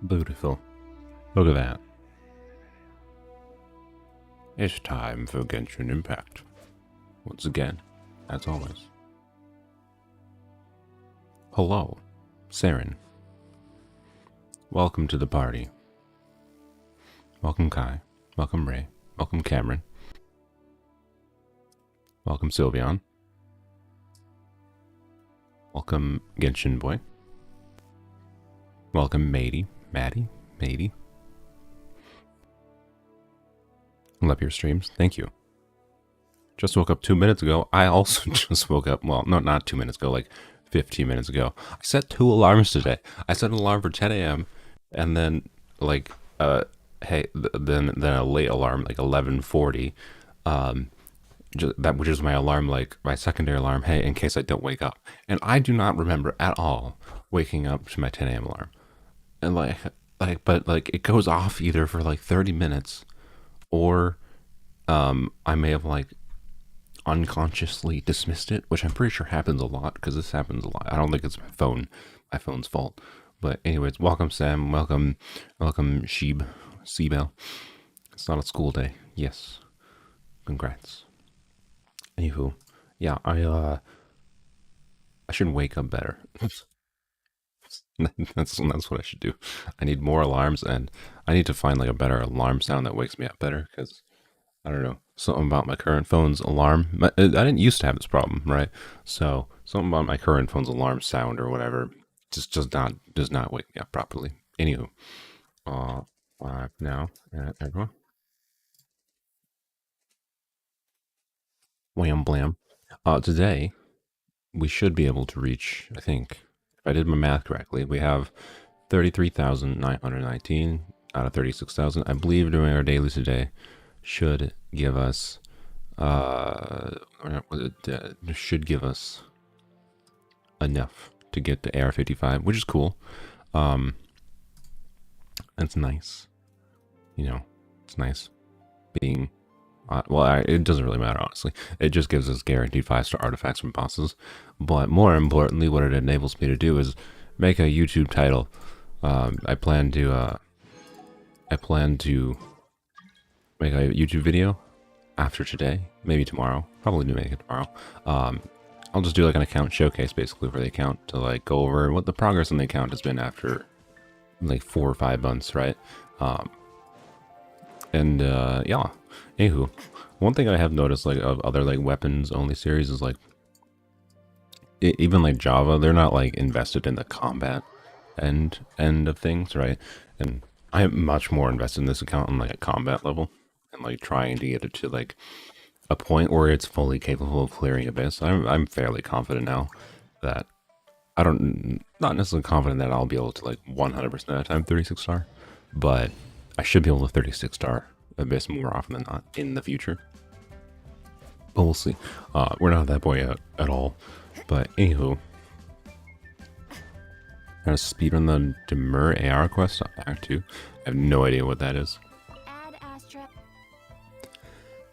Beautiful. Look at that. It's time for Genshin Impact. Once again, as always. Hello, Saren. Welcome to the party. Welcome Kai. Welcome Ray. Welcome Cameron. Welcome Sylveon. Welcome Genshin Boy. Welcome Maddie. Love your streams. Thank you. Just woke up 2 minutes ago. I also just woke up. Well, no, not 2 minutes ago, like 15 minutes ago. I set 2 alarms today. I set an alarm for 10 a.m. and then then a late alarm, like 11:40. That which is my alarm, like my secondary alarm. Hey, in case I don't wake up. And I do not remember at all waking up to my 10 a.m. alarm. And but it goes off either for like 30 minutes, or I may have like unconsciously dismissed it, which I'm pretty sure happens a lot, because this happens a lot. I don't think it's my phone's fault. But anyways, welcome Sam, welcome Seabell. It's not a school day. Yes. Congrats. Anywho, yeah, I should wake up better. That's what I should do. I need more alarms, and I need to find like a better alarm sound that wakes me up better, because I don't know, something about my current phone's alarm. I didn't used to have this problem, right? So something about my current phone's alarm sound or whatever does not wake me up properly. Anywho, live now, everyone. Wham blam. Today we should be able to reach, I think, if I did my math correctly, we have 33,919 out of 36,000. I believe doing our dailies today should give us enough to get to AR55, which is cool. It's nice. You know, it's nice being it doesn't really matter, honestly. It just gives us guaranteed 5-star artifacts from bosses. But more importantly, what it enables me to do is make a YouTube title. I plan to make a YouTube video after today, maybe tomorrow. Probably do make it tomorrow. I'll just do like an account showcase, basically, for the account, to like go over what the progress on the account has been after like 4 or 5 months, right? Yeah. Anywho, one thing I have noticed, like, of other like weapons only series is like, even like Java, they're not like invested in the combat end of things, right? And I am much more invested in this account on like a combat level, and like trying to get it to like a point where it's fully capable of clearing Abyss. I'm fairly confident now that not necessarily confident that I'll be able to like 100% of the time 36-star, but I should be able to 36-star Abyss more often than not in the future. But we'll see. We're not at that point yet at all. But anywho, gotta speed on the Demur AR quest Act 2. I have no idea what that is.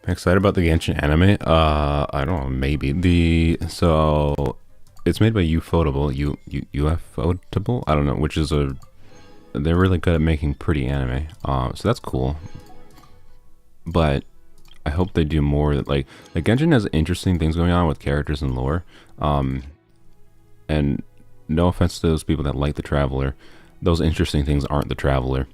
I'm excited about the Genshin anime. I don't know, maybe. So it's made by Ufotable, Ufotable? I don't know, which is they're really good at making pretty anime. So that's cool. But I hope they do more. Like Genshin has interesting things going on with characters and lore. And no offense to those people that like the Traveler, those interesting things aren't the Traveler.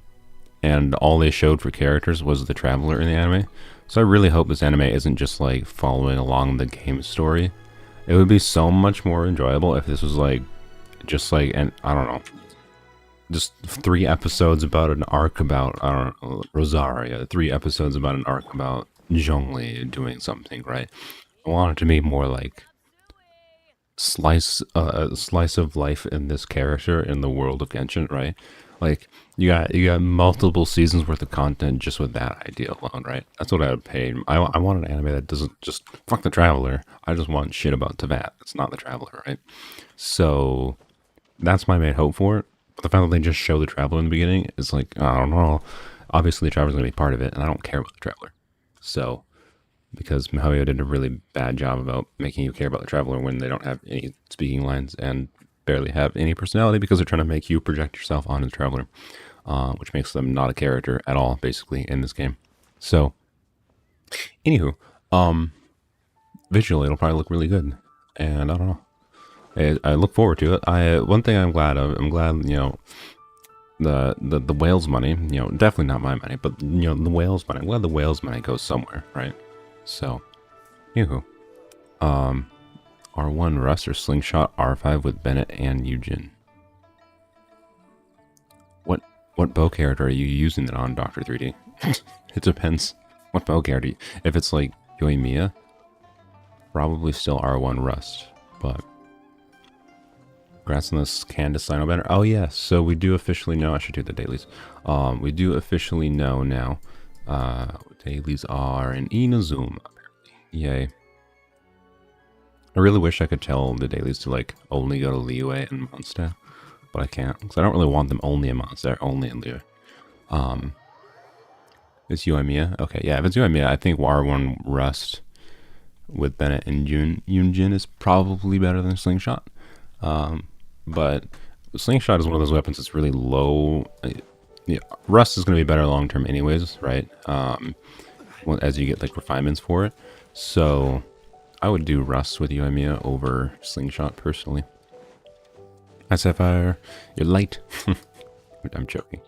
And all they showed for characters was the Traveler in the anime. So I really hope this anime isn't just like following along the game story. It would be so much more enjoyable if this was like, just like, and I don't know, just 3 episodes about an arc about, I don't know, Rosaria, 3 episodes about an arc about Zhongli doing something, right? I want it to be more like slice of life in this character in the world of Genshin, right? Like you got multiple seasons worth of content just with that idea alone, right? That's what I would pay. I want an anime that doesn't just fuck the Traveler. I just want shit about Teyvat. It's not the Traveler, right? So that's my main hope for it. But the fact that they just show the Traveler in the beginning is like, I don't know. Obviously the Traveler's gonna be part of it, and I don't care about the Traveler. So, because miHoYo did a really bad job about making you care about the Traveler when they don't have any speaking lines and barely have any personality, because they're trying to make you project yourself onto the Traveler. which makes them not a character at all, basically, in this game. So, anywho, visually it'll probably look really good, and I don't know. I look forward to it. One thing I'm glad of, the whales money, definitely not my money, but the whales money. I'm glad the whales money goes somewhere, right? So, anywho, R1 Rust or Slingshot, R5 with Bennett and Eugen. What bow character are you using it on, Dr. 3D? It depends. What bow character? If it's like Yoimiya, probably still R1 Rust, but congrats on this Candace Sino banner. Oh yes, so we do officially know. I should do the dailies. We do officially know now. Dailies are in Inazuma, apparently. Yay. I really wish I could tell the dailies to like only go to Liyue and Mondstadt, but I can't because I don't really want them only in Mondstadt, only in Liyue. It's Yoimiya. Okay, yeah, if it's Yoimiya, I think R1 Rust with Bennett and Yunjin is probably better than Slingshot. But Slingshot is one of those weapons that's really low. Yeah, Rust is going to be better long term anyways, right? As you get like refinements for it. So I would do Rust with Yoimiya over Slingshot personally. Hi Sapphire, you're late. I'm joking.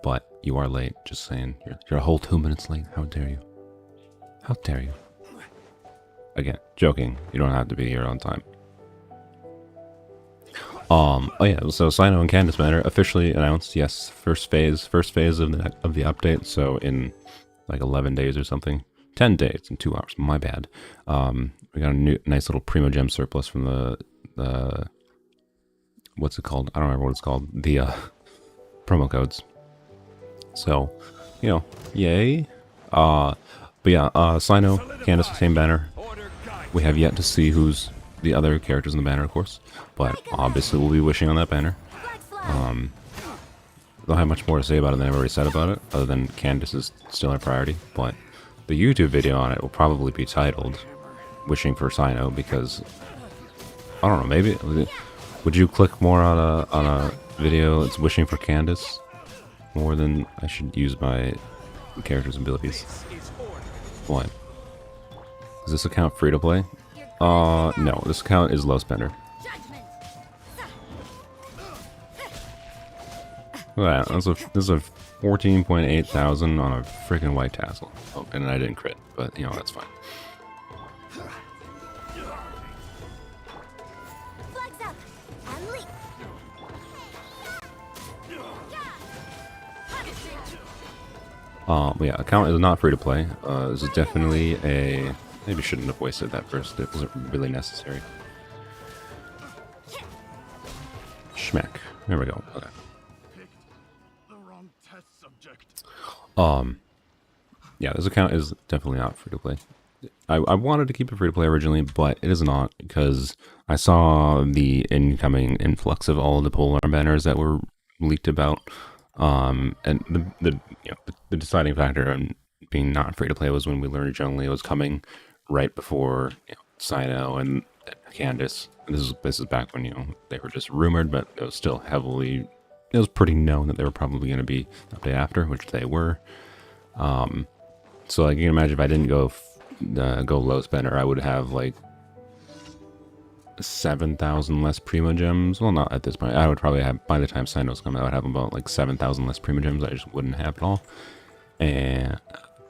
But you are late, just saying. You're a whole 2 minutes late. How dare you? How dare you? Again, joking. You don't have to be here on time. Oh yeah, so Sino and Candace banner officially announced. Yes, first phase of the update. So in like 11 days or something, 10 days in 2 hours. My bad. We got a nice little Primo Gem surplus from the what's it called? I don't remember what it's called. The promo codes. So, yay. But yeah, Sino, Candace, same banner. We have yet to see who's the other characters in the banner, of course. But obviously we'll be wishing on that banner. Don't have much more to say about it than I've already said about it, other than Candace is still our priority. But the YouTube video on it will probably be titled Wishing for Sino, because I don't know, maybe would you click more on a video that's wishing for Candace more than I should use my character's abilities? What? Is this account free to play? No, this account is low spender. Wow, this is a 14.8 thousand on a freaking white tassel. Oh, and I didn't crit, but that's fine. Yeah, account is not free to play. This is definitely a... Maybe shouldn't have wasted that first. It wasn't really necessary. Schmack. There we go. Okay. Yeah, this account is definitely not free to play. I wanted to keep it free to play originally, but it is not, because I saw the incoming influx of all the Polearm banners that were leaked about. And the deciding factor on being not free to play was when we learned Zhongli was coming right before Sino and Candace. And this is back when they were just rumored, but it was still heavily. It was pretty known that they were probably going to be the update after, which they were. So like you can imagine if I didn't go low spender, I would have like 7,000 less Primo Gems. Well, not at this point. I would probably have, by the time Sino's come, I would have about like 7,000 less Primo Gems. I just wouldn't have it all. And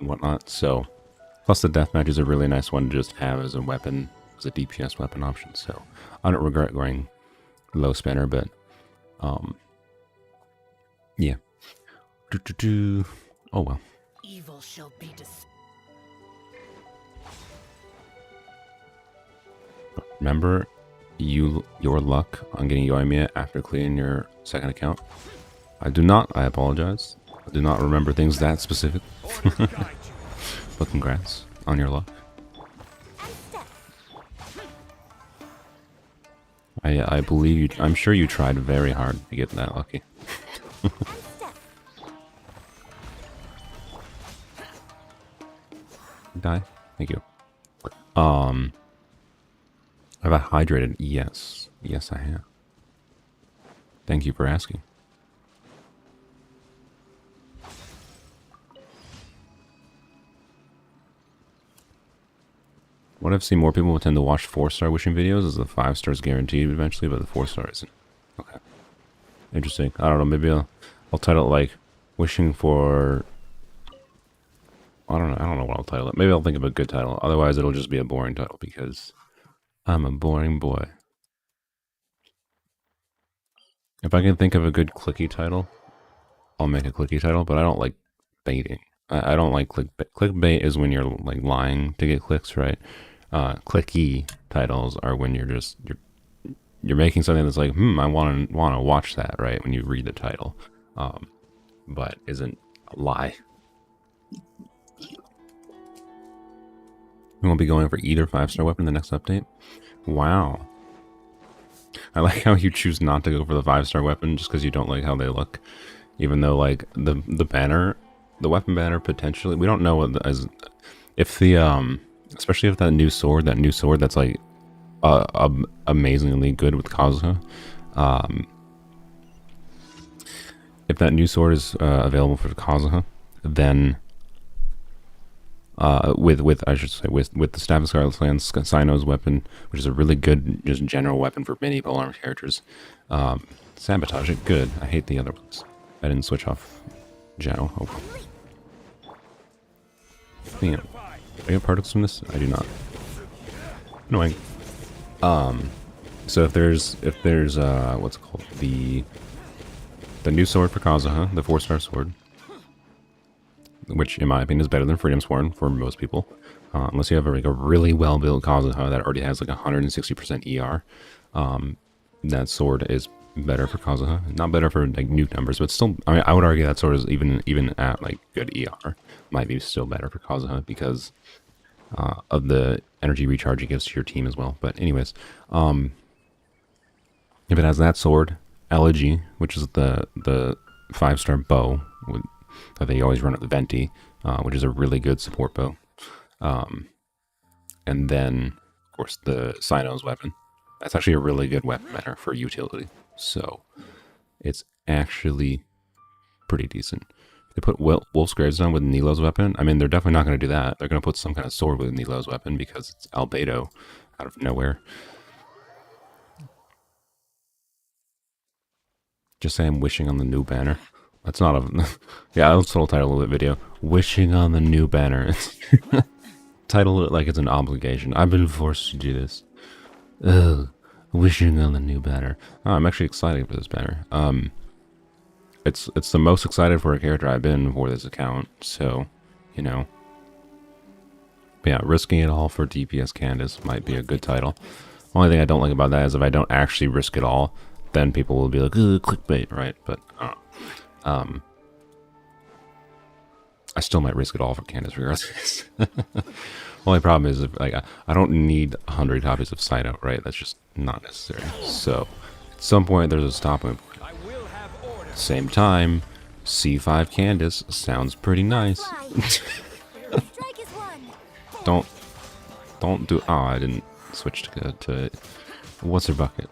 whatnot. So, plus the deathmatch is a really nice one to just have as a weapon, as a DPS weapon option. So, I don't regret going low spender, but, yeah. Oh well. Evil shall be Remember your luck on getting Yoimiya after clearing your second account? I do not. I apologize. I do not remember things that specific. But congrats on your luck. I believe you. I'm sure you tried very hard to get that lucky. Die. Thank you. Have I hydrated? Yes. Yes, I have. Thank you for asking. What I've seen more people tend to watch 4-star wishing videos is the 5 stars guaranteed eventually, but the 4-star isn't. Okay. Interesting. I don't know, maybe I'll title it like wishing for, I don't know what I'll title it. Maybe I'll think of a good title. Otherwise it'll just be a boring title because I'm a boring boy. If I can think of a good clicky title, I'll make a clicky title, but I don't like baiting. I don't like clickbait. Clickbait is when you're like lying to get clicks, right? Clicky titles are when you're making something that's like, I want to watch that, right? When you read the title, but isn't a lie. We won't be going for either 5-star weapon in the next update. Wow. I like how you choose not to go for the 5-star weapon just because you don't like how they look. Even though, like, the banner, the weapon banner potentially, we don't know what if the, especially if that new sword that's like, amazingly good with Kazuha, if that new sword is available for Kazuha, then with I should say with the Staff of Scarlet Lands Sino's weapon, which is a really good just general weapon for many Polearms characters. Sabotage it, good. I hate the other ones. I didn't switch off Geo. Oh. Damn. Do I get particles from this? I do not. Annoying. So if there's what's it called, the new sword for Kazuha, the 4-star sword, which in my opinion is better than Freedom Sworn for most people, unless you have like a really well built Kazuha that already has like 160% ER. That sword is better for Kazuha, not better for like nuke numbers, but still, I mean, I would argue that sword is even at like good ER might be still better for Kazuha because of the energy recharge it gives to your team as well. But anyways, if it has that sword, Elegy, which is the 5-star bow that they always run at the Venti, which is a really good support bow, and then of course the Sino's weapon. That's actually a really good weapon banner for utility. So it's actually pretty decent. They put Wolf's Gravestone with Nilo's weapon. I mean, they're definitely not going to do that. They're going to put some kind of sword with Nilo's weapon because it's Albedo out of nowhere. Just say I'm wishing on the new banner. That's not a... yeah, that's the whole title of the video. Wishing on the new banner. Title it like it's an obligation. I've been forced to do this. Ugh. Wishing on the new banner. Oh, I'm actually excited for this banner. It's the most excited for a character I've been for this account, so, you know. But yeah, risking it all for DPS Candace might be a good title. Only thing I don't like about that is if I don't actually risk it all, then people will be like, ugh, clickbait, right? But, I still might risk it all for Candace regardless. Only problem is, if, like, I don't need 100 copies of Sino, right? That's just not necessary. So, at some point, there's a stopping point. Same time, C5 Candace sounds pretty nice. Don't do. Oh, I didn't switch to what's her bucket?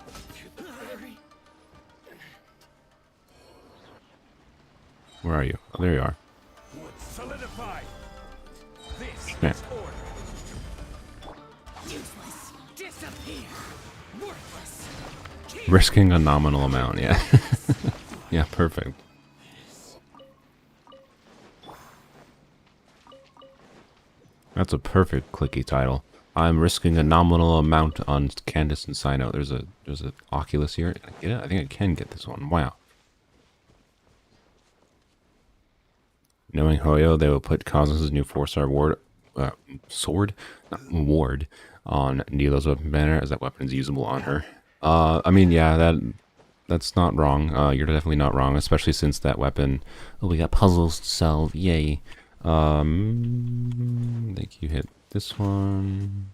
Where are you? Oh, there you are. Yeah. Risking a nominal amount, yeah. Yeah, perfect. That's a perfect clicky title. I'm risking a nominal amount on Candace and Sino. There's a Oculus here. Can I get it? I think I can get this one. Wow. Knowing Hoyo, they will put Cosmos' new 4-star ward on Nilo's weapon banner, as that weapon is usable on her. I mean, yeah, that's not wrong. You're definitely not wrong, especially since that weapon. Oh, we got puzzles to solve. Yay. I think you hit this one.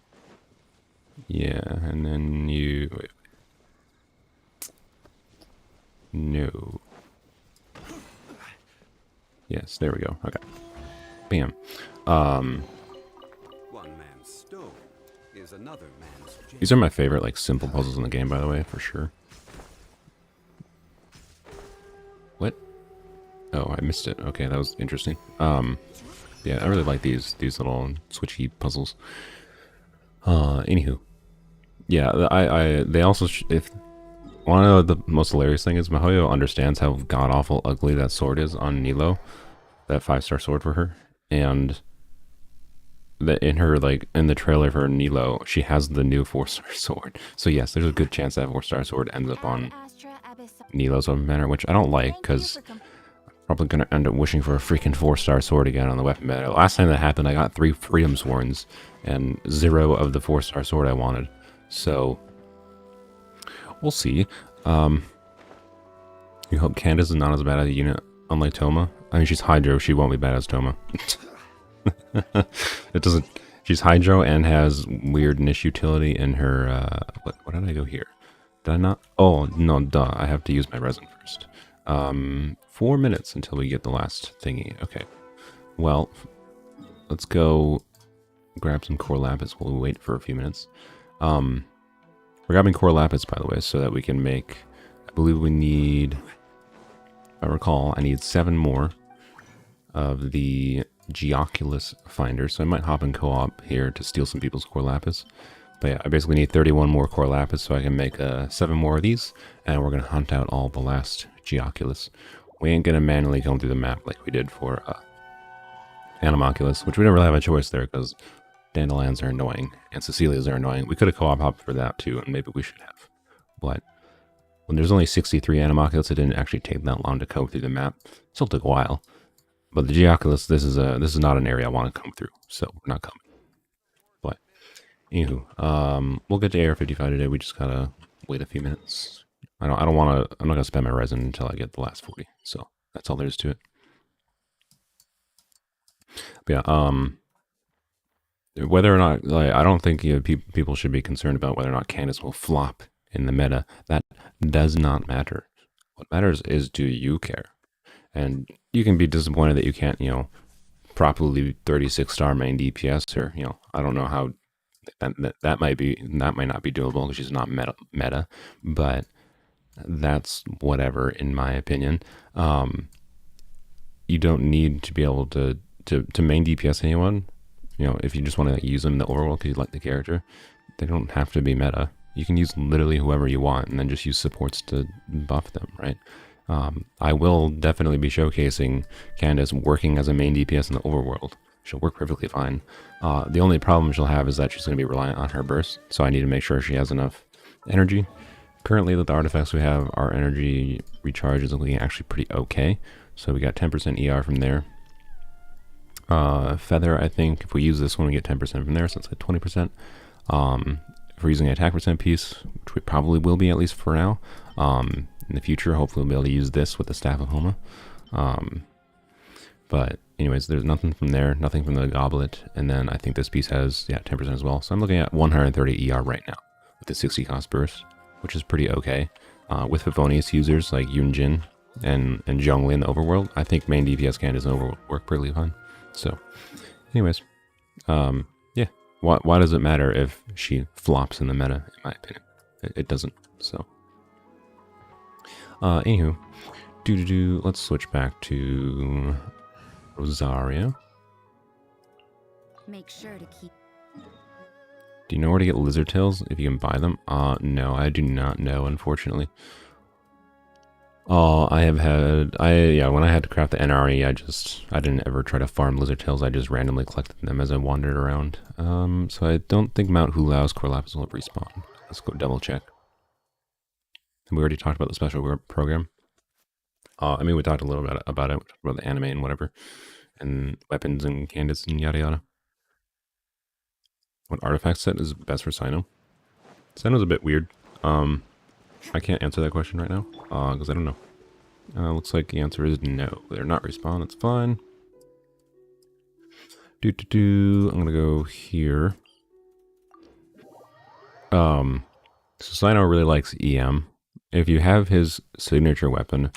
Yeah, and then you... Wait. No. Yes, there we go. Okay. Bam. One man's stone is another man's gem. These are my favorite, like, simple puzzles in the game, by the way, for sure. What? Oh, I missed it. Okay, that was interesting. Yeah, I really like these little switchy puzzles. Anywho, yeah, they also if one of the most hilarious thing is Mihoyo understands how god awful ugly that sword is on Nilo, that 5-star sword for her, and that in her like in the trailer for Nilo, she has the new 4-star sword. So yes, there's a good chance that 4-star sword ends up on Nilo's weapon banner, which I don't like because I'm probably gonna end up wishing for a freaking 4-star sword again on the weapon banner. Last time that happened, I got 3 Freedom Swords and 0 of the 4-star sword I wanted. So we'll see. You hope Candace is not as bad as a unit, unlike Toma. I mean, she's Hydro, she won't be bad as Toma. It doesn't. She's Hydro and has weird niche utility in her. What did I go here? Did I not? Oh no, duh! I have to use my resin first. 4 minutes until we get the last thingy. Okay. Well, let's go grab some core lapis while we wait for a few minutes. We're grabbing core lapis, by the way, so that we can make. I believe we need. If I recall, I need 7 more of the Geoculus finder, so I might hop in co-op here to steal some people's core lapis. But yeah, I basically need 31 more core lapis so I can make 7 more of these, and we're gonna hunt out all the last Geoculus. We ain't gonna manually come through the map like we did for Animalculus, which we didn't really have a choice there because Dandelions are annoying and Cecilias are annoying. We could have co-op hopped for that too, and maybe we should have. But when there's only 63 Animalculus, it didn't actually take that long to come through the map. It still took a while. But the Geoculus, this is not an area I want to come through, so we're not coming. But anywho, we'll get to AR55 today. We just gotta wait a few minutes. I'm not gonna spend my resin until I get the last 40. So that's all there is to it. But yeah, whether or not I don't think people should be concerned about whether or not Candace will flop in the meta. That does not matter. What matters is, do you care? And you can be disappointed that you can't, properly 36-star main DPS, or I don't know how that might not be doable because she's not meta, but that's whatever in my opinion. You don't need to be able to main DPS anyone. If you just want to use them in the overworld because you like the character, they don't have to be meta. You can use literally whoever you want, and then just use supports to buff them, right? I will definitely be showcasing Candace working as a main DPS in the overworld. She'll work perfectly fine. The only problem she'll have is that she's going to be reliant on her burst, so I need to make sure she has enough energy. Currently, with the artifacts we have, our energy recharge is looking actually pretty okay. So we got 10% ER from there. Feather, I think, if we use this one, we get 10% from there, so it's like 20%. If we're using an attack percent piece, which we probably will be at least for now, in the future, hopefully we'll be able to use this with the Staff of Homa. But anyways, there's nothing from there, nothing from the Goblet, and then I think this piece has, 10% as well. So I'm looking at 130 ER right now with the 60 cost burst, which is pretty okay. With Favonius users like Yunjin and Zhongli in the overworld, I think main DPS Candace in the overworld work pretty fine. So anyways, yeah, why does it matter if she flops in the meta, in my opinion? It doesn't, so. Anywho, let's switch back to Rosario. Make sure to keep. Do you know where to get lizard tails if you can buy them? No, I do not know, unfortunately. When I had to craft the NRE, I didn't ever try to farm lizard tails. I just randomly collected them as I wandered around. So I don't think Mount Hulao's core lapis will respawn. Let's go double check. And we already talked about the special program. We talked a little bit about it. We talked about the anime and whatever, and weapons and Candace and yada yada. What artifact set is best for Sino? Sino's a bit weird. I can't answer that question right now, because I don't know. Looks like the answer is no. They're not respawn, it's fine. I'm gonna go here. So Sino really likes EM. If you have his signature weapon,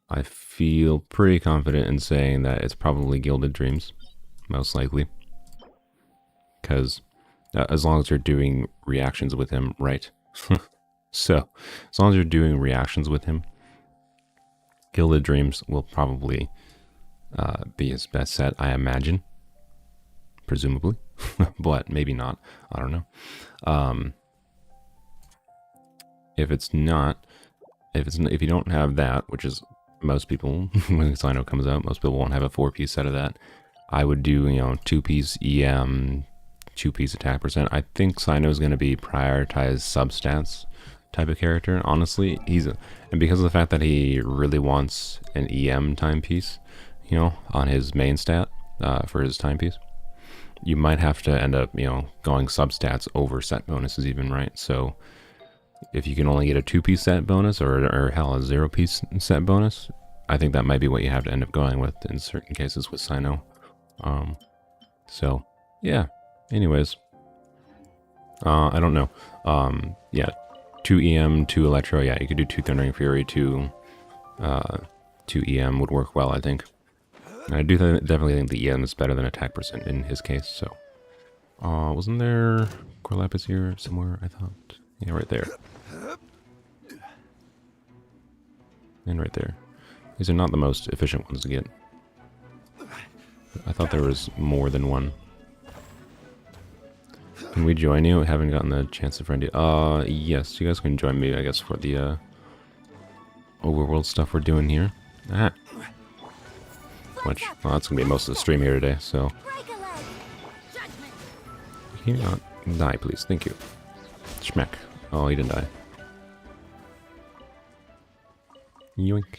I feel pretty confident in saying that it's probably Gilded Dreams, most likely. Because as long as you're doing reactions with him, right? So, as long as you're doing reactions with him, Gilded Dreams will probably be his best set, I imagine. Presumably. but maybe not. I don't know. If it's not, if you don't have that, which is most people, when Cyno comes out, most people won't have a 4-piece set of that. I would do, 2-piece EM, 2-piece attack percent. I think Cyno is going to be prioritized substats type of character. Honestly, and because of the fact that he really wants an EM timepiece, on his main stat for his timepiece, you might have to end up, going substats over set bonuses even, right? So if you can only get a 2-piece set bonus or hell, a 0-piece set bonus, I think that might be what you have to end up going with in certain cases with Cyno. So yeah, anyways, I don't know. Yeah, 2 EM, 2 Electro. Yeah, you could do 2 Thundering Fury, 2 EM would work well, I think. And I do definitely think the EM is better than attack percent in his case. So, wasn't there Corlapis here somewhere? I thought, yeah, right there, and right there. These are not the most efficient ones to get. I thought there was more than one. Can we join you? I haven't gotten the chance to friend you. Yes, you guys can join me, I guess, for the overworld stuff we're doing here. Ah. Which, well, that's gonna be most of the stream here today, so. Can you not die, please? Thank you. Schmeck. Oh, he didn't die. Yoink.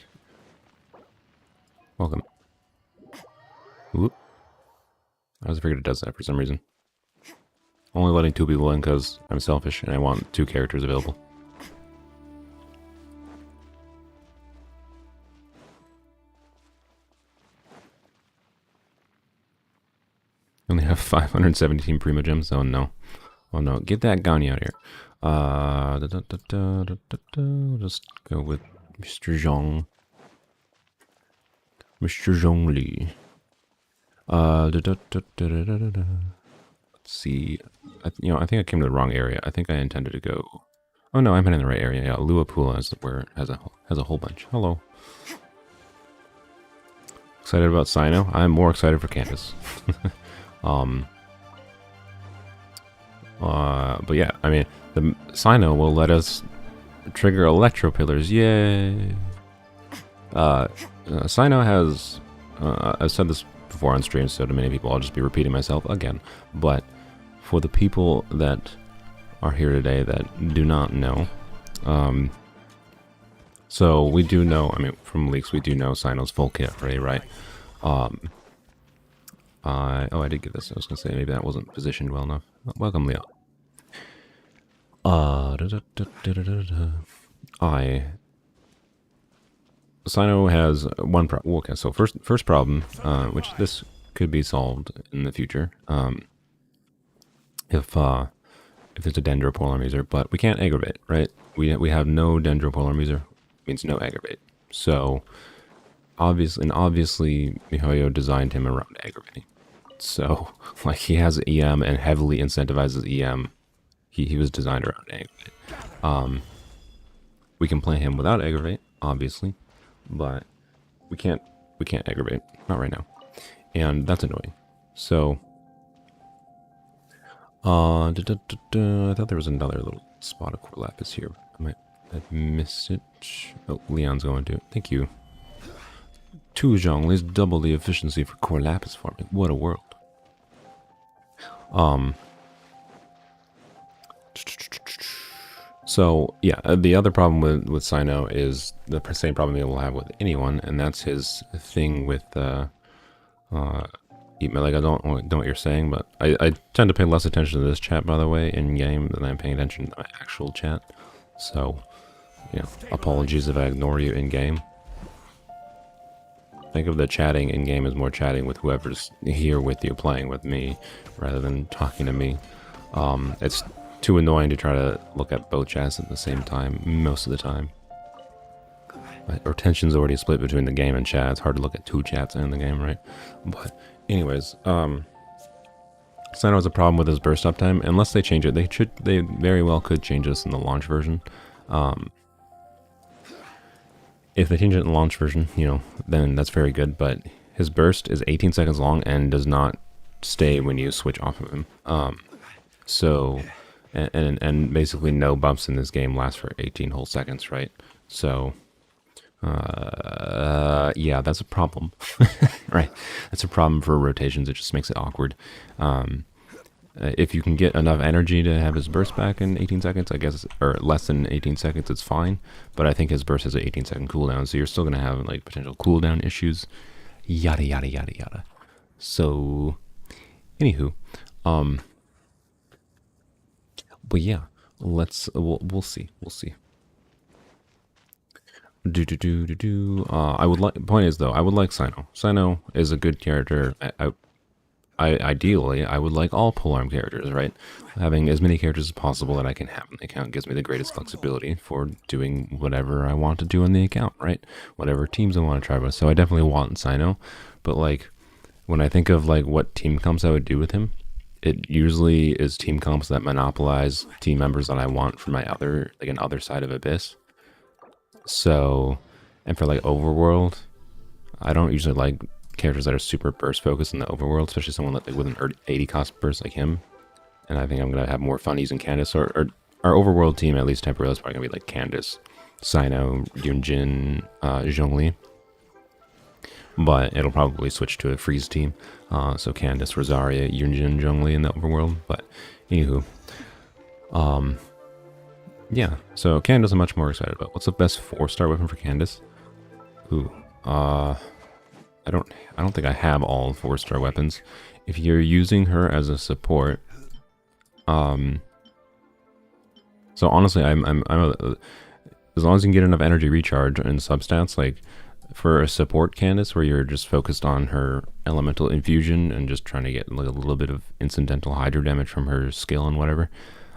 Welcome. Whoop. I was afraid it does that for some reason. Only letting 2 people in because I'm selfish and I want 2 characters available. You only have 517 Primo Gems? Oh no. Oh no. Get that Gagne out here. Just go with Mr. Zhong. Mr. Zhongli. Let's see. I think I came to the wrong area. I think I intended to go. Oh no, I'm in the right area. Yeah, Luapula is where it has a whole bunch. Hello. Excited about Cyno? I'm more excited for Candace. But yeah, I mean, the Cyno will let us trigger Electro Pillars. Yay! Cyno has. I've said this before on stream, so to many people, I'll just be repeating myself again. But for the people that are here today that do not know, so we do know. I mean, from leaks, we do know Cyno's full kit array, right? I did get this. I was gonna say maybe that wasn't positioned well enough. Welcome, Leon. Cyno has one problem. Okay, so first problem, which this could be solved in the future, if it's a Dendro Polearm user, but we can't aggravate, right? We have no Dendro Polearm user, means no aggravate. So obviously MiHoYo designed him around aggravating. So like he has EM and heavily incentivizes EM. He was designed around aggravate. We can play him without aggravate, obviously, but we can't aggravate, not right now, and that's annoying. So I thought there was another little spot of Corlapis here. I might have missed it. Oh, Leon's going to. Thank you. 2 Zhonglis, double the efficiency for Corlapis farming. What a world. So yeah, the other problem with Cyno is the same problem he will have with anyone, and that's his thing with eat my leg. I don't know what you're saying, but I tend to pay less attention to this chat, by the way, in game than I'm paying attention to my actual chat. So, apologies if I ignore you in game. Think of the chatting in game as more chatting with whoever's here with you, playing with me, rather than talking to me. It's too annoying to try to look at both chats at the same time, most of the time. My attention's already split between the game and chat. It's hard to look at 2 chats in the game, right? But anyways, Cyno has a problem with his burst uptime. Unless they change it, they very well could change this in the launch version. If they change it in the launch version, then that's very good. But his burst is 18 seconds long and does not stay when you switch off of him. So, and basically no bumps in this game last for 18 whole seconds, right? So, yeah, that's a problem, right? That's a problem for rotations. It just makes it awkward. If you can get enough energy to have his burst back in 18 seconds, I guess, or less than 18 seconds, it's fine. But I think his burst has an 18-second cooldown, so you're still going to have like potential cooldown issues, yada yada yada yada. So, anywho, but yeah, we'll see. I would like. Point is though, I would like Sino. Sino is a good character. Ideally, I would like all polearm characters, right? Having as many characters as possible that I can have in the account gives me the greatest flexibility for doing whatever I want to do in the account, right? Whatever teams I want to try with. So I definitely want Sino, but like when I think of like what team comps I would do with him, it usually is team comps that monopolize team members that I want for my other, like an other side of Abyss. So, and for like Overworld, I don't usually like characters that are super burst focused in the overworld, especially someone like with an 80 cost burst like him. And I think I'm gonna have more fun using Candace, or our overworld team at least temporarily is probably gonna be like Candace, Sino, Yunjin, Zhongli. But it'll probably switch to a freeze team. So Candace, Rosaria, Yunjin, Zhongli in the overworld. But anywho, yeah. So Candace I'm much more excited about. What's the best 4-star weapon for Candace? Ooh, I don't think I have all 4-star weapons. If you're using her as a support, so honestly, as long as you can get enough energy recharge and substats, like for a support Candace where you're just focused on her elemental infusion and just trying to get like a little bit of incidental hydro damage from her skill and whatever,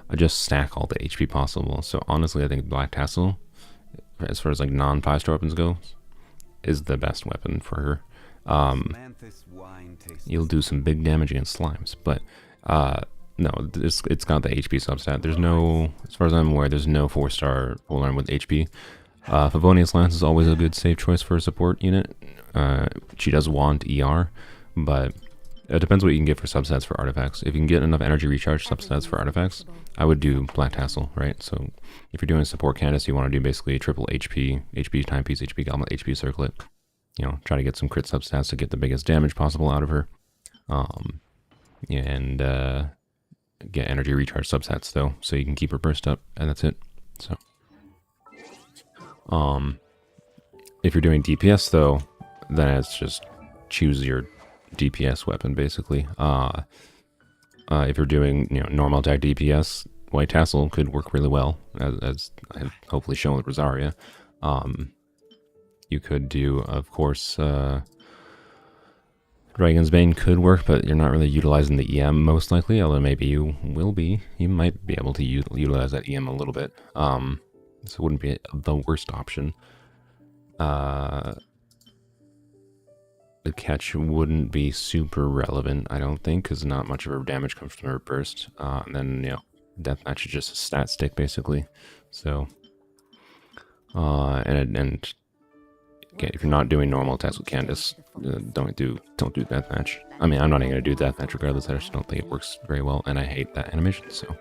I just stack all the HP possible. So honestly, I think Black Tassel, as far as like non-5-star weapons go, is the best weapon for her. You'll do some big damage against slimes, but no, it's got the HP substat. There's no, as far as I'm aware, there's no 4-star polearm with HP. Favonius Lance is always a good safe choice for a support unit. She does want ER, but it depends what you can get for substats for artifacts. If you can get enough energy recharge substats for artifacts, I would do Black Tassel, right? So if you're doing support Candace, you want to do basically triple HP timepiece, HP goblet, HP circlet. You know, try to get some crit substats to get the biggest damage possible out of her. And get energy recharge substats though, so you can keep her burst up, and that's it. So, if you're doing DPS though, then it's just choose your DPS weapon basically. If you're doing normal attack DPS, White Tassel could work really well, as I've hopefully shown with Rosaria. You could do, of course, Dragon's Bane could work, but you're not really utilizing the EM most likely, although maybe you will be. You might be able to utilize that EM a little bit. So it wouldn't be the worst option. The catch wouldn't be super relevant, I don't think, because not much of her damage comes from her burst. And then, Deathmatch is just a stat stick, basically. So, and again, if you're not doing normal attacks with Candace, don't do Deathmatch. I mean, I'm not even going to do Deathmatch regardless. I just don't think it works very well, and I hate that animation. So,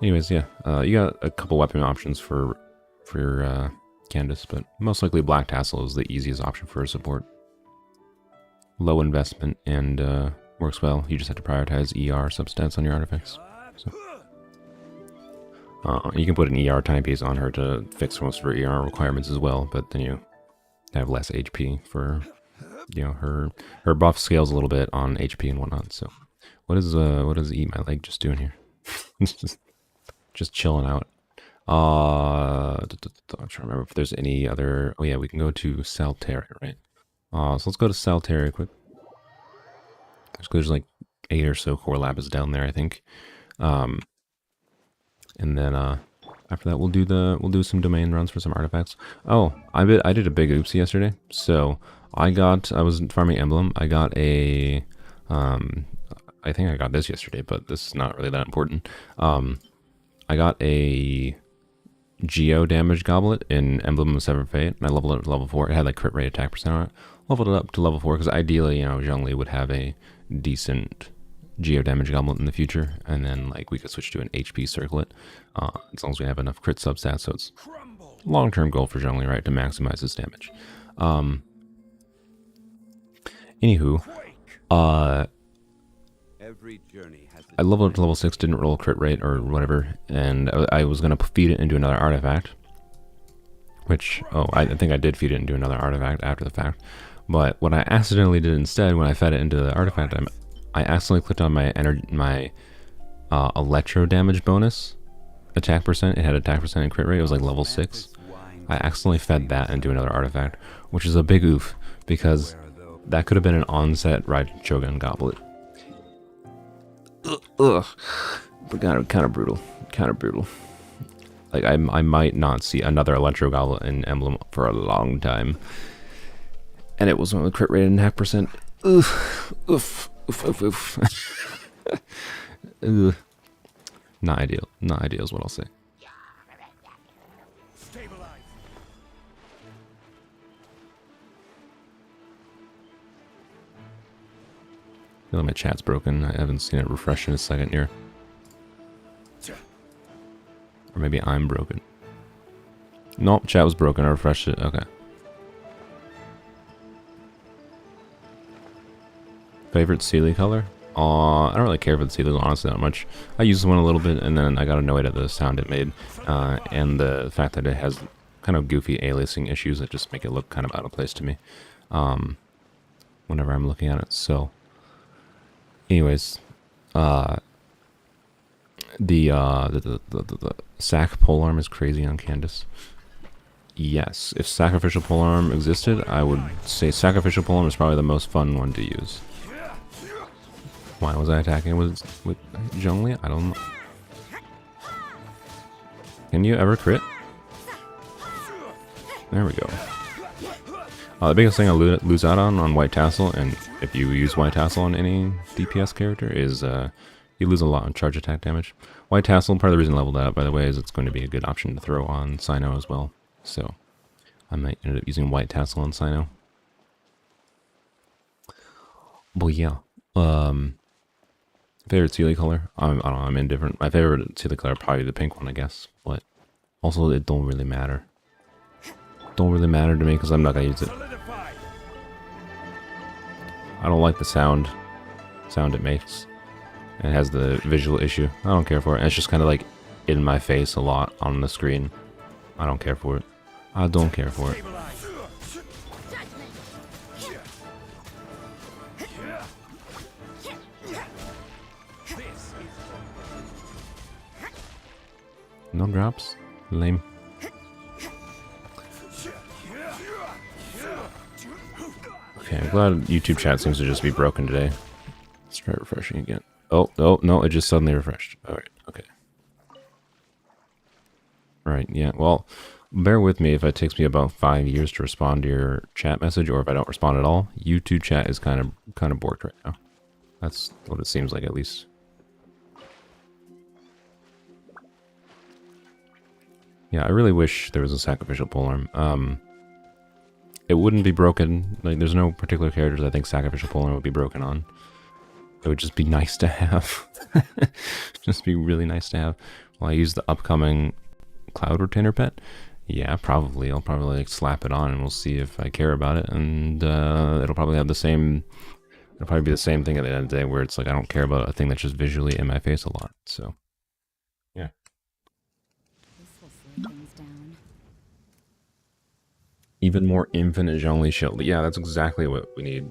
anyways, yeah, you got a couple weapon options for Candace, but most likely Black Tassel is the easiest option for support. Low investment and works well. You just have to prioritize ER substats on your artifacts. So, you can put an ER timepiece on her to fix most of her ER requirements as well, but then you have less HP for her buff scales a little bit on HP and whatnot. So what is Eat My Leg just doing here? just chilling out. I'm trying to remember if there's any other. Oh yeah, we can go to Saltaria, right? So let's go to Saltaria quick. There's like 8 or so core labs down there, I think. And then after that, we'll do some domain runs for some artifacts. Oh, I did a big oopsie yesterday. So I was farming Emblem. I got a I think I got this yesterday, but this is not really that important. I got a Geo damage goblet in Emblem of Severed Fate, and I leveled it up to level 4. It had like crit rate attack percent on it. Leveled it up to level 4 because ideally, Zhongli would have a decent Geo damage goblet in the future, and then like we could switch to an HP circlet as long as we have enough crit substats. So it's a long-term goal for Zhongli, right, to maximize his damage. Anywho, I leveled up to level 6, didn't roll crit rate or whatever, and I was going to feed it into another artifact, which, I think I did feed it into another artifact after the fact, but what I accidentally did instead when I fed it into the artifact, I accidentally clicked on my electro damage bonus attack percent. It had attack percent and crit rate, it was like level 6. I accidentally fed that into another artifact, which is a big oof, because that could have been an onset Raijin Shogun goblet. Ugh. But kind of brutal. Kind of brutal. Like, I might not see another Electro Goblet in Emblem for a long time. And it was one with crit rate and half percent. Oof. Oof. Oof. Oof. Oof. Ugh. Not ideal. Not ideal is what I'll say. I feel like my chat's broken. I haven't seen it refresh in a second here. Or maybe I'm broken. Nope, chat was broken. I refreshed it. Okay. Favorite Sealy color? I don't really care for the Sealy, honestly, that much. I used one a little bit, and then I got annoyed at the sound it made. And the fact that it has kind of goofy aliasing issues that just make it look kind of out of place to me. Whenever I'm looking at it. So, anyways, the sac polearm is crazy on Candace. Yes, if sacrificial polearm existed, I would say sacrificial polearm is probably the most fun one to use. Why was I attacking with Zhongli? I don't know. Can you ever crit? There we go. The biggest thing I lose out on White Tassel, and if you use White Tassel on any DPS character, is you lose a lot on charge attack damage. White Tassel, part of the reason I leveled that up, by the way, is it's going to be a good option to throw on Sino as well. So I might end up using White Tassel on Sino. But yeah. Favorite Sealy color? I don't know, I'm indifferent. My favorite Sealy color probably the pink one, I guess. But also it don't really matter. Don't really matter to me because I'm not gonna use it. I don't like the sound it makes. It has the visual issue. I don't care for it. It's just kind of like in my face a lot on the screen. I don't care for it. I don't care for it. No drops? Lame. Okay, I'm glad YouTube chat seems to just be broken today. Let's try refreshing again. Oh, no, it just suddenly refreshed. Alright, okay. Right, yeah, well, bear with me if it takes me about 5 years to respond to your chat message, or if I don't respond at all. YouTube chat is kind of borked right now. That's what it seems like, at least. Yeah, I really wish there was a sacrificial polearm. It wouldn't be broken. Like, there's no particular characters I think sacrificial polearm would be broken on. It would just be nice to have. Just be really nice to have. Will I use the upcoming Cloud Retainer pet? Yeah, probably. I'll probably like slap it on and we'll see if I care about it. And it'll probably have the same... It'll probably be the same thing at the end of the day where it's like I don't care about a thing that's just visually in my face a lot. So, yeah. Even more infinite Zhongli shield. Yeah, that's exactly what we need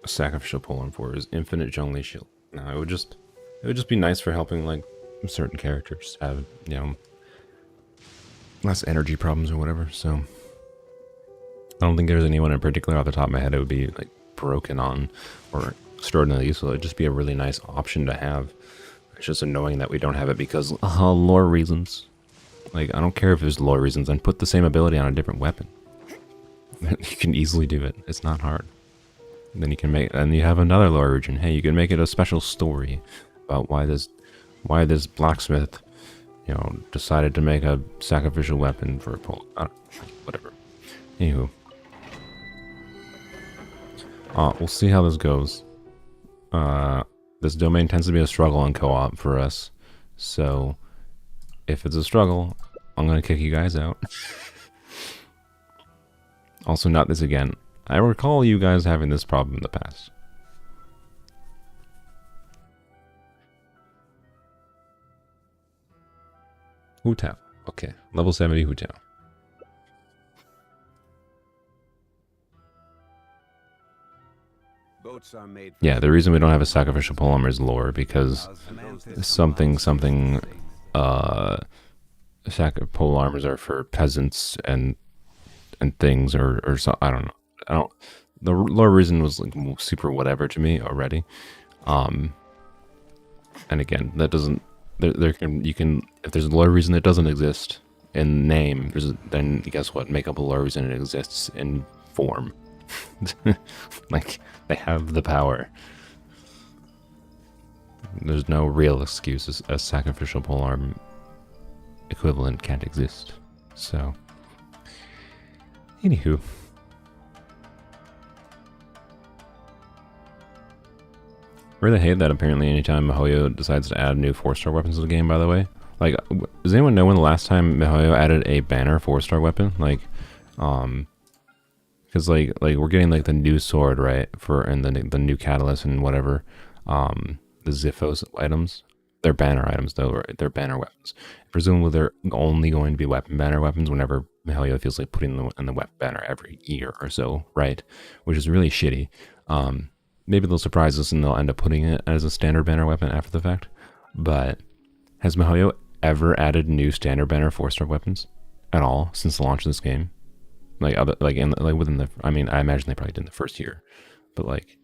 a sacrificial polearm for, is infinite Zhongli shield. Now, it would just be nice for helping like certain characters have, you know, less energy problems or whatever. So I don't think there's anyone in particular off the top of my head it would be like broken on or extraordinarily useful. It'd just be a really nice option to have. It's just annoying that we don't have it because lore reasons. Like, I don't care if there's lore reasons, and put the same ability on a different weapon. You can easily do it. It's not hard. Then you can make, and you have another lore region. Hey, you can make it a special story about why this blacksmith, you know, decided to make a sacrificial weapon for a pole. Whatever. Anywho. We'll see how this goes. This domain tends to be a struggle in co-op for us. So if it's a struggle, I'm gonna kick you guys out. Also, not this again. I recall you guys having this problem in the past. Hu Tao. Okay, level 70 Hu Tao. Yeah, the reason we don't have a sacrificial polearm is lore, because polearms are for peasants and things, or so, I don't know. The lore reason was like super whatever to me already. And again, that doesn't, you can, if there's a lore reason that doesn't exist in name, then guess what? Make up a lore reason it exists in form. Like, they have the power. There's no real excuse. A sacrificial polearm equivalent can't exist. So, anywho. Really hate that apparently anytime miHoYo decides to add new 4-star weapons to the game, by the way. Like, does anyone know when the last time miHoYo added a banner 4-star weapon? Like, because like we're getting like the new sword, right, and the new catalyst and whatever, the Xiphos items. They're banner items though, right? They're banner weapons. Presumably they're only going to be banner weapons whenever miHoYo feels like putting them in the weapon banner every year or so, right? Which is really shitty. Maybe they'll surprise us and they'll end up putting it as a standard banner weapon after the fact. But has miHoYo ever added new standard banner 4-star weapons at all since the launch of this game? Like within the, I mean, I imagine they probably did in the first year, but like,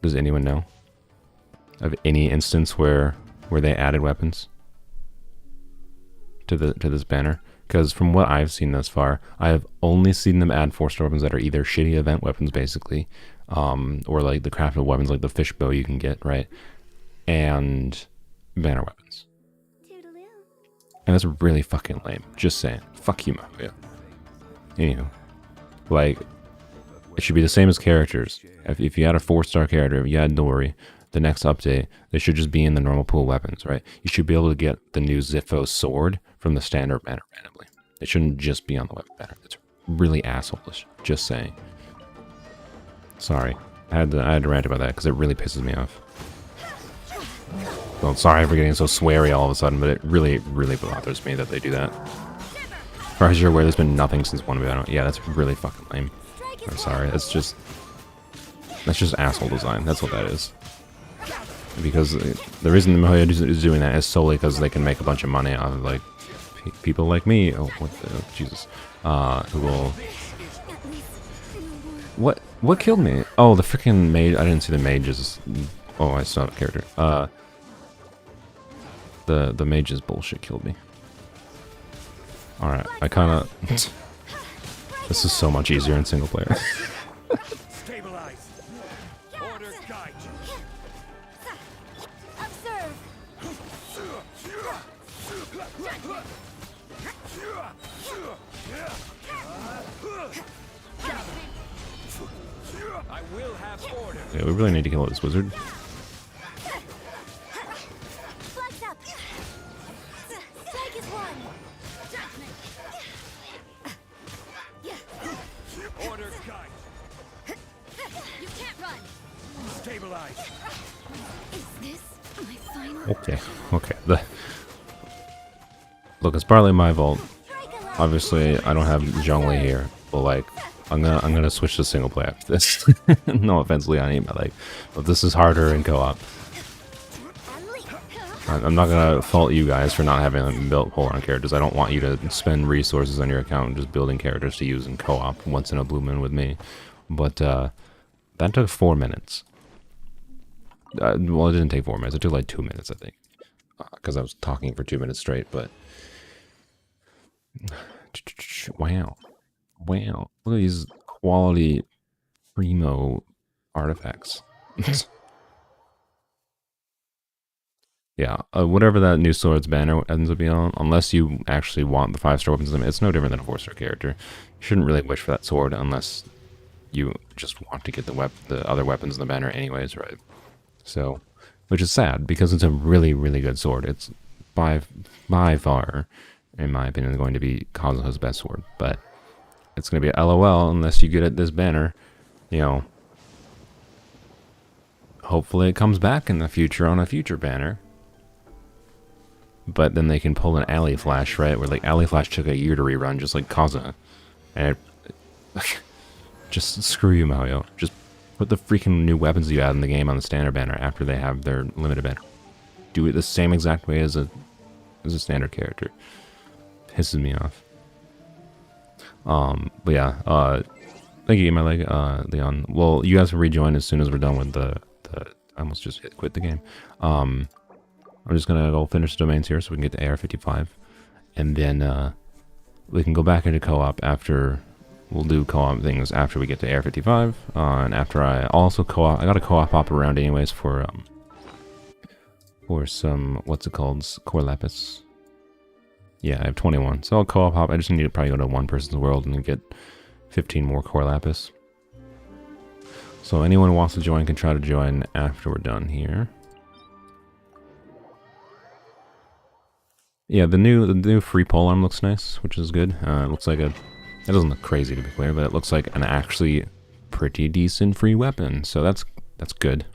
does anyone know of any instance where they added weapons to this banner? Because from what I've seen thus far, I have only seen them add 4-star weapons that are either shitty event weapons, basically, or like the craftable weapons, like the fish bow you can get, right, and banner weapons. And that's really fucking lame. Just saying. Fuck you, miHoYo. Anywho, like, it should be the same as characters. If you had a 4-star character, if you had Dory, the next update, they should just be in the normal pool of weapons, right? You should be able to get the new Xiphos sword from the standard banner randomly. It shouldn't just be on the weapon banner. It's really assholeish. Just saying. Sorry. I had to rant about that because it really pisses me off. Well, sorry for getting so sweary all of a sudden, but it really, really bothers me that they do that. As far as you're aware, there's been nothing since 1v. Yeah, that's really fucking lame. I'm sorry. That's just asshole design. That's what that is. Because the reason the miHoYo is doing that is solely because they can make a bunch of money out of like people like me. Oh, what the Jesus? Who will? What killed me? Oh, the freaking mage. I didn't see the mages. Oh, I saw a character. The mage's bullshit killed me. Alright, I kinda... This is so much easier in single player. Yeah, we really need to kill this wizard. Okay. Look, it's partly my fault. Obviously, I don't have Zhongli here, but like, I'm gonna switch to single player after this. No offense, Leonie, but this is harder in co-op. I'm not gonna fault you guys for not having built Polearm characters. I don't want you to spend resources on your account just building characters to use in co-op once in a blue moon with me. But that took 4 minutes. Well, it didn't take 4 minutes. It took like 2 minutes, I think, because I was talking for 2 minutes straight. But wow, look at these quality primo artifacts. Yeah, whatever that new sword's banner ends up being on, unless you actually want the 5-star weapons, it's no different than a 4-star character. You shouldn't really wish for that sword unless you just want to get the other weapons in the banner anyways, right? So, which is sad because it's a really, really good sword. It's by far, in my opinion, going to be Kazuha's best sword. But it's going to be a LOL unless you get at this banner. You know, hopefully it comes back in the future on a future banner. But then they can pull an Alley Flash, right? Where like Alley Flash took a year to rerun, just like Kazuha. And just screw you, Mario. Just put the freaking new weapons you add in the game on the standard banner after they have their limited banner. Do it the same exact way as a standard character. Pisses me off. But yeah, thank you, my leg, Leon. Well, you guys will rejoin as soon as we're done with the I almost just quit the game. I'm just gonna go finish the domains here so we can get to AR55, and then we can go back into co-op after. We'll do co-op things after we get to AR55, and after I also co-op. I got a co-op hop around anyways for some, what's it called, core lapis. Yeah, I have 21, so I'll co-op hop. I just need to probably go to one person's world and then get 15 more core lapis. So anyone who wants to join can try to join after we're done here. Yeah, the new free polearm looks nice, which is good. It looks like it doesn't look crazy to be clear, but it looks like an actually pretty decent free weapon. So that's good.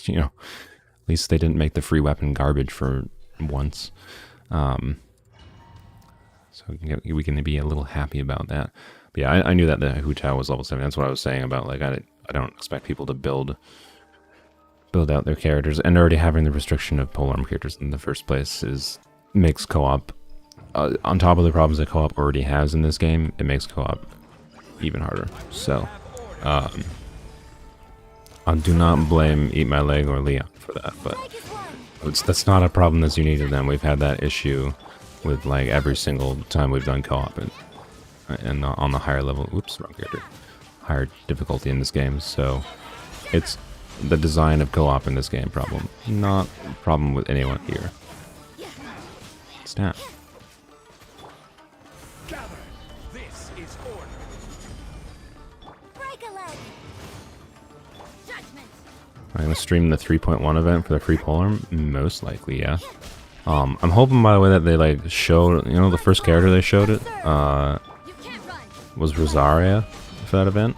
You know, at least they didn't make the free weapon garbage for once. So we can be a little happy about that. But yeah, I knew that the Hu Tao was level 7. That's what I was saying about, like, I don't expect people to build out their characters, and already having the restriction of polearm characters in the first place makes co-op, on top of the problems that co-op already has in this game, it makes co-op even harder. So, I do not blame Eat My Leg or Leon for that, but that's not a problem that's unique to them. We've had that issue with like every single time we've done co-op and on the higher level, oops, wrong character, higher difficulty in this game. So it's the design of co-op in this game problem, not a problem with anyone here. Snap. This is order. Break a leg. Judgment. I'm gonna stream the 3.1 event for the free polearm, most likely, yeah. I'm hoping, by the way, that they like showed, you know, the first character they showed it was Rosaria for that event.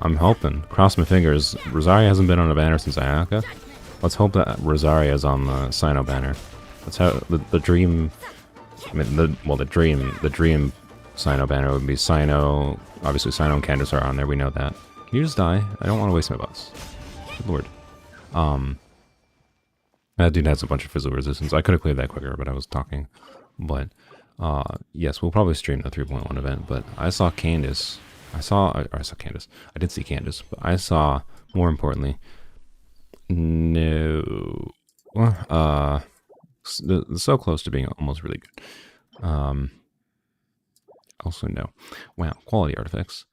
I'm hoping, cross my fingers. Rosaria hasn't been on a banner since Ayaka. Let's hope that Rosaria is on the Sino banner. That's how the dream. I mean, the dream Sino banner would be Sino. Obviously, Sino and Candace are on there. We know that. Can you just die? I don't want to waste my boss. Good lord. That dude has a bunch of physical resistance. I could have cleared that quicker, but I was talking. But yes, we'll probably stream the 3.1 event. But I saw Candace. I saw Candace. I did see Candace, but I saw, more importantly, no. So close to being almost really good. Also no. Wow, quality artifacts.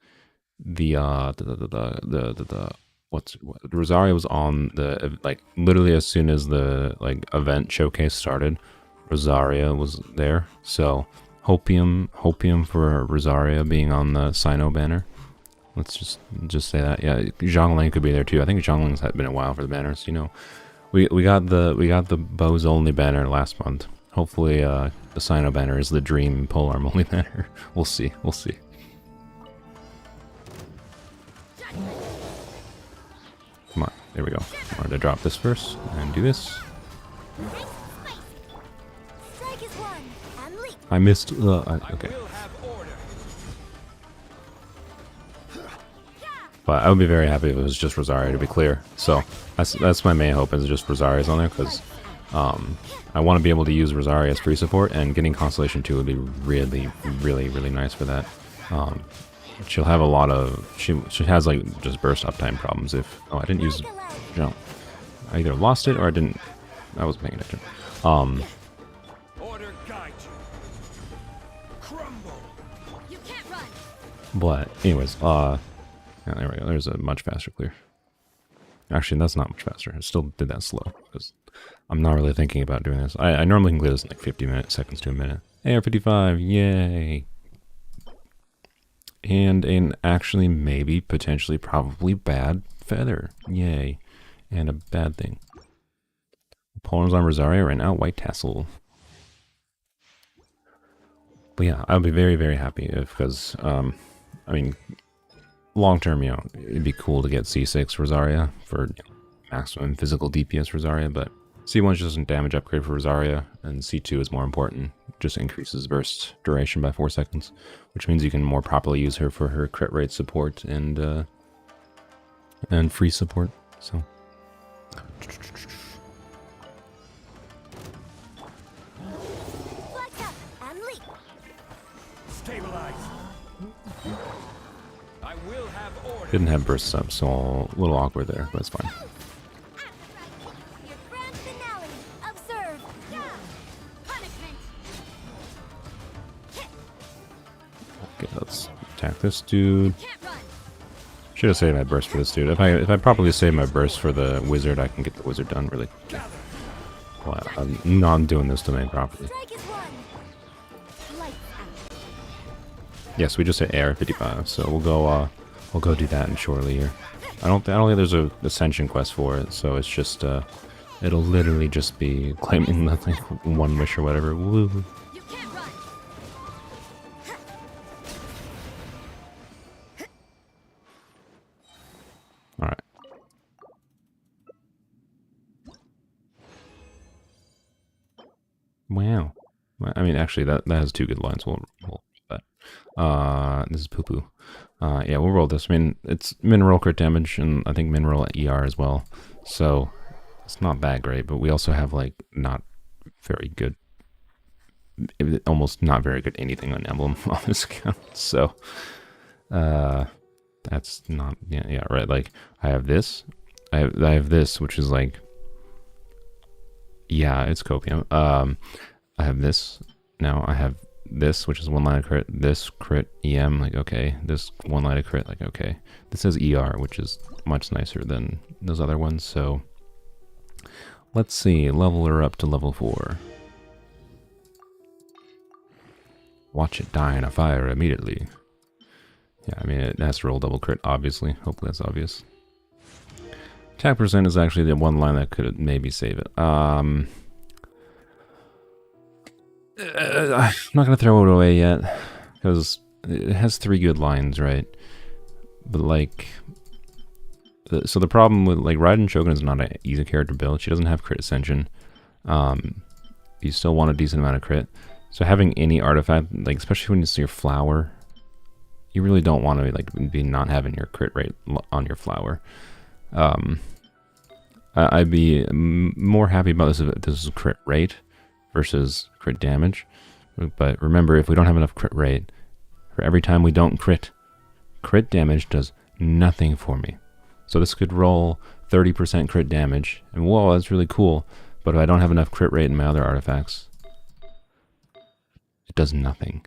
Rosario was on the, like, literally as soon as the like event showcase started, Rosaria was there. So hopium for Rosaria being on the Sino banner. Let's just say that. Yeah, Zhongling could be there too. I think Zhongling's had been a while for the banners. You know, we got the bows only banner last month. Hopefully, the Sino banner is the dream polearm only banner. We'll see. We'll see. Come on, there we go. I wanted to drop this first and do this. I missed. Okay. But I would be very happy if it was just Rosario, to be clear. So that's my main hope, is just Rosaria's on there, because I want to be able to use Rosaria as free support, and getting Constellation 2 would be really, really, really nice for that. She'll have a lot of, she has like just burst uptime problems if, oh, I didn't use, you know, I either lost it or I wasn't paying attention. But anyways, yeah, there we go. There's a much faster clear. Actually, that's not much faster. I still did that slow because I'm not really thinking about doing this. I normally can clear this in like 50 seconds to a minute. AR55, yay! And an actually maybe potentially probably bad feather, yay! And a bad thing. Polearms on Rosaria right now, white tassel. But yeah, I'll be very, very happy if, because, I mean, long term, you know, it'd be cool to get C6 Rosaria for maximum physical DPS Rosaria, but C1 is just a damage upgrade for Rosaria, and C2 is more important. Just increases burst duration by 4 seconds, which means you can more properly use her for her crit rate support and free support. So. Flex up and leap. Stabilize. I will have order. Didn't have bursts up, so a little awkward there, but it's fine. Your grand finale. Observe. Yeah. Punishment. Okay, let's attack this dude. Can't run. Should have saved my burst for this dude. If I properly save my burst for the wizard, I can get the wizard done really quickly. Well, I'm not doing this domain properly. Strike is one. Lights out. Yes, we just hit AR55, so we'll go do that in shortly here. I don't think there's a ascension quest for it, so it's just it'll literally just be claiming nothing, one wish or whatever. Woo. You can't run. All right. Wow. I mean, actually, that has 2 good lines. We'll that. This is poo poo. Yeah, we'll roll this. I mean, it's mineral crit damage, and I think mineral ER as well. So it's not that great, but we also have like not very good, almost not very good anything on emblem on this account. So that's not yeah right. Like I have this, I have this, which is like yeah, it's copium. I have this now. I have this, which is 1 line of crit. This crit EM, like okay. This 1 line of crit, like okay. This is ER, which is much nicer than those other ones. So let's see, level her up to level 4. Watch it die in a fire immediately. Yeah, I mean it has to roll double crit, obviously. Hopefully that's obvious. Attack percent is actually the one line that could maybe save it. I'm not gonna throw it away yet because it has 3 good lines, right? But like, so the problem with like Raiden Shogun is not an easy character build. She doesn't have crit ascension. You still want a decent amount of crit. So having any artifact, like especially when you see your flower, you really don't want to like be not having your crit rate on your flower. I'd be more happy about this if this is crit rate versus crit damage. But remember, if we don't have enough crit rate, for every time we don't crit damage does nothing for me. So this could roll 30% crit damage, and whoa, that's really cool. But if I don't have enough crit rate in my other artifacts, it does nothing.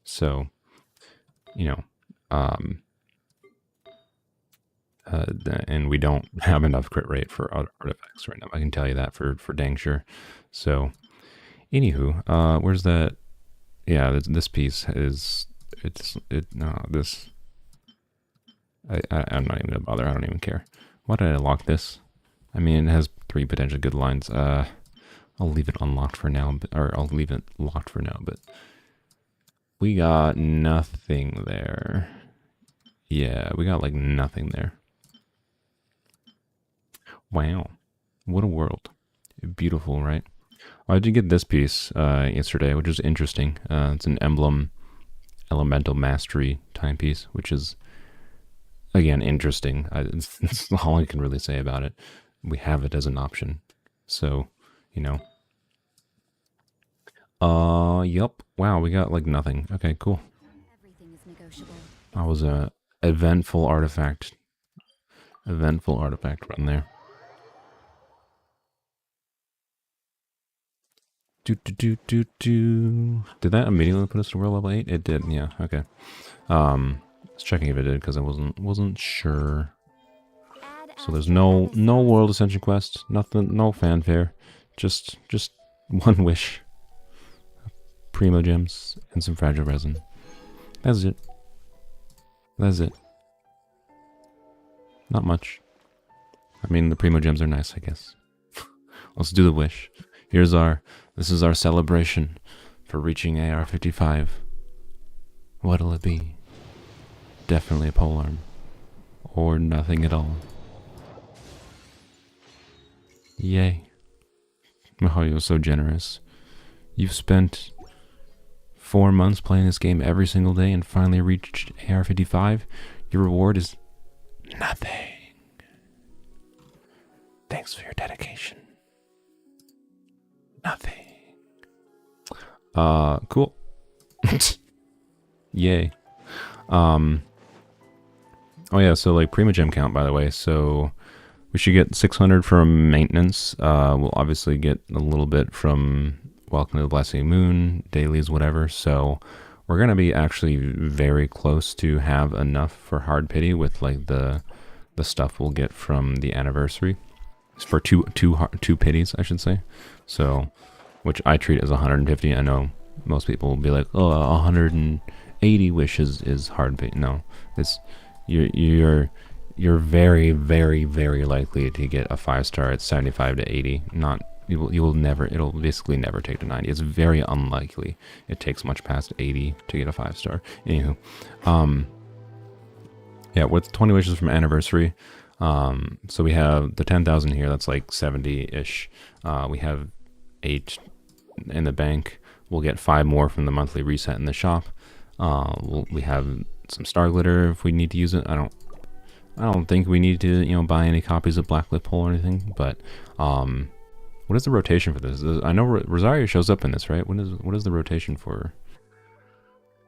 So, you know, and we don't have enough crit rate for other artifacts right now. I can tell you that for dang sure. So, anywho, where's that? Yeah, this piece is this. I'm not even gonna bother. I don't even care. Why did I lock this? I mean, it has 3 potential good lines. I'll leave it unlocked for now, or I'll leave it locked for now. But we got nothing there. Yeah, we got like nothing there. Wow, what a world! Beautiful, right? I did get this piece yesterday, which is interesting. It's an emblem, elemental mastery timepiece, which is again interesting. It's all I can really say about it. We have it as an option, so you know. Yup. Wow, we got like nothing. Okay, cool. Everything is negotiable. That was a eventful artifact run there. Did that immediately put us to world level 8? It did, yeah, okay. I was checking if it did because I wasn't sure. So there's no world ascension quest, nothing, no fanfare, just one wish. Primo gems and some fragile resin. That's it. That's it. Not much. I mean, the Primo gems are nice, I guess. Let's do the wish. This is our celebration for reaching AR55. What'll it be? Definitely a polearm. Or nothing at all. Yay. Oh, you're so generous. You've spent 4 months playing this game every single day and finally reached AR55. Your reward is nothing. Thanks for your dedication. Nothing. Cool. Yay. Oh yeah, so like Primogem count, by the way, so we should get 600 from maintenance. We'll obviously get a little bit from Welcome to the Blessing Moon, dailies, whatever, so we're going to be actually very close to have enough for hard pity with like the stuff we'll get from the anniversary. It's for two pities, I should say. So, which I treat as 150. I know most people will be like, oh, 180 wishes is hard pity. No, it's you're very, very, very likely to get a 5-star at 75 to 80. Not you will never. It'll basically never take to 90. It's very unlikely it takes much past 80 to get a 5-star. Anywho, yeah, with 20 wishes from anniversary. So we have the 10,000 here. That's like 70-ish. We have 8 in the bank. We'll get 5 more from the monthly reset in the shop. We have some star glitter if we need to use it. I don't think we need to, buy any copies of Blacklit Pole or anything. But what is the rotation for this? I know Rosario shows up in this, right? What is the rotation for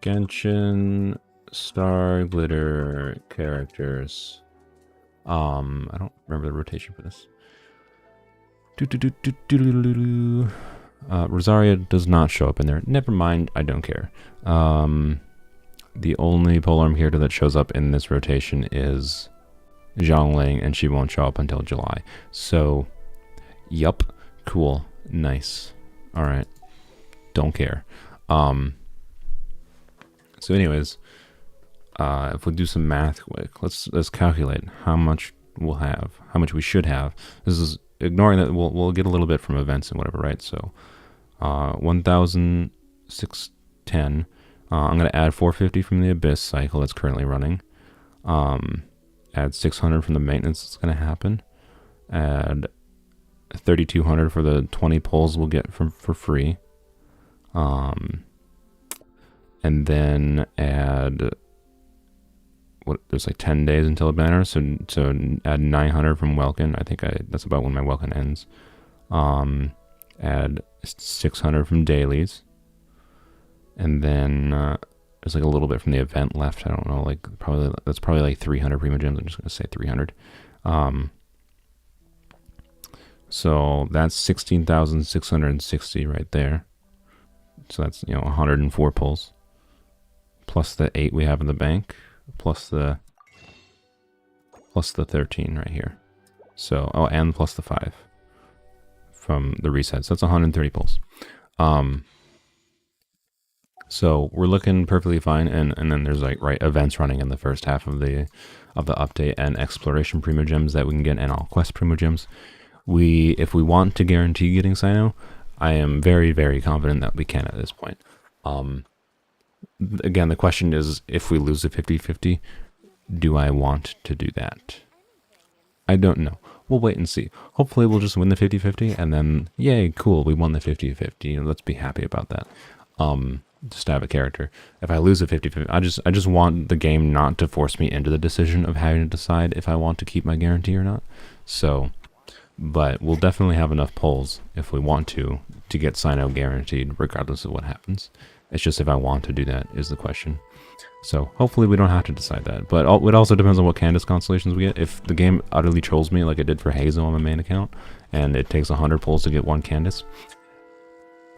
Genshin star glitter characters? I don't remember the rotation for this. Rosaria does not show up in there. Never mind, I don't care. The only polearm character that shows up in this rotation is Zhongling, and she won't show up until July. So, yup, cool, nice. All right, don't care. So, anyways, if we do some math quick, let's calculate how much we'll have, how much we should have. This is ignoring that we'll get a little bit from events and whatever, right? So, 1,610. I'm going to add 450 from the Abyss cycle that's currently running. Add 600 from the maintenance that's going to happen. Add 3,200 for the 20 poles we'll get for free. And then add there's like 10 days until a banner, so add 900 from Welkin. I think that's about when my Welkin ends. Add 600 from dailies. And then there's like a little bit from the event left. I don't know, like that's probably like 300 Primogems. I'm just gonna say 300. So that's 16,660 right there. So that's 104 pulls, plus the 8 we have in the bank, plus the 13 right here. So and plus the 5 from the reset. So that's 130 pulls. So we're looking perfectly fine, and then there's like events running in the first half of the update, and exploration primogems that we can get, and all quest primogems. If we want to guarantee getting Sino, I am very, very confident that we can at this point. Again, the question is, if we lose the 50-50, do I want to do that? I don't know. We'll wait and see. Hopefully we'll just win the 50-50, and then yay, cool, we won the 50-50. Let's be happy about that. Just to have a character. If I lose a 50-50, I just want the game not to force me into the decision of having to decide if I want to keep my guarantee or not. So, but we'll definitely have enough polls if we want to get Sino guaranteed regardless of what happens. It's just if I want to do that is the question. So hopefully we don't have to decide that. But it also depends on what Candace constellations we get. If the game utterly trolls me like it did for Hazel on my main account, and it takes 100 polls to get one Candace,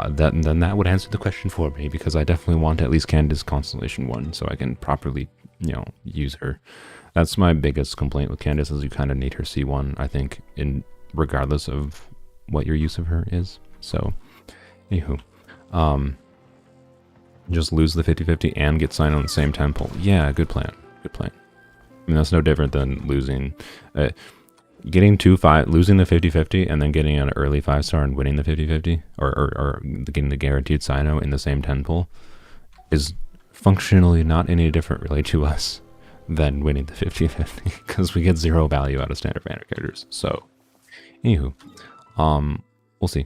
then that would answer the question for me, because I definitely want at least Candace Constellation 1 so I can properly, use her. That's my biggest complaint with Candace, is you kind of need her C1, I think, regardless of what your use of her is. So, anywho, just lose the 50-50 and get signed on the same 10 poll. Yeah, good plan. Good plan. I mean, that's no different than losing. getting 2-5, losing the 50-50, and then getting an early 5-star and winning the 50-50, or getting the guaranteed Sino in the same 10 pull is functionally not any different really to us than winning the 50-50 because we get 0 value out of standard banner characters. So, anywho, we'll see.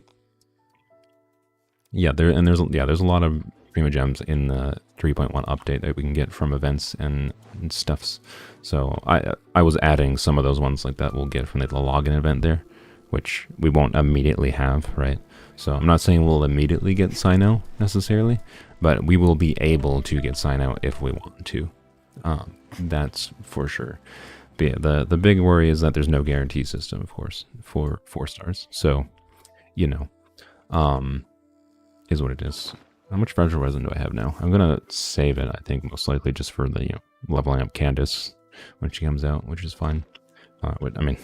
Yeah, there's a lot of Prima Gems in the 3.1 update that we can get from events and stuffs. So I was adding some of those ones like that we'll get from the login event there, which we won't immediately have, right? So I'm not saying we'll immediately get Sino necessarily, but we will be able to get Sino if we want to. That's for sure. But yeah, the big worry is that there's no guarantee system, of course, for 4 stars. So, you know, is what it is. How much fragile resin do I have now? I'm gonna save it, I think, most likely just for the leveling up Candace when she comes out, which is fine. I mean,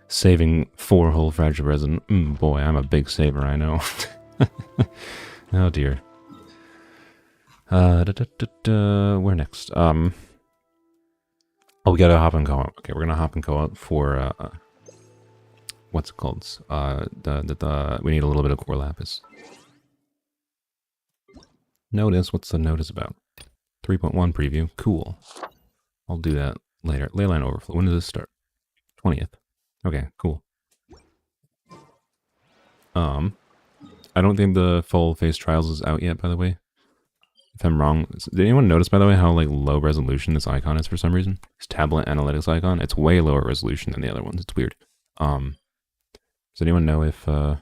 saving 4 whole fragile resin. Boy, I'm a big saver, I know. Oh dear. Where next? Oh, we gotta hop in co-op. Okay, we're gonna hop in co-op for what's it called? We need a little bit of core lapis. Notice, what's the notice about? 3.1 preview, cool. I'll do that later. Leyline overflow, when does this start? 20th. Okay, cool. I don't think the full face trials is out yet, by the way. If I'm wrong, did anyone notice, by the way, how like low resolution this icon is for some reason? This tablet analytics icon, it's way lower resolution than the other ones. It's weird. Does anyone know if the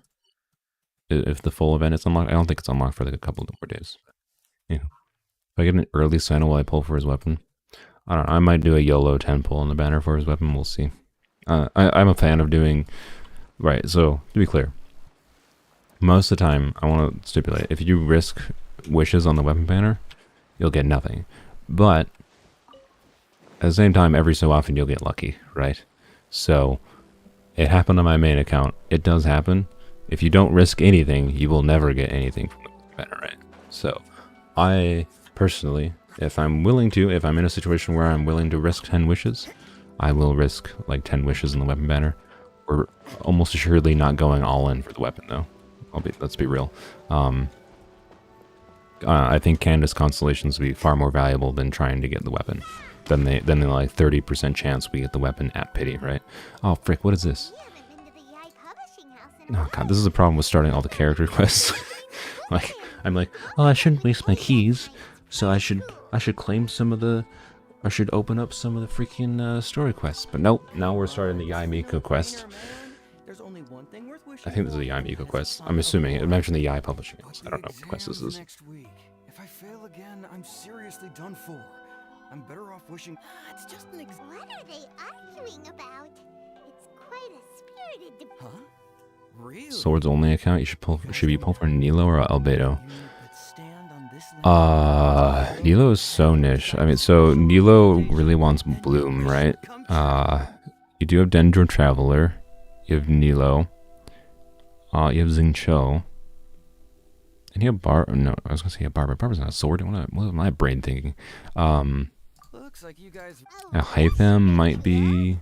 full event is unlocked? I don't think it's unlocked for like a couple more days. Yeah. If I get an early sign, will I pull for his weapon? I don't know. I might do a YOLO 10 pull on the banner for his weapon. We'll see. I'm a fan of doing... Right, so, to be clear. Most of the time, I want to stipulate, if you risk wishes on the weapon banner, you'll get nothing. But, at the same time, every so often you'll get lucky, right? So, it happened on my main account. It does happen. If you don't risk anything, you will never get anything from the banner, right? So, I personally, if I'm in a situation where I'm willing to risk 10 wishes, I will risk like 10 wishes in the weapon banner. We're almost assuredly not going all in for the weapon though. Let's be real. I think Candace constellations will be far more valuable than trying to get the weapon. Than the like 30% chance we get the weapon at pity, right? Oh frick, what is this? Oh god, this is a problem with starting all the character quests. Like, I'm like, oh, I shouldn't waste my keys, so I should claim some of the, I should open up some of the freaking story quests. But nope, now we're starting the Yai Miko quest. I think this is a Yai Miko quest. I'm assuming it mentioned the Yai Publishing House. I don't know what quest this is. If I fail again, I'm seriously done for. I'm better off wishing. It's just an What are they arguing about? It's quite a spirited Huh? Really? Swords only account. You should be pulled for Nilo or Albedo. Nilo is so niche. I mean, so Nilo really wants Bloom, right? You do have Dendro Traveler. You have Nilo. You have Xingqiu. And you have No, I was gonna say a Barber. Barber's not a sword. What was my brain thinking? Looks like you guys. Hytham might be.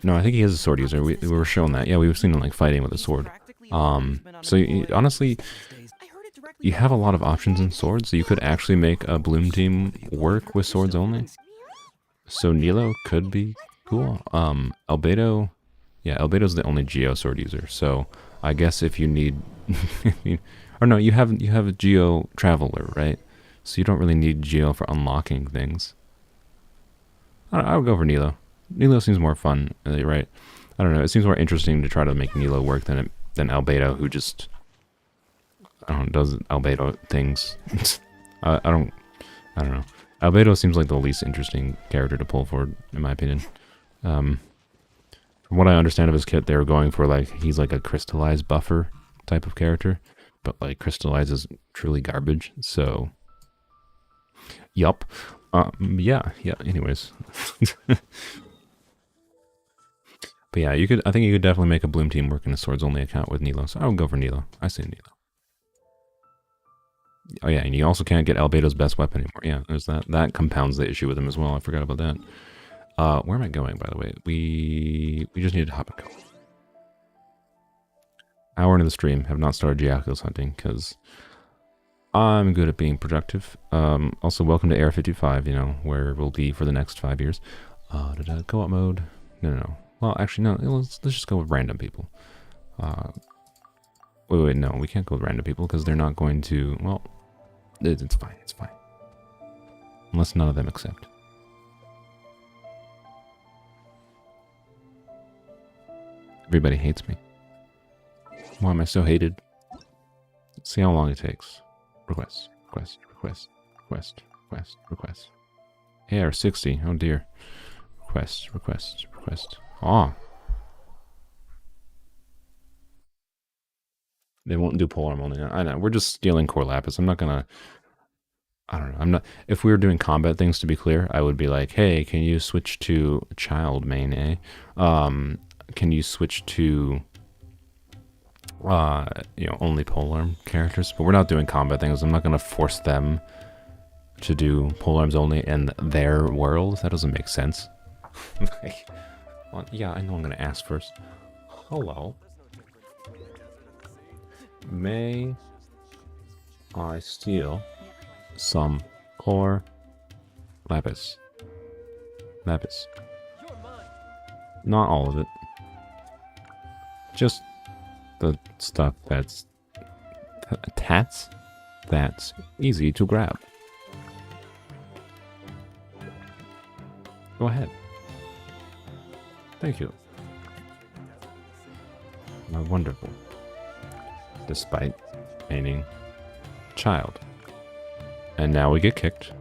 No, I think he has a sword user. We were shown that. Yeah, we've seen him like fighting with a sword. So honestly, you have a lot of options in swords. So you could actually make a Bloom team work with swords only. So Nilo could be cool. Albedo, yeah, Albedo's the only Geo sword user. So I guess if you need, or no, you have a Geo Traveler, right? So you don't really need Geo for unlocking things. I would go for Nilo. Nilo seems more fun, right? I don't know. It seems more interesting to try to make Nilo work than Albedo, who just does Albedo things. I don't know. Albedo seems like the least interesting character to pull for, in my opinion. From what I understand of his kit, they were going for like he's like a crystallized buffer type of character, but like crystallized is truly garbage. So, yup. Yeah. Anyways. But yeah, I think you could definitely make a Bloom team work in a swords only account with Nilo. So I would go for Nilo. I say Nilo. Oh yeah, and you also can't get Albedo's best weapon anymore. Yeah, there's that. That compounds the issue with him as well. I forgot about that. Where am I going, by the way? We just need to hop and go. Hour into the stream. Have not started Geoculus hunting because I'm good at being productive. Also, welcome to AR55, you know, where we'll be for the next 5 years. Co-op mode. No. Well, actually, no. Let's just go with random people. Wait, no. We can't go with random people because they're not going to... Well, it's fine. It's fine. Unless none of them accept. Everybody hates me. Why am I so hated? Let's see how long it takes. Request. AR60. Oh dear. Request. Ah. They won't do polearm only. I know. We're just stealing core lapis. I'm not gonna... I don't know. I'm not... If we were doing combat things, to be clear, I would be like, hey, can you switch to child main A? Can you switch to... you know, only polearm characters? But we're not doing combat things. I'm not gonna force them to do polearms only in their world. That doesn't make sense. Like, well, yeah, I know I'm gonna ask first. Hello. May I steal some core lapis? Not all of it. Just the stuff that's that's easy to grab. Go ahead. Thank you. Wonderful. Despite painting child. And now we get kicked.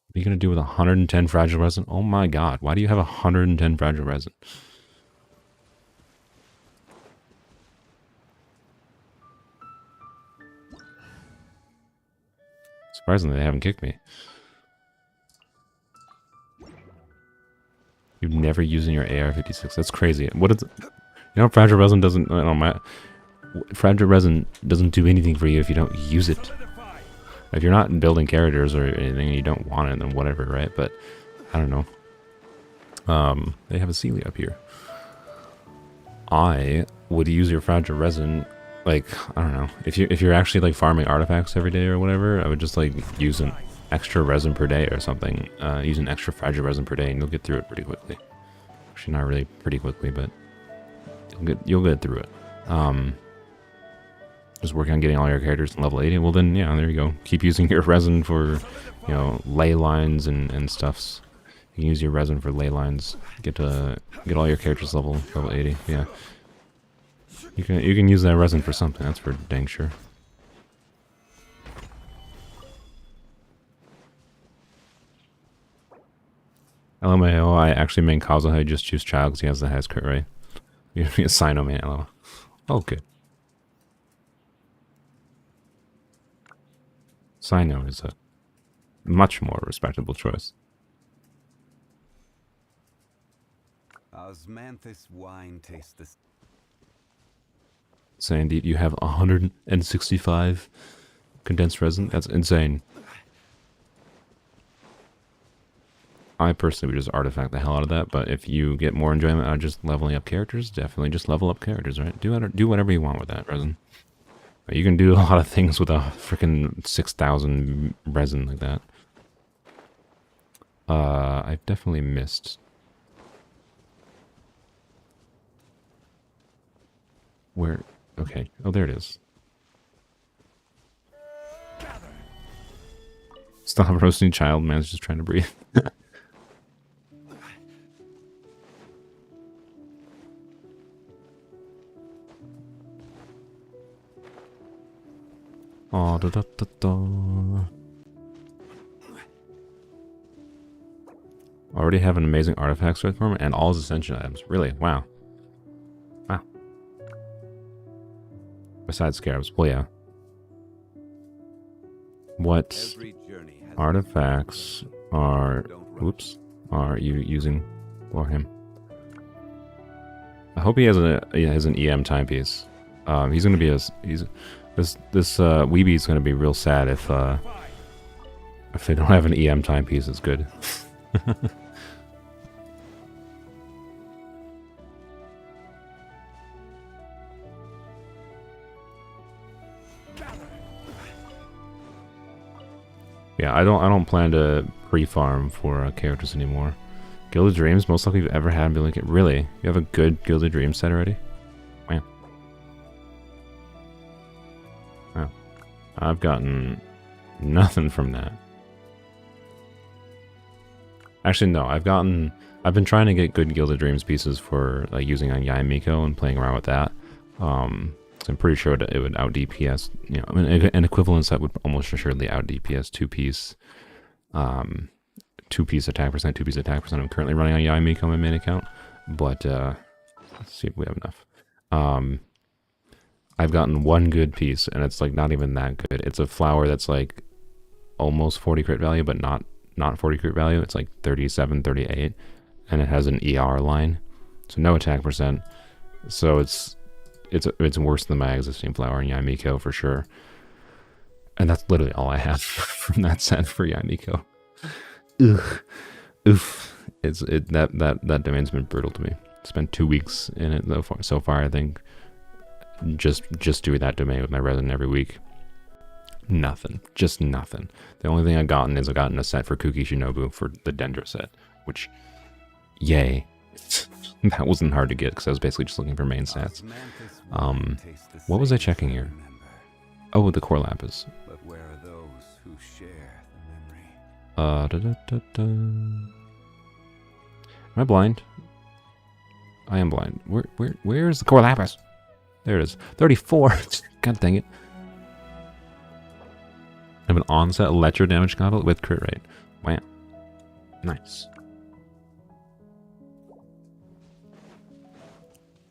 What are you going to do with 110 fragile resin? Oh my god, why do you have 110 fragile resin? Surprisingly, they haven't kicked me. You've never using your AR56. That's crazy. What is it? You know, fragile resin doesn't... fragile resin doesn't do anything for you if you don't use it. If you're not building characters or anything and you don't want it, then whatever, right? But, I don't know. They have a Celia up here. I would use your fragile resin, like, I don't know. If you're actually, like, farming artifacts every day or whatever, I would just, like, use an extra resin per day or something. Use an extra fragile resin per day and you'll get through it pretty quickly. Actually, not really pretty quickly, but you'll get through it. Just working on getting all your characters to level 80. Well then, yeah, there you go. Keep using your resin for, you know, ley lines and stuffs. You can use your resin for ley lines. Get all your characters level 80. Yeah, you can use that resin for something. That's for dang sure. LMAO, I actually main Kazuha. I just choose child because he has the highest crit rate. You're gonna be a Sino man, LMAO. Okay. Sino is a much more respectable choice. Osmanthus wine tastes this. So indeed, you have 165 condensed resin. That's insane. I personally would just artifact the hell out of that, but if you get more enjoyment out of just leveling up characters, definitely just level up characters, right? Do whatever you want with that resin. You can do a lot of things with a freaking 6,000 resin like that. I've definitely missed. Where? Okay. Oh, there it is. Stop roasting child, man's just trying to breathe. Oh, da da da da. Already have an amazing artifact set for him and all his ascension items. Really? Wow. Wow. Besides scarabs. Well, yeah. What artifacts are you using for him? I hope he has an EM timepiece. He's gonna be this Weeby's gonna be real sad if they don't have an EM timepiece. It's good. Yeah, I don't plan to pre-farm for characters anymore. Gilded Dreams, most likely you've ever had and be like, really? You have a good Gilded Dreams set already? Wow. Wow. I've gotten nothing from that. Actually, no, I've been trying to get good Gilded Dreams pieces for like using on Yai Miko and playing around with that. So I'm pretty sure it would out DPS, you know, I mean, an equivalent set would almost assuredly out DPS two-piece attack percent, two-piece attack percent. I'm currently running on Yai Miko on my main account, but let's see if we have enough. I've gotten one good piece, and it's like not even that good. It's a flower that's like almost 40 crit value, but not 40 crit value. It's like 37, 38, and it has an ER line, so no attack percent. So it's worse than my existing flower in Yai Miko for sure. And that's literally all I have from that set for Yai Miko. Ugh. Oof. That domain's been brutal to me. Spent 2 weeks in it so far, I think. Just doing that domain with my resident every week. Nothing. Just nothing. The only thing I've gotten is I've gotten a set for Kuki Shinobu for the Dendro set, which, yay. That wasn't hard to get because I was basically just looking for main stats. What was I checking here? Oh, the core lapis. But where are those who share the memory? Am I blind? I am blind. Where's the core lapis? There it is. 34. God dang it. I have an onset electro damage goblet with crit rate. Wow. Nice.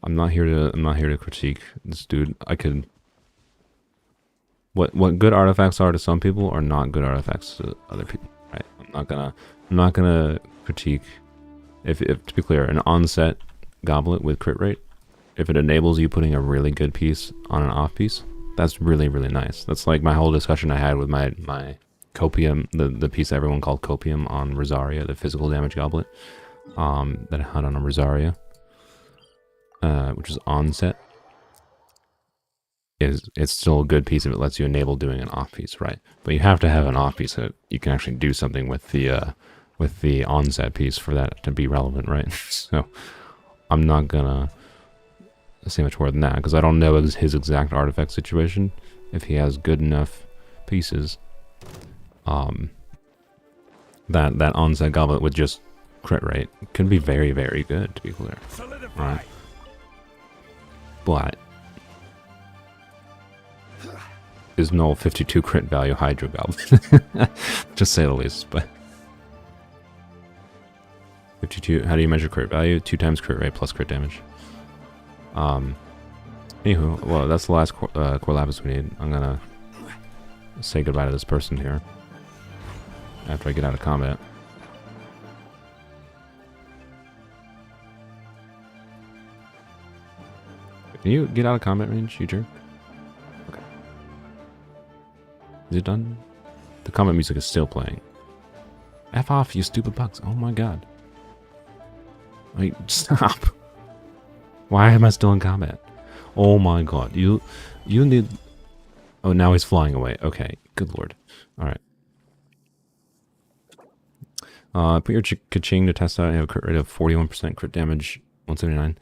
I'm not here to critique this dude. I could. What good artifacts are to some people are not good artifacts to other people, right? I'm not gonna critique. If to be clear, an onset goblet with crit rate, if it enables you putting a really good piece on an off piece, that's really nice. That's like my whole discussion I had with my copium, the piece everyone called copium on Rosaria, the physical damage goblet, that I had on a Rosaria. Which is onset, it's still a good piece if it lets you enable doing an off piece, right? But you have to have an off piece so you can actually do something with the onset piece for that to be relevant, right? So I'm not gonna say much more than that because I don't know his exact artifact situation. If he has good enough pieces, that onset goblet with just crit rate can be very good, to be clear. Right. But is no 52 crit value Hydro Goblet. Just say the least, but 52, how do you measure crit value? 2 times crit rate plus crit damage. Anywho, well, that's the last core lapis we need. I'm gonna say goodbye to this person here after I get out of combat. Can you get out of combat range, you jerk? Okay. Is it done? The combat music is still playing. F off, you stupid bugs. Oh my god. Like, stop. Why am I still in combat? Oh my god. You need... Oh, now he's flying away. Okay, good lord. Alright. Put your Kaching to test out. You have a crit rate of 41%, crit damage 179.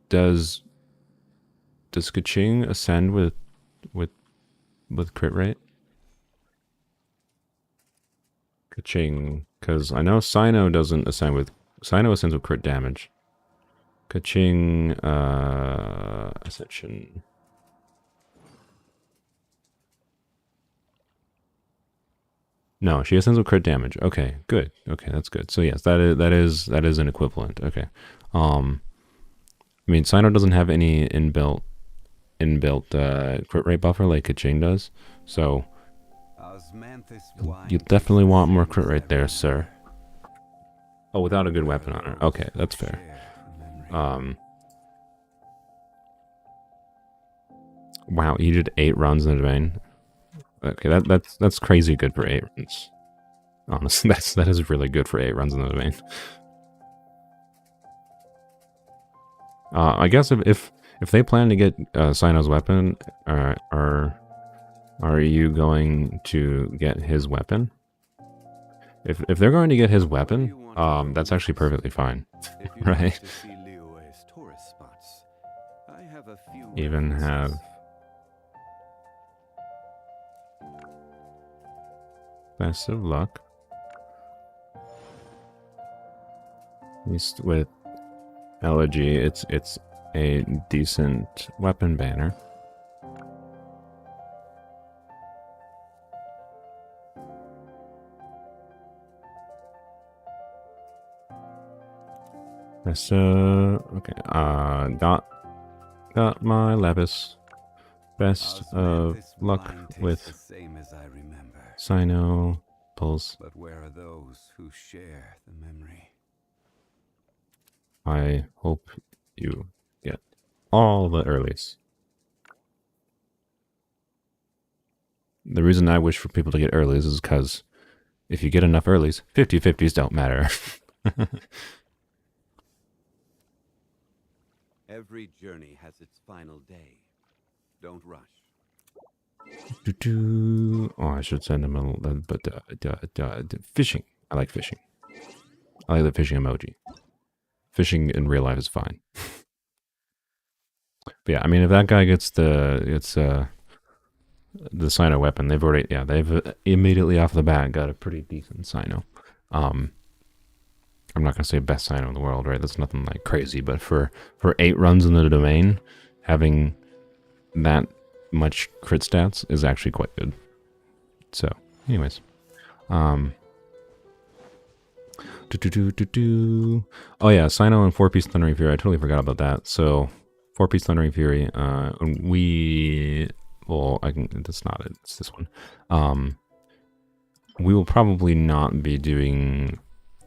Does Kaching ascend with crit rate? Kaching, because I know Sino doesn't ascend with... Sino ascends with crit damage. Kaching, ascension. No, she ascends with crit damage. Okay, good. Okay, that's good. So yes, that is an equivalent. Okay. I mean, Sino doesn't have any inbuilt crit rate buffer like Kaching does, so you definitely want more crit rate there, sir. Oh, without a good weapon on her. Okay, that's fair. Wow, he did 8 runs in the domain. Okay, that's crazy good for 8 runs. Honestly, that is really good for 8 runs in the domain. I guess if they plan to get Sino's weapon, are you going to get his weapon? If they're going to get his weapon, that's actually perfectly fine, right? Even have best of luck. At least with Elegy, it's a decent weapon banner. Okay, got my Lapis. Best of luck with Sino pulls. But where are those who share the memory? I hope you get all the earlies. The reason I wish for people to get earlies is because if you get enough earlies, 50-50s don't matter. Every journey has its final day. Don't rush. Oh, I should send him a but fishing. I like fishing. I like the fishing emoji. Fishing in real life is fine. But yeah, I mean, if that guy gets the Sino weapon, they've immediately off the bat got a pretty decent Sino. I'm not gonna say best Sino in the world, right? That's nothing like crazy, but for 8 runs in the domain, having that much crit stats is actually quite good. So, anyways, oh yeah, Sino and 4-piece Thundering Fury. I totally forgot about that. So, 4-piece Thundering Fury. That's not it. It's this one. We will probably not be doing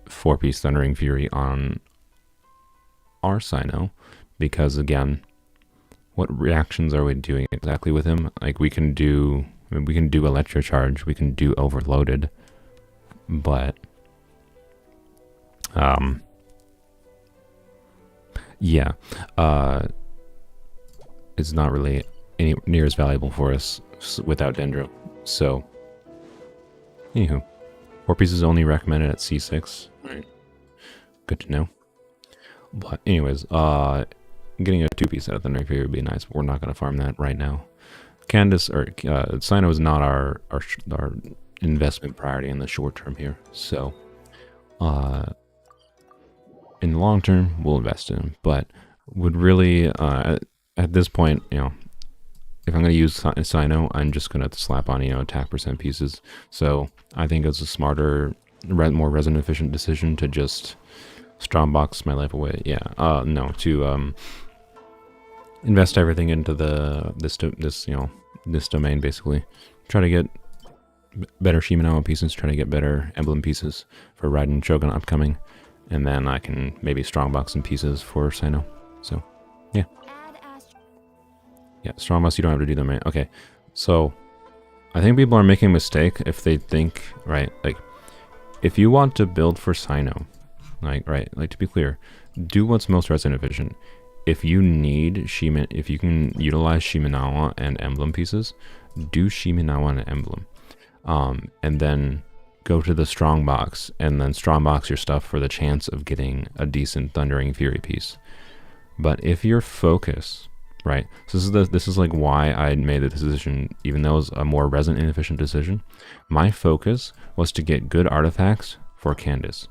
4-piece Thundering Fury on our Sino because, again, what reactions are we doing exactly with him? Like, we can do Electrocharge, we can do Overloaded, but yeah, it's not really near as valuable for us without Dendro. So, anywho, 4 pieces only recommended at C6. Right. Good to know. But anyways, getting a 2-piece out of Thundering Fury would be nice, but we're not going to farm that right now. Candace, or Sino is not our investment priority in the short term here. So, in the long term, we'll invest in him. But would really, at this point, you know, if I'm going to use Sino, I'm just going to slap on, attack percent pieces. So I think it's a smarter, more resin efficient decision to just strongbox my life away. Yeah, no, to invest everything into this domain, basically. Try to get better Shimenawa pieces, try to get better emblem pieces for Raiden Shogun upcoming, and then I can maybe strongbox some pieces for Sino. So, yeah. Yeah, strongbox, you don't have to do them, right? Okay, so I think people are making a mistake if they think, right, like, if you want to build for Sino, like, to be clear, do what's most resin efficient. If you need if you can utilize Shimenawa and emblem pieces, do Shimenawa and emblem. And then go to the strongbox, and then strongbox your stuff for the chance of getting a decent Thundering Fury piece. But if your focus, right, so this is like why I made the decision, even though it was a more resin inefficient decision, my focus was to get good artifacts for Candace.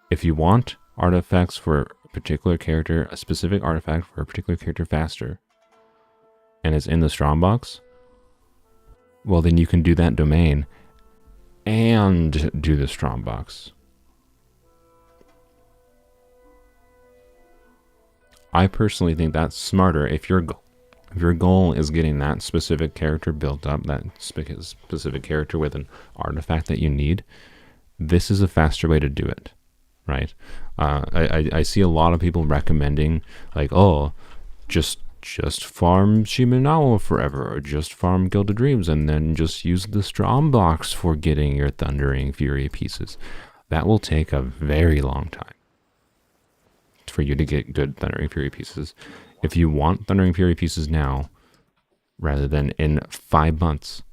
If you want artifacts for a particular character, a specific artifact for a particular character faster, and it's in the strongbox, well, then you can do that domain and do the strongbox. I personally think that's smarter if your goal is getting that specific character built up, that specific character with an artifact that you need. This is a faster way to do it, right? I see a lot of people recommending, like, oh, just just farm Shimenawa forever, or just farm Gilded Dreams, and then just use the Strom box for getting your Thundering Fury pieces. That will take a very long time for you to get good Thundering Fury pieces. If you want Thundering Fury pieces now, rather than in 5 months,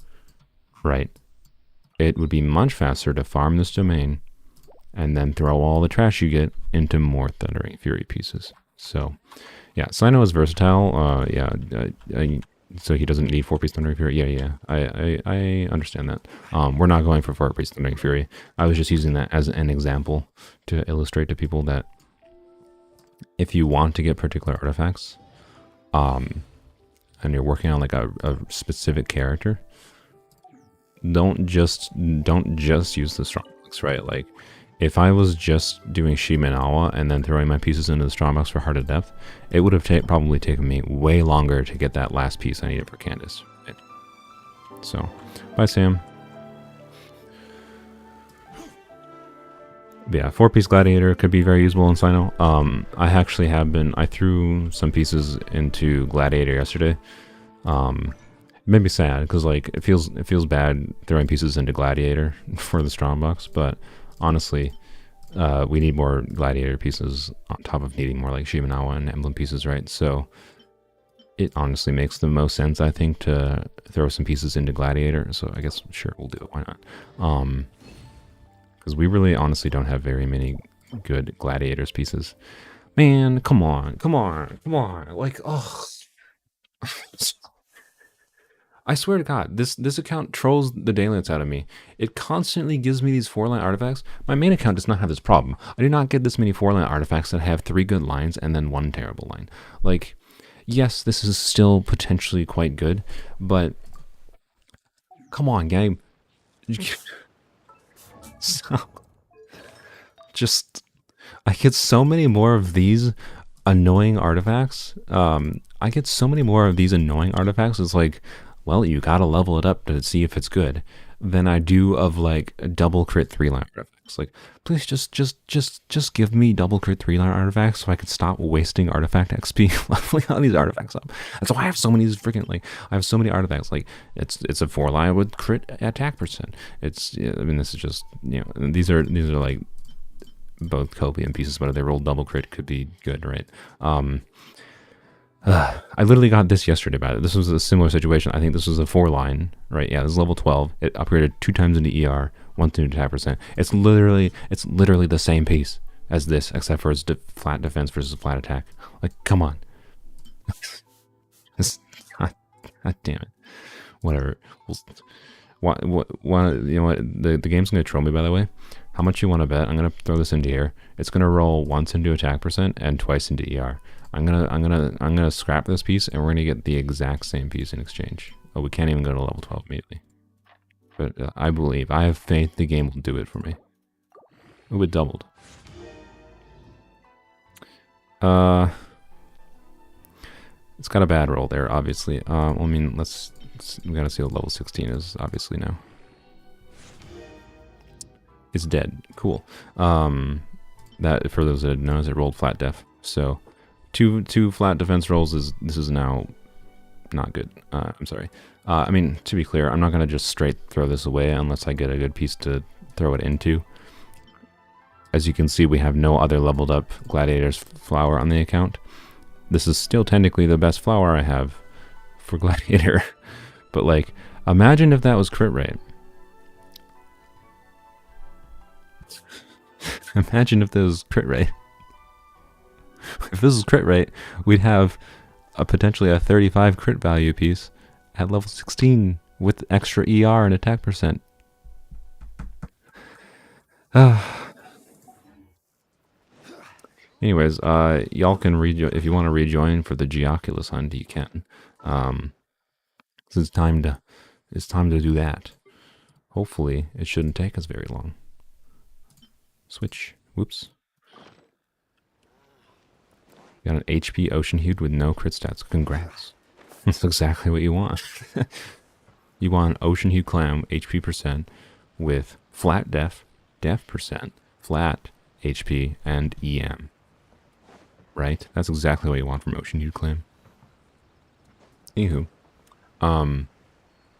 right, it would be much faster to farm this domain and then throw all the trash you get into more Thundering Fury pieces. So, yeah, Sino is versatile. So he doesn't need 4-piece Thundering Fury. Yeah. I understand that. We're not going for 4-piece Thundering Fury. I was just using that as an example to illustrate to people that if you want to get particular artifacts, and you're working on like a specific character, don't just use the Strongbox, right? Like, if I was just doing Shimenawa and then throwing my pieces into the Strongbox for Heart of Depth, it would have probably taken me way longer to get that last piece I needed for Candace. Right? So, bye Sam. But yeah, 4-piece Gladiator could be very usable in Sino. I actually I threw some pieces into Gladiator yesterday. It made me sad because like it feels bad throwing pieces into Gladiator for the Strongbox, but honestly, we need more Gladiator pieces on top of needing more like Shimenawa and Emblem pieces, right? So it honestly makes the most sense, I think, to throw some pieces into Gladiator. So I guess, sure, we'll do it. Why not? Because we really honestly don't have very many good Gladiators pieces. Man, come on. Like, oh. I swear to God, this account trolls the daylights out of me. It constantly gives me these 4-line artifacts. My main account does not have this problem. I do not get this many 4-line artifacts that have 3 good lines and then 1 terrible line. Like, yes, this is still potentially quite good, but come on, game. So, I get so many more of these annoying artifacts. It's like, well, you gotta level it up to see if it's good, than I do of like double crit 3-line artifacts. Like, please just give me double crit 3-line artifacts so I could stop wasting artifact XP leveling all these artifacts up. That's why I have so many I have so many artifacts. Like, it's a 4-line with crit attack percent. This is just, these are like both copium pieces, but if they roll double crit, could be good, right? I literally got this yesterday about it. This was a similar situation. I think this was a 4-line, right? Yeah, this is level 12. It upgraded 2 times into ER, 1 into attack percent. It's literally the same piece as this, except for its flat defense versus flat attack. Like, come on. God damn it. Whatever. The game's gonna troll me, by the way. How much you want to bet? I'm gonna throw this into here. It's gonna roll once into attack percent and twice into ER. I'm gonna scrap this piece and we're gonna get the exact same piece in exchange. Oh, we can't even go to level 12 immediately. But I have faith the game will do it for me. Oh, it doubled. It's got a bad roll there, obviously. I mean, we gotta see what level 16 is, obviously, now. It's dead. Cool. That, for those that know, it rolled flat def. So, two flat defense rolls this is now not good. I'm sorry. I mean, to be clear, I'm not gonna just straight throw this away unless I get a good piece to throw it into. As you can see, we have no other leveled up Gladiator's flower on the account. This is still technically the best flower I have for Gladiator. But like, imagine if that was crit rate. Imagine if this was crit rate. If this is crit rate, we'd have potentially a 35 crit value piece at level 16 with extra ER and attack percent. Anyways, y'all can if you want to rejoin for the Geoculus hunt, you can. So it's time to do that. Hopefully, it shouldn't take us very long. Switch. Whoops. Got an HP Ocean Hued with no crit stats. Congrats. That's exactly what you want. You want an Ocean Hued Clam HP percent with flat def percent, flat HP, and EM. Right? That's exactly what you want from Ocean Hued Clam. Anywho,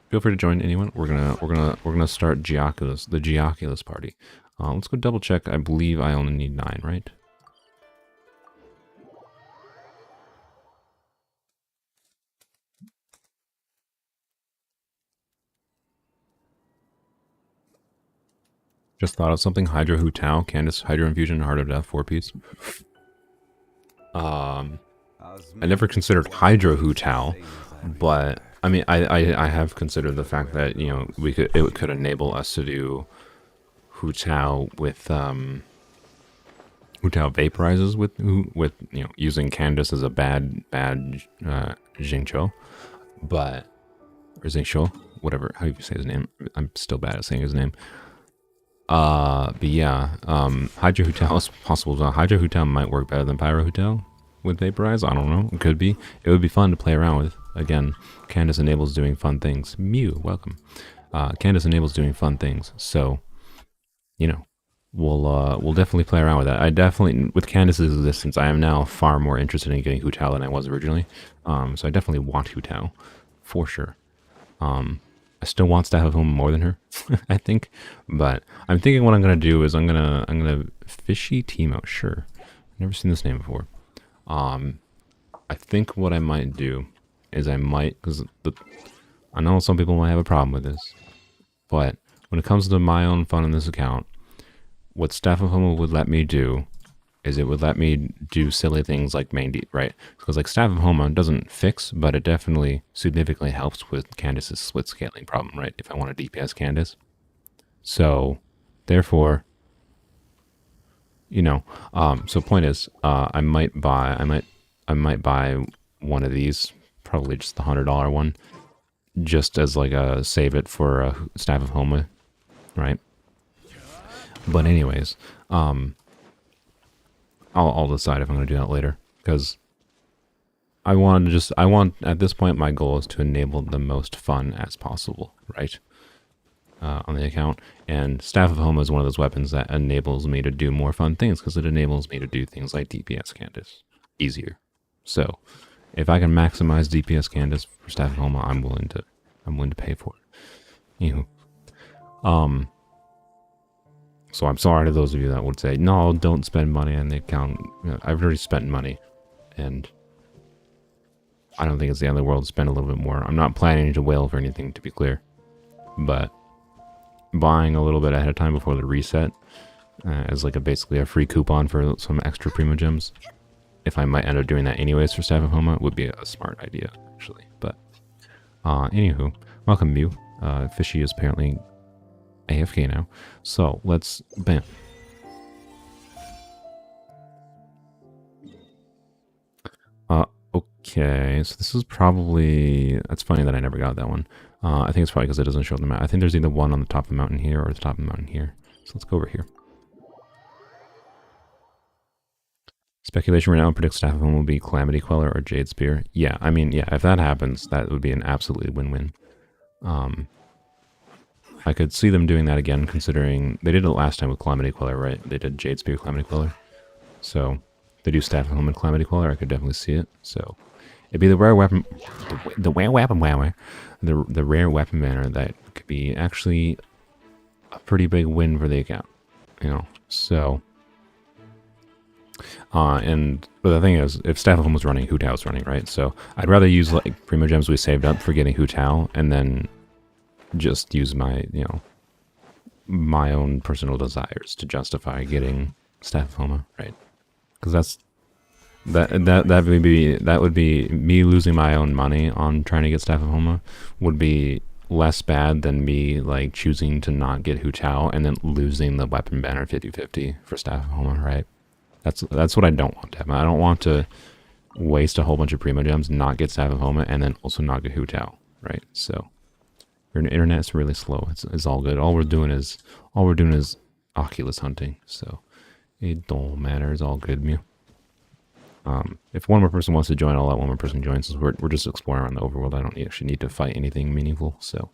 feel free to join anyone. We're gonna start Geoculus, the Geoculus party. Let's go double check. I believe I only need 9, right? Just thought of something. Hydro Hu Tao, Candace, Hydro Infusion, Heart of Death, 4-piece. I never considered Hydro Hu Tao, but I mean, I have considered the fact that, you know, it could enable us to do Hu Tao with Hu Tao vaporizes with you know, using Candace as a bad Xingqiu, or Xingqiu, whatever, how do you say his name? I'm still bad at saying his name. But yeah, Hydro Hu Tao is possible as well. Hydro Hu Tao might work better than Pyro Hu Tao with Vaporize. I don't know. It could be. It would be fun to play around with. Again, Candace enables doing fun things. Mew, welcome. Candace enables doing fun things. So, you know, we'll definitely play around with that. I definitely, with Candace's existence, I am now far more interested in getting Hu Tao than I was originally. So I definitely want Hu Tao, for sure. I still want Staff of Home more than her, I think. But I'm thinking what I'm gonna do is I'm gonna Fishy Timo. Sure, never seen this name before. I think what I might do is I know some people might have a problem with this, but when it comes to my own fun in this account, what Staff of Home would let me do is it would let me do silly things like main deep, right? Because like Staff of Homa doesn't fix, but it definitely significantly helps with Candace's split scaling problem, right? If I want to DPS Candace. So, therefore, you know, so point is, I might buy one of these, probably just the $100 one, just as like a save it for a Staff of Homa, right? But anyways, I'll decide if I'm going to do that later, because I want, at this point, my goal is to enable the most fun as possible, right? On the account. And Staff of Homa is one of those weapons that enables me to do more fun things, because it enables me to do things like DPS Candace easier. So, if I can maximize DPS Candace for Staff of Homa, I'm willing to pay for it. Anywho. So I'm sorry to those of you that would say, no, don't spend money on the account. You know, I've already spent money, and I don't think it's the end of the world to spend a little bit more. I'm not planning to whale for anything, to be clear. But buying a little bit ahead of time before the reset as like basically a free coupon for some extra Primo Gems, if I might end up doing that anyways for Staff of Homa, would be a smart idea, actually. But, anywho, welcome Mew. Fishy is apparently AFK now. So let's bam. Okay, so this is probably, that's funny that I never got that one. I think it's probably because it doesn't show the map. I think there's either one on the top of the mountain here or the top of the mountain here. So let's go over here. Speculation right now predicts Staff of Home will be Calamity Queller or Jade Spear. Yeah, I mean, yeah, if that happens, that would be an absolutely win-win. I could see them doing that again, considering they did it last time with Calamity Queller, right? They did Jade Spear Calamity Queller. So, they do Staff of Home and Calamity Queller, I could definitely see it. So, it'd be the rare weapon, the rare weapon banner that could be actually a pretty big win for the account, you know? So, but the thing is, if Staff of Home was running, Hu Tao's running, right? So, I'd rather use like Primo Gems we saved up for getting Hu Tao, and then just use my, you know, my own personal desires to justify getting Staff of Homa, right? Because that would be me losing my own money on trying to get Staff of Homa would be less bad than me like choosing to not get Hu Tao and then losing the weapon banner 50-50 for Staff of Homa, right? That's what I don't want to happen. I don't want to waste a whole bunch of Primo Gems, not get Staff of Homa, and then also not get Hu Tao, right? So your internet's really slow. It's all good. All we're doing is Oculus hunting, so it don't matter. It's all good, Mew. If one more person wants to join, I'll let one more person join, since we're just exploring around the overworld. I don't actually need to fight anything meaningful, so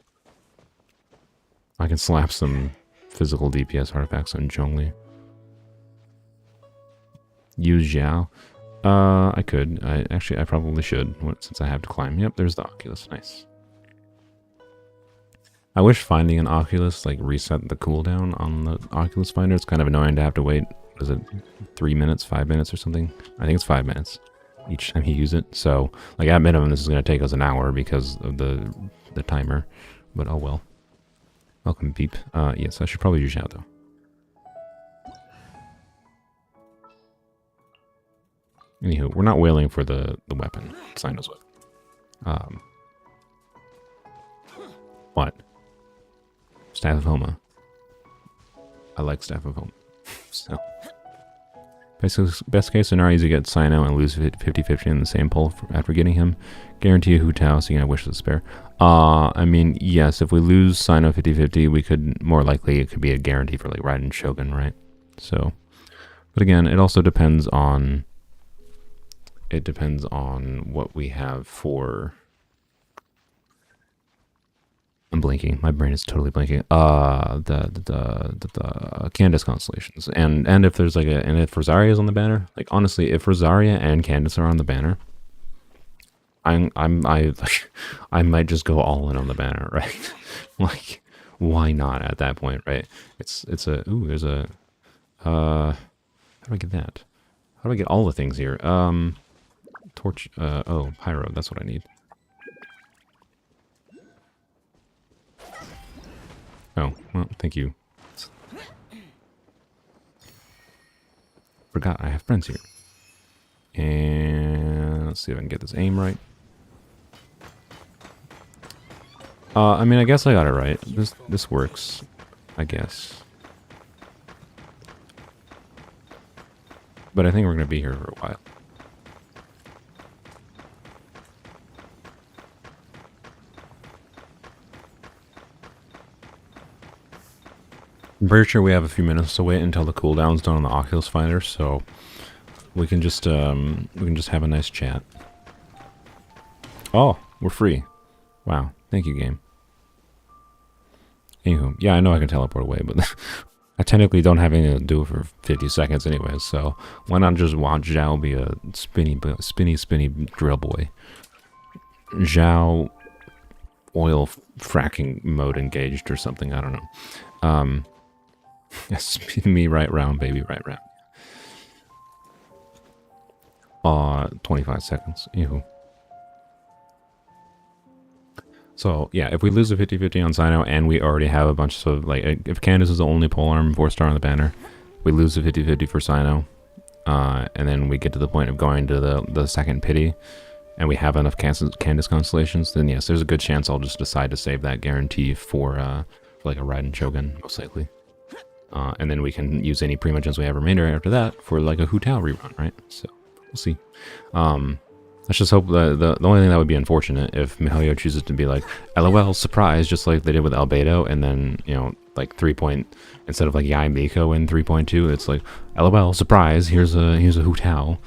I can slap some physical DPS artifacts on Zhongli. Use Xiao. I could. I probably should, since I have to climb. Yep, there's the Oculus. Nice. I wish finding an Oculus, like, reset the cooldown on the Oculus Finder. It's kind of annoying to have to wait, is it 3 minutes, 5 minutes or something? I think it's 5 minutes each time you use it. So, like, at minimum, this is going to take us an hour because of the timer. But oh well. Welcome, Peep. Yes, I should probably use Shout, though. Anywho, we're not wailing for the weapon. Sino's weapon. What? Staff of Homa. I like Staff of Homa. So, best case scenario is you get Sino and lose 50-50 in the same pull after getting him. Guarantee a Hu Tao, so you can have Wish to Spare. I mean, yes, if we lose Sino 50-50, we could, more likely, it could be a guarantee for, like, Raiden Shogun, right? So, but again, it also depends on, what we have for... I'm blinking. My brain is totally blinking. The Candace constellations, and if there's like if Rosaria is on the banner, like honestly, if Rosaria and Candace are on the banner, I might just go all in on the banner, right? Like, why not at that point, right? There's a how do I get that? How do I get all the things here? Torch. Oh, pyro. That's what I need. Oh, well, thank you. Forgot I have friends here. And let's see if I can get this aim right. I mean, I guess I got it right. This works, I guess. But I think we're going to be here for a while. I'm pretty sure we have a few minutes to wait until the cooldown's done on the Oculus Finder, so we can just have a nice chat. Oh, we're free. Wow, thank you, game. Anywho, yeah, I know I can teleport away, but I technically don't have anything to do for 50 seconds anyways, so why not just watch Zhao be a spinny drill boy. Zhao oil fracking mode engaged or something, I don't know. Spin me right round, baby, right round. 25 seconds. Ew. So, yeah, if we lose a 50-50 on Sino and we already have a bunch of, like, if Candace is the only polearm 4-star on the banner, we lose a 50-50 for Sino, and then we get to the point of going to the second pity, and we have enough Candace constellations, then yes, there's a good chance I'll just decide to save that guarantee for like, a Raiden Shogun, most likely. And then we can use any Primogens we have remainder after that for, like, a Hu Tao rerun, right? So, we'll see. Let's just hope that the only thing that would be unfortunate if Mihoyo chooses to be like, LOL, surprise, just like they did with Albedo, and then, you know, like instead of like Yai Miko in 3.2, it's like, LOL, surprise, here's a Hu Tao,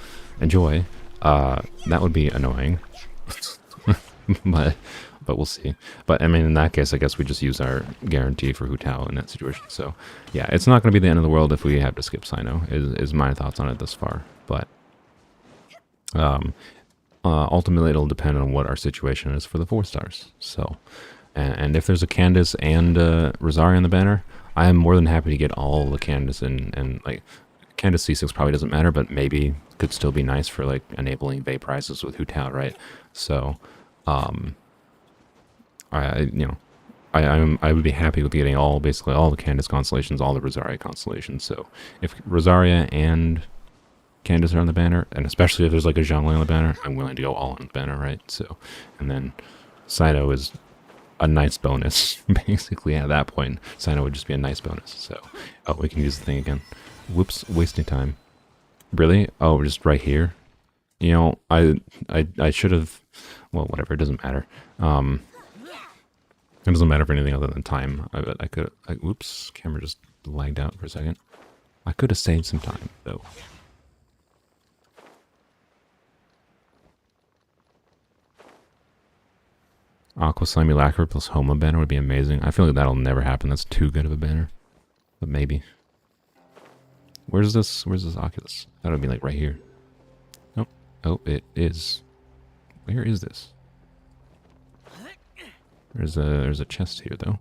enjoy. That would be annoying. but we'll see. But I mean, in that case, I guess we just use our guarantee for Hu Tao in that situation. So yeah, it's not going to be the end of the world if we have to skip Sino, is my thoughts on it thus far. But ultimately, it'll depend on what our situation is for the 4-stars. So, and if there's a Candace and Rosaria on the banner, I am more than happy to get all the Candace and like Candace C6 probably doesn't matter, but maybe could still be nice for like enabling vaporizes with Hu Tao, right? So, I would be happy with getting basically all the Candace constellations, all the Rosaria constellations. So if Rosaria and Candace are on the banner, and especially if there's like a Zhongli on the banner, I'm willing to go all on the banner, right? So, and then Sino is a nice bonus, basically at that point. Sino would just be a nice bonus. So, oh, we can use the thing again. Whoops, wasting time. Really? Oh, just right here? You know, I should have, well, whatever, it doesn't matter. It doesn't matter for anything other than time. I could, whoops, camera just lagged out for a second. I could have saved some time, though. Aqua Slimy Lacquer plus Homa banner would be amazing. I feel like that'll never happen. That's too good of a banner. But maybe. Where's this Oculus? That would be like right here. Nope. Oh, it is. Where is this? There's a chest here though.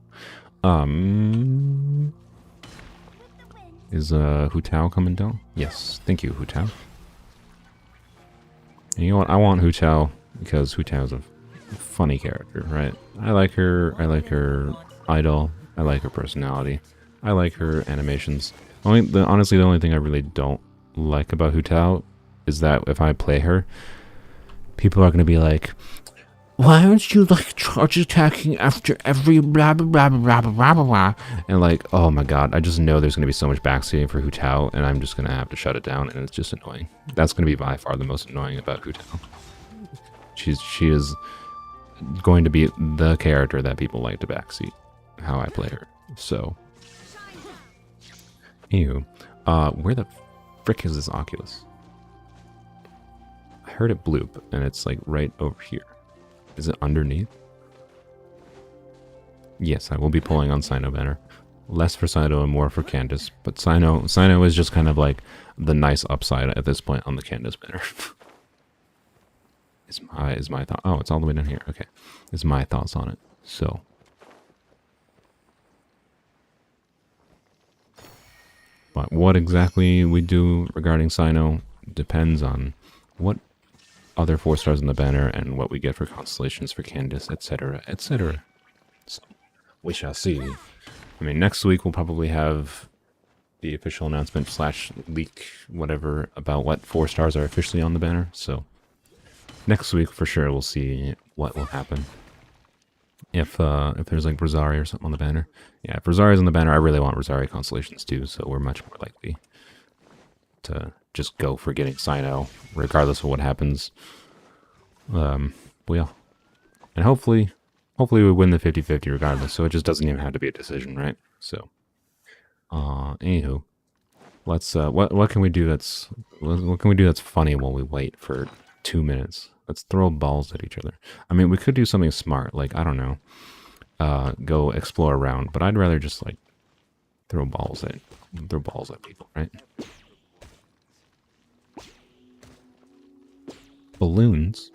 Is Hu Tao coming down? Yes, thank you, Hu Tao. And you know what? I want Hu Tao because Hu Tao is a funny character, right? I like her idol. I like her personality. I like her animations. Honestly, the only thing I really don't like about Hu Tao is that if I play her, people are going to be like, why aren't you like charge attacking after every blah blah blah blah blah blah blah? And like, oh my god, I just know there's gonna be so much backseating for Hu Tao, and I'm just gonna have to shut it down, and it's just annoying. That's gonna be by far the most annoying about Hu Tao. She is going to be the character that people like to backseat how I play her. So, ew. Where the frick is this Oculus? I heard it bloop, and it's like right over here. Is it underneath? Yes, I will be pulling on Sino banner. Less for Sino and more for Candace. But Sino is just kind of like the nice upside at this point on the Candace banner. is my thought. Oh, it's all the way down here. Okay. Is my thoughts on it. So. But what exactly we do regarding Sino depends on what other 4 stars in the banner and what we get for constellations for Candace, etc., etc. So, we shall see. I mean, next week we'll probably have the official announcement / leak, whatever, about what 4 stars are officially on the banner. So, next week for sure we'll see what will happen. If there's like Rosaria or something on the banner. Yeah, if Rosaria's on the banner, I really want Rosaria constellations too, so we're much more likely to just go for getting Sino, regardless of what happens. Well, and hopefully we win the 50-50 regardless, so it just doesn't even have to be a decision, right? So, anywho, let's what can we do that's funny while we wait for 2 minutes? Let's throw balls at each other. I mean, we could do something smart, like I don't know, go explore around, but I'd rather just like throw balls at people, right? Balloons.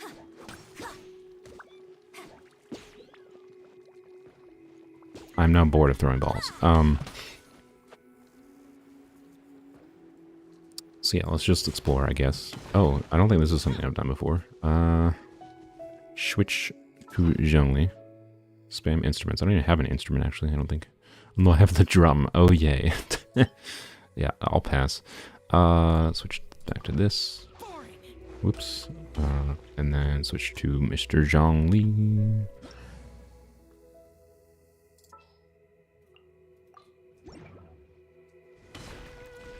I'm now bored of throwing balls. So yeah, let's just explore, I guess. Oh, I don't think this is something I've done before. Switch to Zhongli. Spam instruments. I don't even have an instrument, actually, I don't think. No, I have the drum. Oh, yay. Yeah, I'll pass. Switch back to this. Whoops. And then switch to Mr. Zhongli.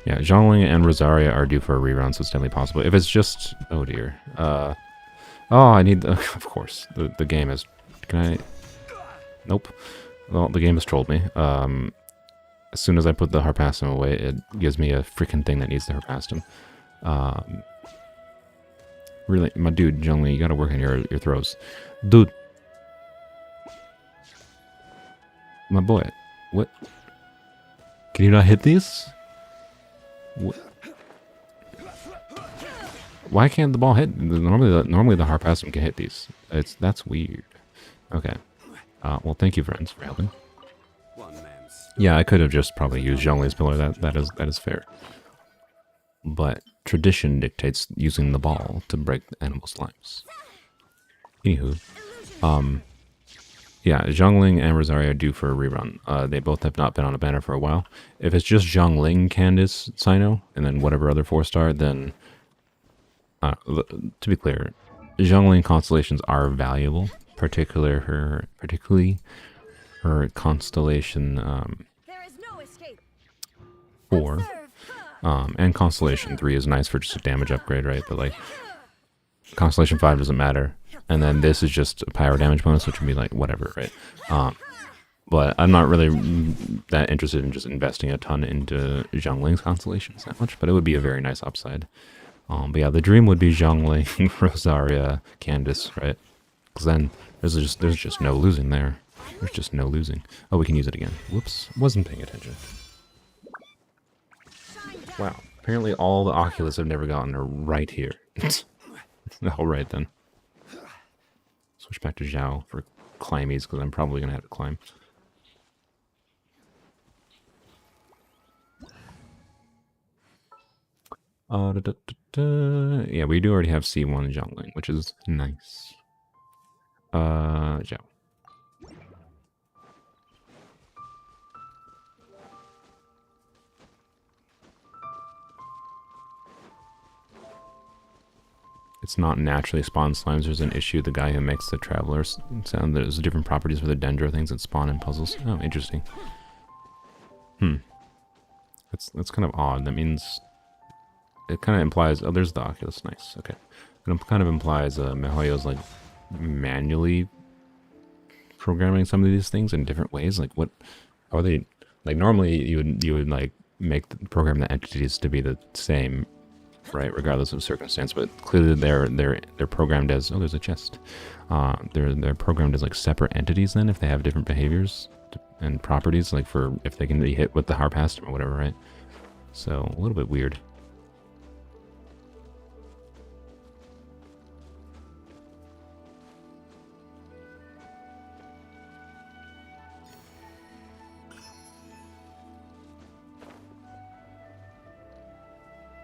Yeah, Zhongli and Rosaria are due for a rerun, so it's definitely possible. If it's just... Oh, dear. Oh, I need the... Of course. The game has... Can I... Nope. Well, the game has trolled me. As soon as I put the Harpastum away, it gives me a freaking thing that needs the Harpastum. Really, my dude, Zhongli, you gotta work on your throws. Dude. My boy. What? Can you not hit these? What? Why can't the ball hit? Normally the Harpastum can hit these. That's weird. Okay. Well, thank you, friends, for helping. Yeah, I could have just probably used Zhongli's pillar. That is fair. But tradition dictates using the ball to break the animal slimes. Anywho, yeah, Zhongling and Rosaria are due for a rerun. They both have not been on a banner for a while. If it's just Zhongling, Candace, Sino, and then whatever other 4-star, then to be clear, Zhongling constellations are valuable. Particularly her constellation 4. And Constellation 3 is nice for just a damage upgrade, right? But like, Constellation 5 doesn't matter. And then this is just a power damage bonus, which would be like, whatever, right? But I'm not really that interested in just investing a ton into Zhongling's constellations that much, but it would be a very nice upside. But yeah, the dream would be Zhongling, Rosaria, Candace, right? Because then there's just no losing there. There's just no losing. Oh, we can use it again. Whoops, wasn't paying attention. Wow, apparently all the Oculus I've never gotten are right here. Alright then. Switch back to Zhao for climbies, because I'm probably going to have to climb. Yeah, we do already have C1 Zhongling, which is nice. Zhao. It's not naturally spawned slimes. There's an issue. The guy who makes the travelers sound, there's different properties for the dendro things that spawn in puzzles. Oh, interesting. That's kind of odd. That means it kind of implies. Oh, there's the Oculus. Nice. Okay. It kind of implies miHoYo's like manually programming some of these things in different ways. Like, what are they? Like, normally you would like program the entities to be the same, right, regardless of circumstance, but clearly they're programmed as, oh, there's a chest. They're programmed as like separate entities then, if they have different behaviors and properties, like for if they can be hit with the Harpastum or whatever, right? So a little bit weird.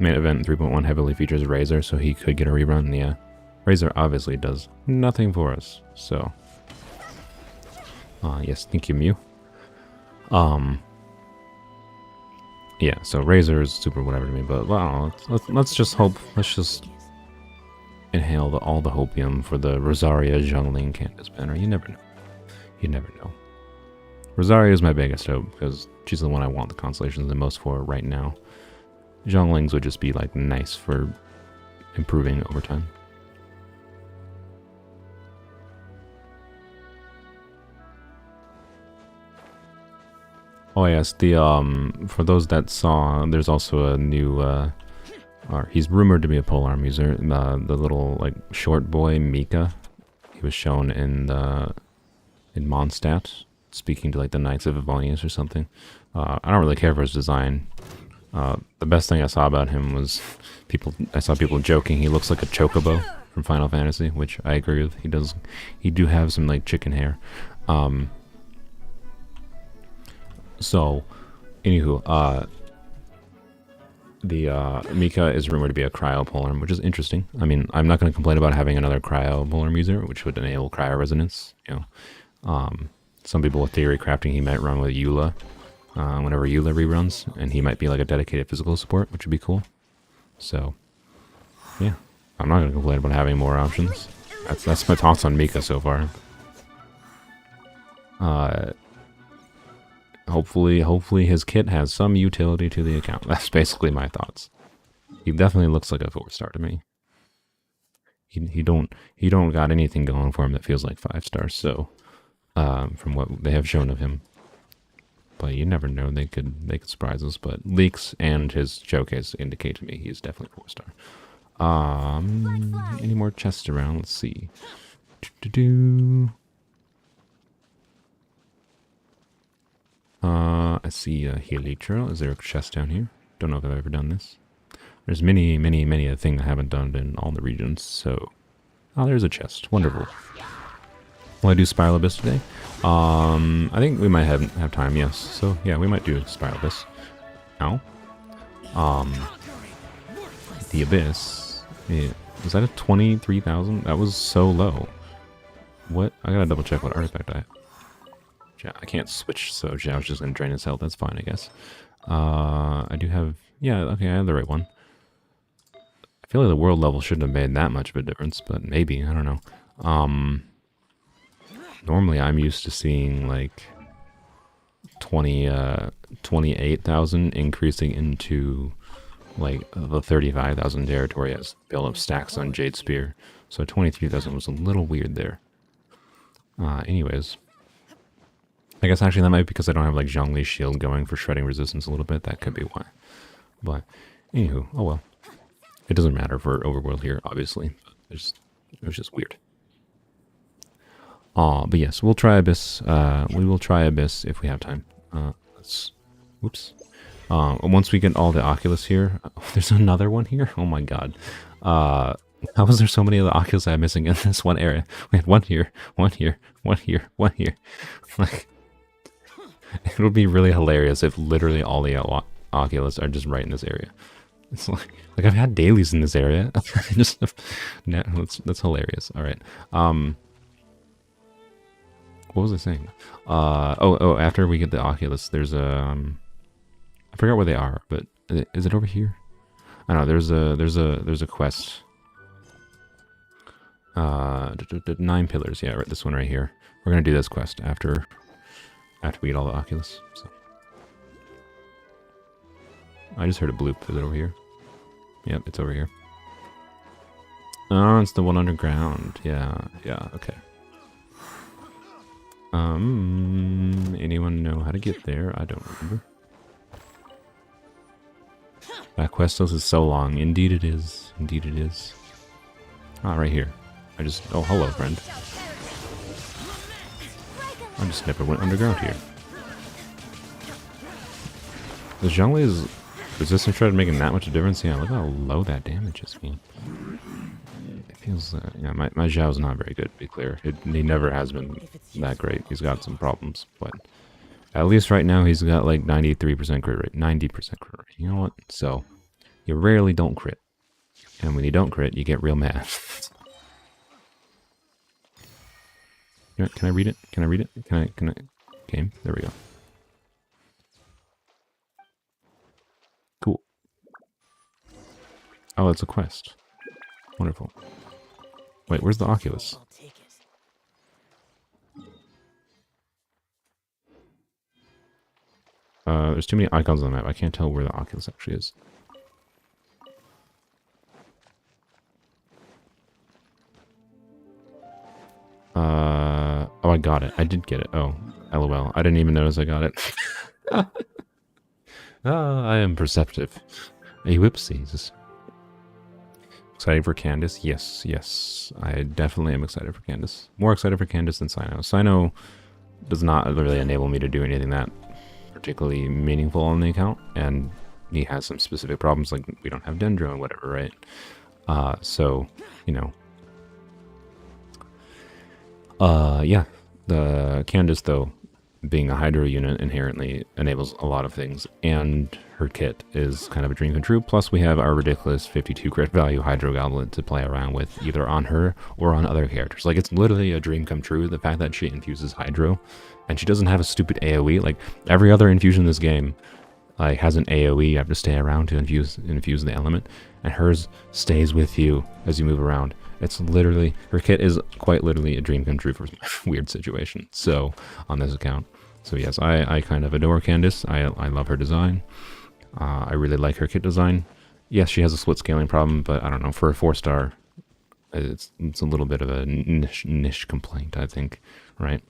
Main event 3.1 heavily features Razor, so he could get a rerun. Yeah, Razor obviously does nothing for us. So, yes, thank you, Mew. Yeah, so Razor is super whatever to me, but well, let's just hope. Let's just inhale all the hopium for the Rosaria Zhongling Candace banner. You never know. You never know. Rosaria is my biggest hope because she's the one I want the constellations the most for right now. Zhonglings would just be like nice for improving over time. Oh yes, the for those that saw, there's also a new or he's rumored to be a polearm user. The little like short boy Mika, he was shown in Mondstadt speaking to like the Knights of Evonius or something. I don't really care for his design. The best thing I saw about him was I saw people joking he looks like a chocobo from Final Fantasy, which I agree with. He do have some like chicken hair. So anywho, the Mika is rumored to be a cryo polearm, which is interesting. I mean, I'm not going to complain about having another cryo polearm user, which would enable cryo resonance. You know, some people with theory crafting he might run with Eula. Whenever Eula reruns, and he might be like a dedicated physical support, which would be cool. So, yeah, I'm not gonna complain about having more options. That's my thoughts on Mika so far. Hopefully his kit has some utility to the account. That's basically my thoughts. He definitely looks like a 4-star to me. He don't got anything going for him that feels like 5 stars. So, from what they have shown of him. But you never know, they could surprise us. But leaks and his showcase indicate to me he's definitely 4-star. Any more chests around? Let's see. I see a Helitro. Is there a chest down here? Don't know if I've ever done this. There's many a thing I haven't done in all the regions. So, oh, there's a chest. Wonderful. Will I do Spiral Abyss today? I think we might have time, yes. So, yeah, we might do Spiral Abyss. Ow. The Abyss. Was that a 23,000? That was so low. What? I gotta double check what artifact I have. Yeah, I can't switch, so Zhao's just gonna drain his health. That's fine, I guess. I do have... Yeah, okay, I have the right one. I feel like the world level shouldn't have made that much of a difference, but maybe, I don't know. Normally I'm used to seeing like 28,000 increasing into like the 35,000 territory as build up stacks on Jade Spear. So 23,000 was a little weird there. Anyways. I guess actually that might be because I don't have like Zhongli's shield going for shredding resistance a little bit. That could be why. But anywho, oh well. It doesn't matter for overworld here, obviously. It was just weird. But yes, we'll try Abyss. We will try Abyss if we have time. Whoops. Once we get all the Oculus here, there's another one here. Oh my god. How was there so many of the Oculus I am missing in this one area? We had one here, one here, one here, one here. Like, it would be really hilarious if literally all the Oculus are just right in this area. It's like I've had dailies in this area. Just no, that's hilarious. All right. What was I saying? After we get the Oculus, there's a I forgot where they are, but is it over here? I don't know. There's a quest. 9 pillars. Yeah, right. This one right here. We're gonna do this quest after we get all the Oculus. So I just heard a bloop. Is it over here? Yep, it's over here. Oh, it's the one underground. Yeah. Okay. Anyone know how to get there? I don't remember. That quest list is so long. Indeed it is. Indeed it is. Ah, right here. Oh, hello, friend. I just never went underground here. The Zhonglei's resistance shred making that much of a difference? Yeah, look how low that damage is. Man. It feels, yeah, my Zhao's not very good, to be clear. He never has been that great. He's got some problems, but at least right now he's got like 93% crit rate, 90% crit rate. You know what? So, you rarely don't crit. And when you don't crit, you get real mad. Can I read it? Can I read it? Can I? Game? There we go. Cool. Oh, it's a quest. Wonderful. Wait, where's the Oculus? There's too many icons on the map. I can't tell where the Oculus actually is. Oh, I got it. I did get it. Oh, LOL. I didn't even notice I got it. I am perceptive. A whoopsies. Excited for Candace? Yes. I definitely am excited for Candace. More excited for Candace than Sino. Sino does not really enable me to do anything that particularly meaningful on the account, and he has some specific problems, like we don't have Dendro and whatever, right? So, you know. Yeah. The Candace, though, being a Hydro unit, inherently enables a lot of things, and her kit is kind of a dream come true. Plus, we have our ridiculous 52 crit value Hydro Goblet to play around with, either on her or on other characters. Like, it's literally a dream come true, the fact that she infuses Hydro, and she doesn't have a stupid AoE. Like, every other infusion in this game like has an AoE. You have to stay around to infuse the element, and hers stays with you as you move around. It's literally, her kit is quite literally a dream come true for a weird situation. So, on this account. So yes, I kind of adore Candace. I love her design. I really like her kit design. Yes, she has a split scaling problem, but I don't know, for a 4-star, it's a little bit of a niche complaint, I think, right?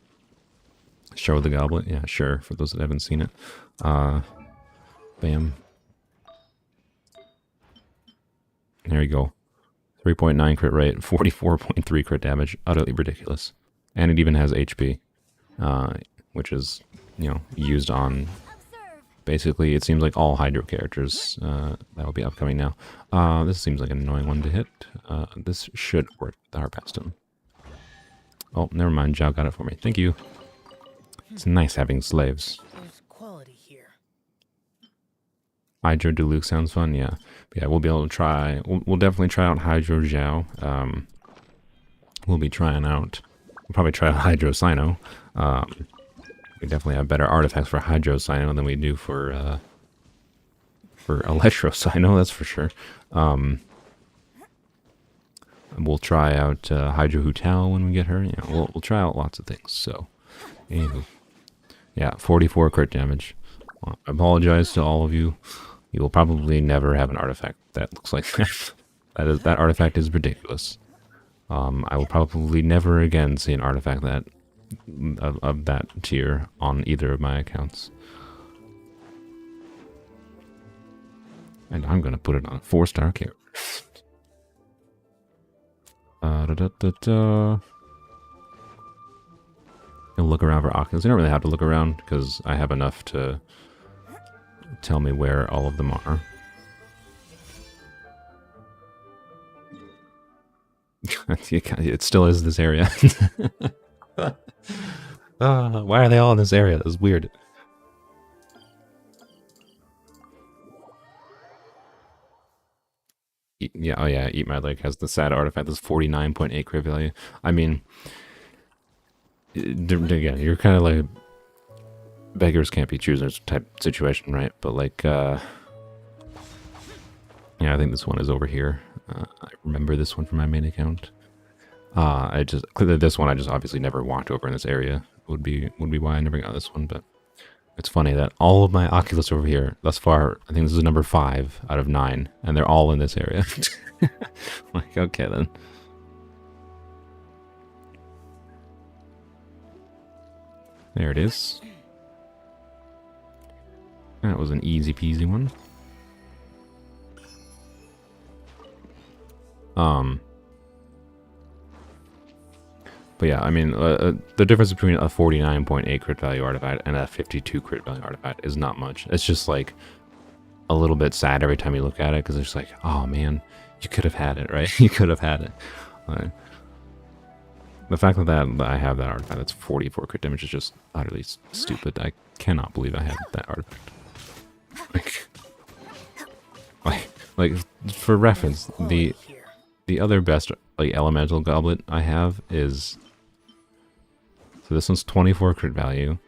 Show the Goblet? Yeah, sure, for those that haven't seen it. Bam. There you go. 3.9 crit rate, 44.3 crit damage, utterly ridiculous. And it even has HP, which is, you know, used on basically, it seems like all Hydro characters that will be upcoming now. This seems like an annoying one to hit. This should work with the Harpastum. Oh, never mind, Zhao got it for me. Thank you. It's nice having slaves. There's quality here. Hydro Deluxe sounds fun, yeah. But yeah, we'll be able to try, we'll definitely try out Hydro Zhao. We'll be trying out, we'll probably try out Hydro Sino. We definitely have better artifacts for Hydro Sino than we do for Electro Sino, that's for sure. We'll try out Hydro Hutao when we get her. You know, we'll try out lots of things. So, anywho, yeah, 44 crit damage. Well, I apologize to all of you. You will probably never have an artifact that looks like that. That artifact is ridiculous. I will probably never again see an artifact that of that tier on either of my accounts. And I'm gonna put it on a 4-star character. You'll look around for Oculus. You don't really have to look around because I have enough to tell me where all of them are. It still is this area. Why are they all in this area? That's weird. Yeah, oh yeah, Eat My Leg has the sad artifact that's 49.8 crit value. I mean, again, you're kind of like beggars can't be choosers type situation, right? But like, yeah, I think this one is over here. I remember this one from my main account. I just clearly this one I just obviously never walked over in this area. Would be why I never got this one, but it's funny that all of my Oculus over here thus far, I think this is number 5 out of 9, and they're all in this area. Like, okay then. There it is. That was an easy peasy one. But yeah, I mean, the difference between a 49.8 crit value artifact and a 52 crit value artifact is not much. It's just like a little bit sad every time you look at it, because it's like, oh man, you could have had it, right? You could have had it. The fact that I have that artifact that's 44 crit damage is just utterly stupid. I cannot believe I have that artifact. Like for reference, the other best like elemental goblet I have is, so this one's 24 crit value.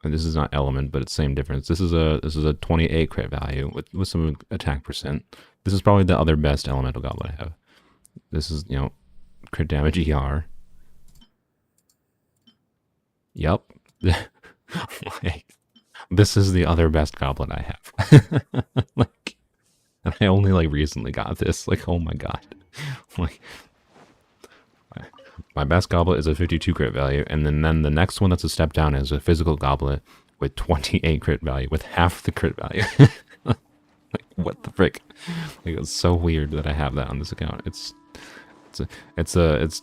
And this is not element, but it's same difference. This is a 28 crit value with some attack percent. This is probably the other best elemental goblet I have. This is, you know, crit damage ER. Yup. Like, this is the other best goblet I have. Like, and I only like recently got this. Like, oh my god. Like, my best goblet is a 52 crit value, and then the next one that's a step down is a physical goblet with 28 crit value, with half the crit value. Like, what the frick? Like, it's so weird that I have that on this account. It's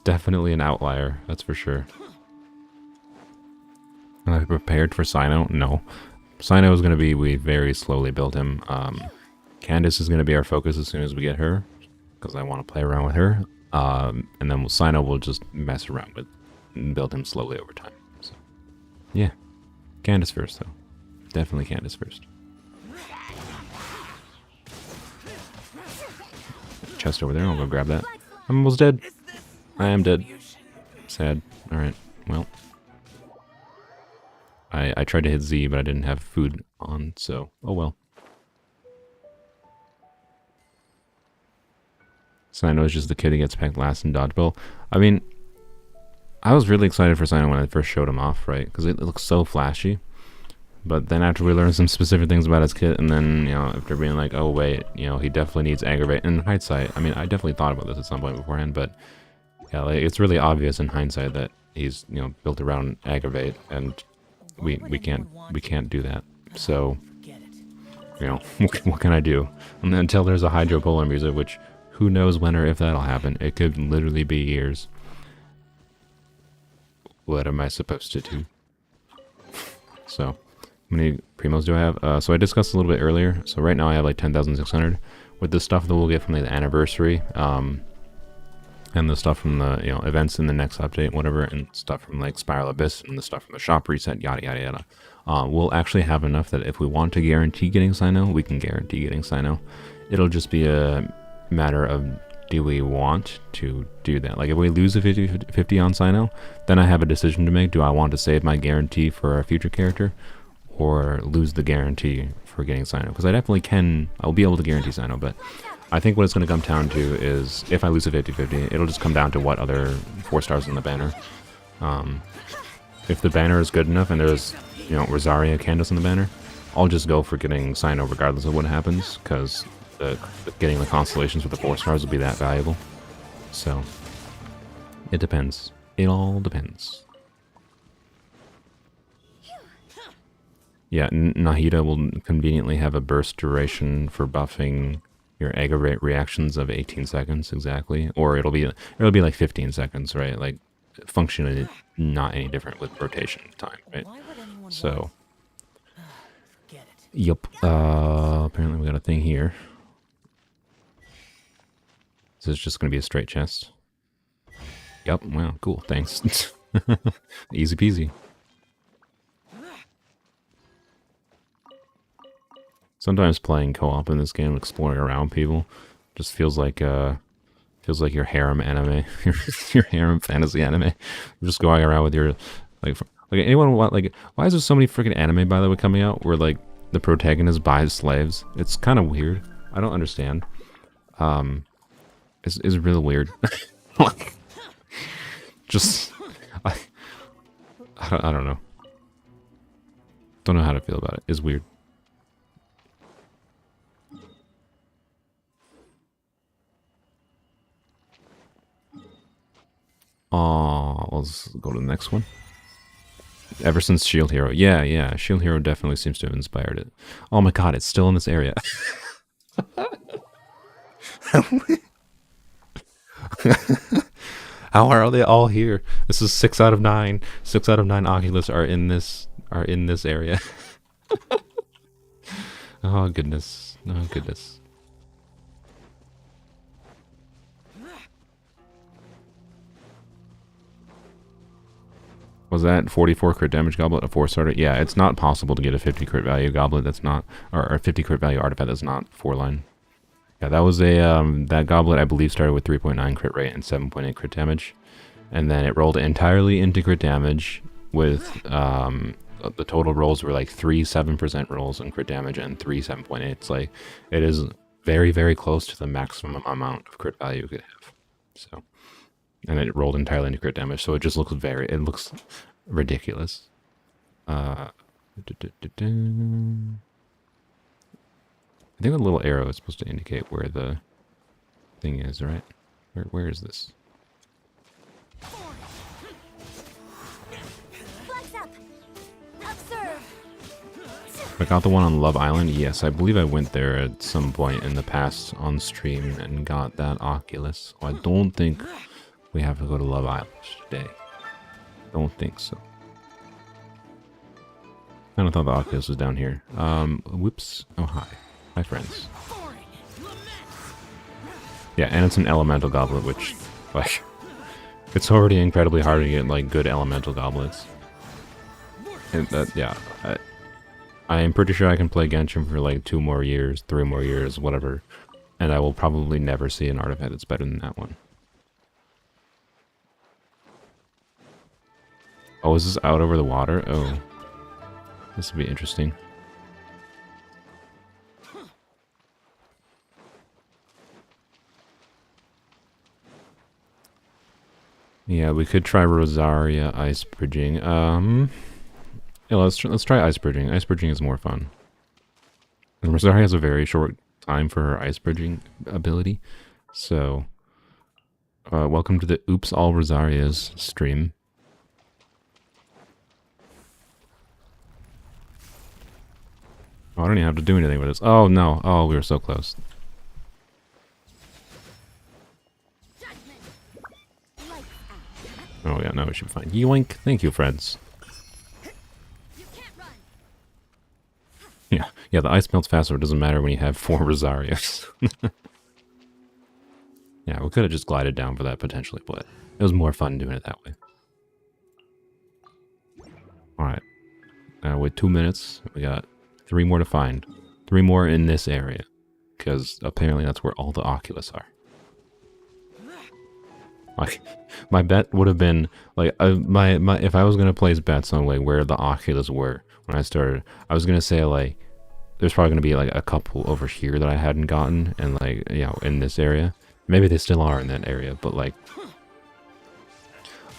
definitely an outlier, that's for sure. Am I prepared for Cyno? No. Cyno is going to be, we very slowly build him. Candace is going to be our focus as soon as we get her, because I want to play around with her. And then Cyno will just mess around with and build him slowly over time. So, yeah. Candace first, though. Definitely Candace first. Chest over there, I'll go grab that. I'm almost dead. I am dead. Sad. Alright, well. I tried to hit Z, but I didn't have food on, so oh well. Cyno is just the kid who gets pegged last in Dodgeball. I mean, I was really excited for Cyno when I first showed him off, right? Because it looks so flashy. But then after we learned some specific things about his kit, and then, you know, after being like, oh wait, you know, he definitely needs aggravate. In hindsight, I mean, I definitely thought about this at some point beforehand, but yeah, like, it's really obvious in hindsight that he's, you know, built around aggravate, and we can't do that. So, you know, what can I do? And until there's a Hydro Polearm user, which who knows when or if that'll happen. It could literally be years. What am I supposed to do? So, how many primos do I have? So I discussed a little bit earlier. So right now I have like 10,600 with the stuff that we'll get from the anniversary, and the stuff from the, you know, events in the next update, whatever, and stuff from like Spiral Abyss and the stuff from the shop reset, yada yada yada. We'll actually have enough that if we want to guarantee getting Cyno, we can guarantee getting Cyno. It'll just be a matter of, do we want to do that? Like, if we lose a 50-50 on Cyno, then I have a decision to make. Do I want to save my guarantee for a future character, or lose the guarantee for getting Cyno? Because I definitely can, I'll be able to guarantee Cyno, but I think what it's going to come down to is, if I lose a 50-50, it'll just come down to what other 4 stars in the banner. If the banner is good enough and there's, you know, Rosaria, Candace in the banner, I'll just go for getting Cyno regardless of what happens, because getting the constellations with the 4 stars will be that valuable. So, it depends. It all depends. Yeah, Nahida will conveniently have a burst duration for buffing your aggravate reactions of 18 seconds exactly, or it'll be like 15 seconds, right? Like, functionally not any different with rotation time, right? So, yep. Apparently we got a thing here. this just going to be a straight chest? Yep, well, cool, thanks. Easy peasy. Sometimes playing co-op in this game, exploring around people, just feels like your harem anime, your harem fantasy anime. You're just going around with your like anyone want like why is there so many freaking anime by the way coming out where like the protagonist buys slaves? It's kind of weird. I don't understand. It's really weird. Just I don't know. Don't know how to feel about it. It's weird. Let's go to the next one. Ever since Shield Hero. Yeah. Shield Hero definitely seems to have inspired it. Oh my god, it's still in this area. How are they all here? This is 6 out of 9. 6 out of 9 Oculus are in this area. Oh goodness. Oh goodness. Was that 44 crit damage goblet a 4-starter? Yeah, it's not possible to get a 50 crit value goblet that's not, or a 50 crit value artifact that's not 4-line. Yeah, that was a, that goblet I believe started with 3.9 crit rate and 7.8 crit damage. And then it rolled entirely into crit damage with, the total rolls were like 3 7% rolls in crit damage and 3 7.8. It's like, it is very, very close to the maximum amount of crit value you could have. So. And it rolled entirely into crit damage, so it just looks it looks ridiculous. I think the little arrow is supposed to indicate where the thing is, right? Where is this? I got the one on Love Island. Yes, I believe I went there at some point in the past on stream and got that Oculus. So I don't think we have to go to Love Island today. Don't think so. I kind of thought the Oculus was down here. Whoops. Oh, hi. Hi, friends. Yeah, and it's an elemental goblet, which, like, it's already incredibly hard to get, like, good elemental goblets. And that, yeah. I am pretty sure I can play Genshin for, like, 2 more years, 3 more years, whatever. And I will probably never see an artifact that's better than that one. Oh, is this out over the water? Oh. This will be interesting. Yeah, we could try Rosaria ice bridging. Yeah, let's try ice bridging. Ice bridging is more fun. And Rosaria has a very short time for her ice bridging ability. So, welcome to the Oops All Rosarias stream. Oh, I don't even have to do anything with this. Oh, no. Oh, we were so close. Oh, yeah, no, we should be fine. Yoink. Thank you, friends. Yeah, the ice melts faster. It doesn't matter when you have 4 Rosarios. Yeah, we could have just glided down for that, potentially, but it was more fun doing it that way. Alright. With 2 minutes, we got 3 more to find. 3 more in this area. Because apparently that's where all the Oculus are. Like, my bet would have been, like, if I was going to place bets on, like, where the Oculus were when I started, I was going to say, like, there's probably going to be, like, a couple over here that I hadn't gotten, and, like, you know, in this area. Maybe they still are in that area, but, like,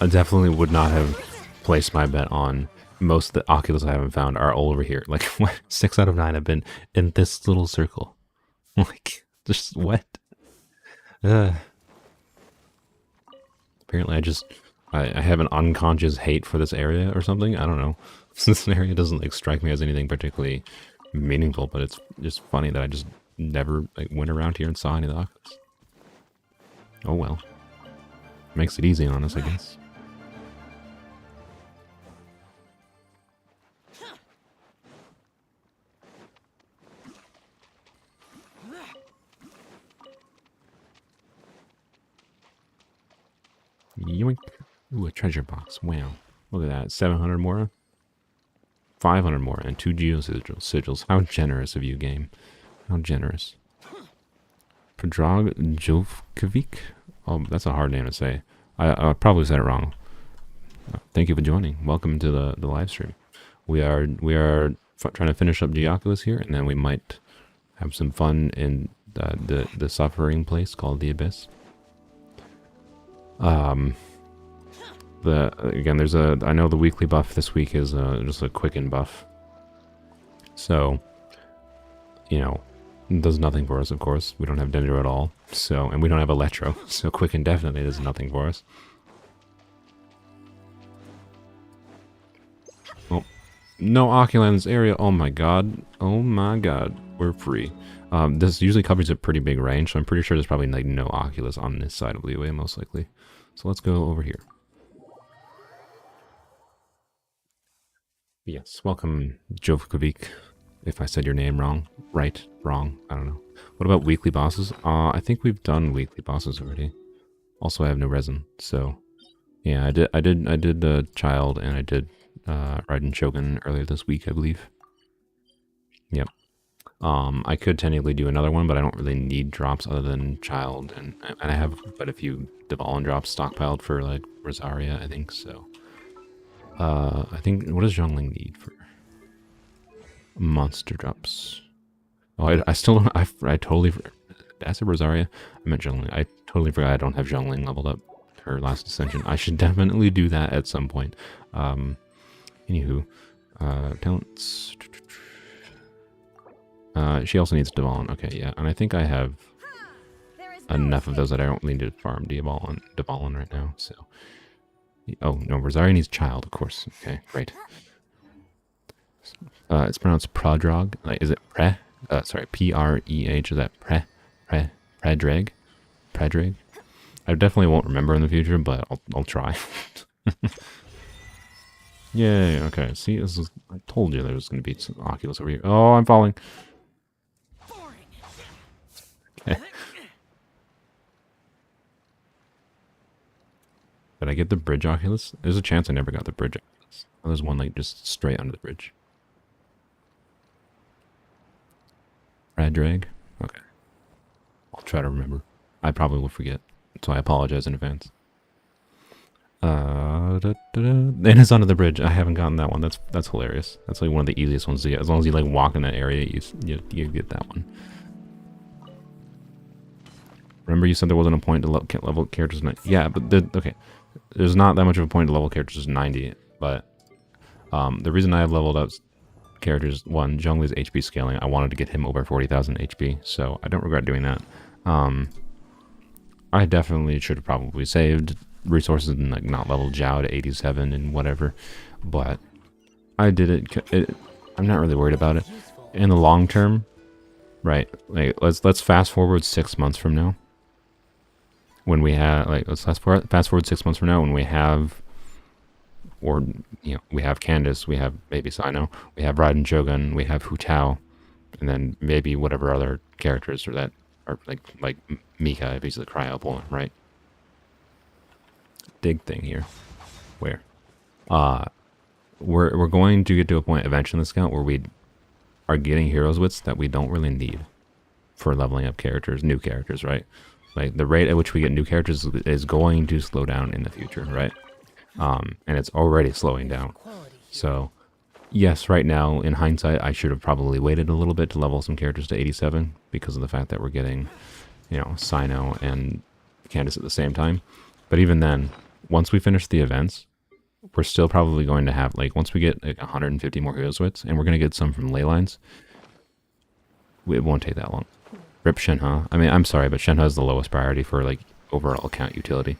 I definitely would not have placed my bet on most of the Oculus I haven't found are all over here. Like, 6 out of 9 have been in this little circle. Like, just what? Apparently I have an unconscious hate for this area or something. I don't know. This area doesn't, like, strike me as anything particularly meaningful, but it's just funny that I just never, like, went around here and saw any of the Oculus. Oh well. Makes it easy on us, I guess. Yoink. Ooh, a treasure box. Wow. Look at that. 700 more. 500 more. And 2 sigils. How generous of you, game. How generous. Predrag Jovkovic? Oh, that's a hard name to say. I probably said it wrong. Thank you for joining. Welcome to the live stream. We are trying to finish up Geoculus here, and then we might have some fun in the suffering place called the Abyss. Again, there's I know the weekly buff this week is just a quicken buff. So, you know, it does nothing for us, of course. We don't have Dendro at all. So, and we don't have Electro. So quicken definitely does nothing for us. Oh, no Oculans area. Oh my god. Oh my god. We're free. This usually covers a pretty big range, so I'm pretty sure there's probably like no Oculus on this side of the way, most likely. So let's go over here. Yes, welcome, Jovkovic. If I said your name wrong, right, wrong, I don't know. What about weekly bosses? I think we've done weekly bosses already. Also, I have no resin, so yeah, I did Child, and I did Raiden Shogun earlier this week, I believe. Yep. I could technically do another one, but I don't really need drops other than Child, and I have quite a few Devalin drops stockpiled for like Rosaria, I think. So, I think what does Zhongling need for monster drops? Oh, I still don't. I totally. Did I say Rosaria? I meant Zhongling. I totally forgot I don't have Zhongling leveled up. Her last ascension. I should definitely do that at some point. Anywho, talents. She also needs Devalin. Okay, yeah, and I think I have enough of those that I don't need to farm Devalin right now. So, oh no, Rosaria needs Child, of course. Okay, great. It's pronounced Predrag. Like, is it sorry, P-R-E-H. Is that Predrag? Predrag? I definitely won't remember in the future, but I'll try. Yay, okay. See, this is, I told you there was going to be some Oculus over here. Oh, I'm falling. Okay. Did I get the bridge Oculus? There's a chance I never got the bridge Oculus. Oh, there's one like just straight under the bridge. Predrag? Okay. I'll try to remember. I probably will forget, so I apologize in advance. And it's under the bridge. I haven't gotten that one. That's hilarious. That's like one of the easiest ones to get. As long as you like walk in that area, you get that one. Remember, you said there wasn't a point to level characters. Yeah, but okay, there's not that much of a point to level characters 90. But the reason I have leveled up characters, one, Zhongli's HP scaling. I wanted to get him over 40,000 HP, so I don't regret doing that. I definitely should have probably saved resources and like not leveled Zhao to 87 and whatever, but I did it. I'm not really worried about it in the long term, right? Like let's fast forward 6 months from now, when we have let's fast forward 6 months from now when we have, or we have Candace, we have maybe Sino, we have Raiden Shogun, we have Hu Tao, and then maybe whatever other characters or that are like Mika if he's the cryo pulling, right? Dig thing here, where we're going to get to a point eventually in the scout where we are getting heroes wits that we don't really need for leveling up characters, new characters, right? Like the rate at which we get new characters is going to slow down in the future, right? And it's already slowing down. So yes, right now in hindsight, I should have probably waited a little bit to level some characters to 87 because of the fact that we're getting, Sino and Candace at the same time. But even then, once we finish the events, we're still probably going to have, once we get 150 more heroes wits, and we're going to get some from ley lines, it won't take that long. Rip Shenhe. I mean, I'm sorry, but Shenhe is the lowest priority for, overall account utility.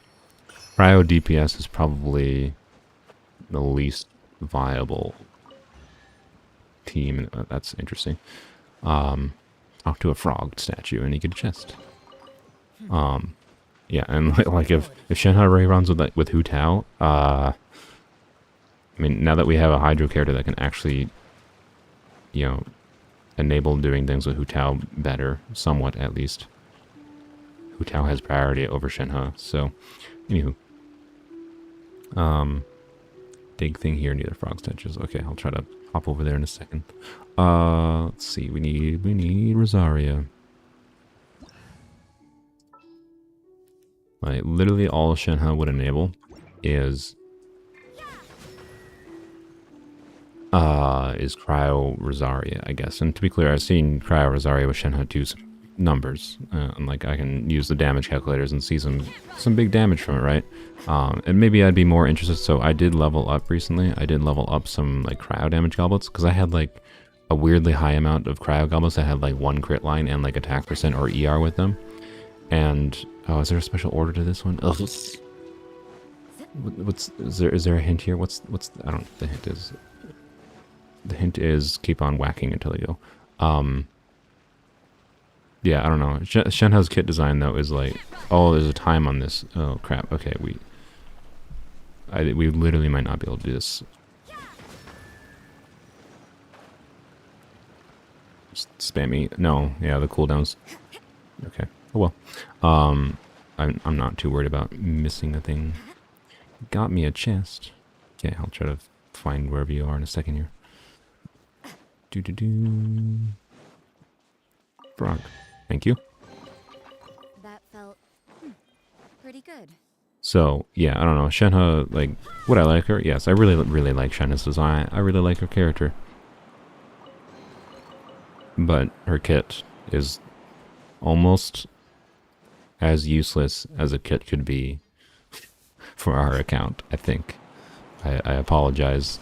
Cryo DPS is probably the least viable team. That's interesting. Talk to a frog statue and you get a chest. Yeah, and if Shenhe Ray runs with Hu Tao, I mean, now that we have a Hydro character that can actually, enable doing things with Hu Tao better, somewhat at least, Hu Tao has priority over Shenhe. So, anywho, Dig thing here near the frog statues. Okay, I'll try to hop over there in a second. Let's see. We need Rosaria. Like literally all Shenhe would enable is Cryo Rosaria, I guess. And to be clear, I've seen Cryo Rosaria with Shenhe do some numbers. And like I can use the damage calculators and see some big damage from it, right? And maybe I'd be more interested. So I did level up recently. I did level up some like cryo damage goblets because I had like a weirdly high amount of cryo goblets that had like 1 crit line and like attack percent or ER with them. And oh, is there a special order to this one? Ugh. Is there a hint here? What's I don't know what the hint is. The hint is keep on whacking until you go. Yeah, I don't know. Shenhe's kit design though is like, oh, there's a time on this. Oh crap. Okay, we literally might not be able to do this. Just spam me. No, yeah, the cooldowns. Okay. Oh well. I'm not too worried about missing a thing. Got me a chest. Okay, I'll try to find wherever you are in a second here. Frog. Thank you. That felt pretty good. So, yeah, I don't know. Shenhe, like, would I like her? Yes, I really like Shenhe's design. I really like her character. But her kit is almost as useless as a kit could be for our account, I think. I apologize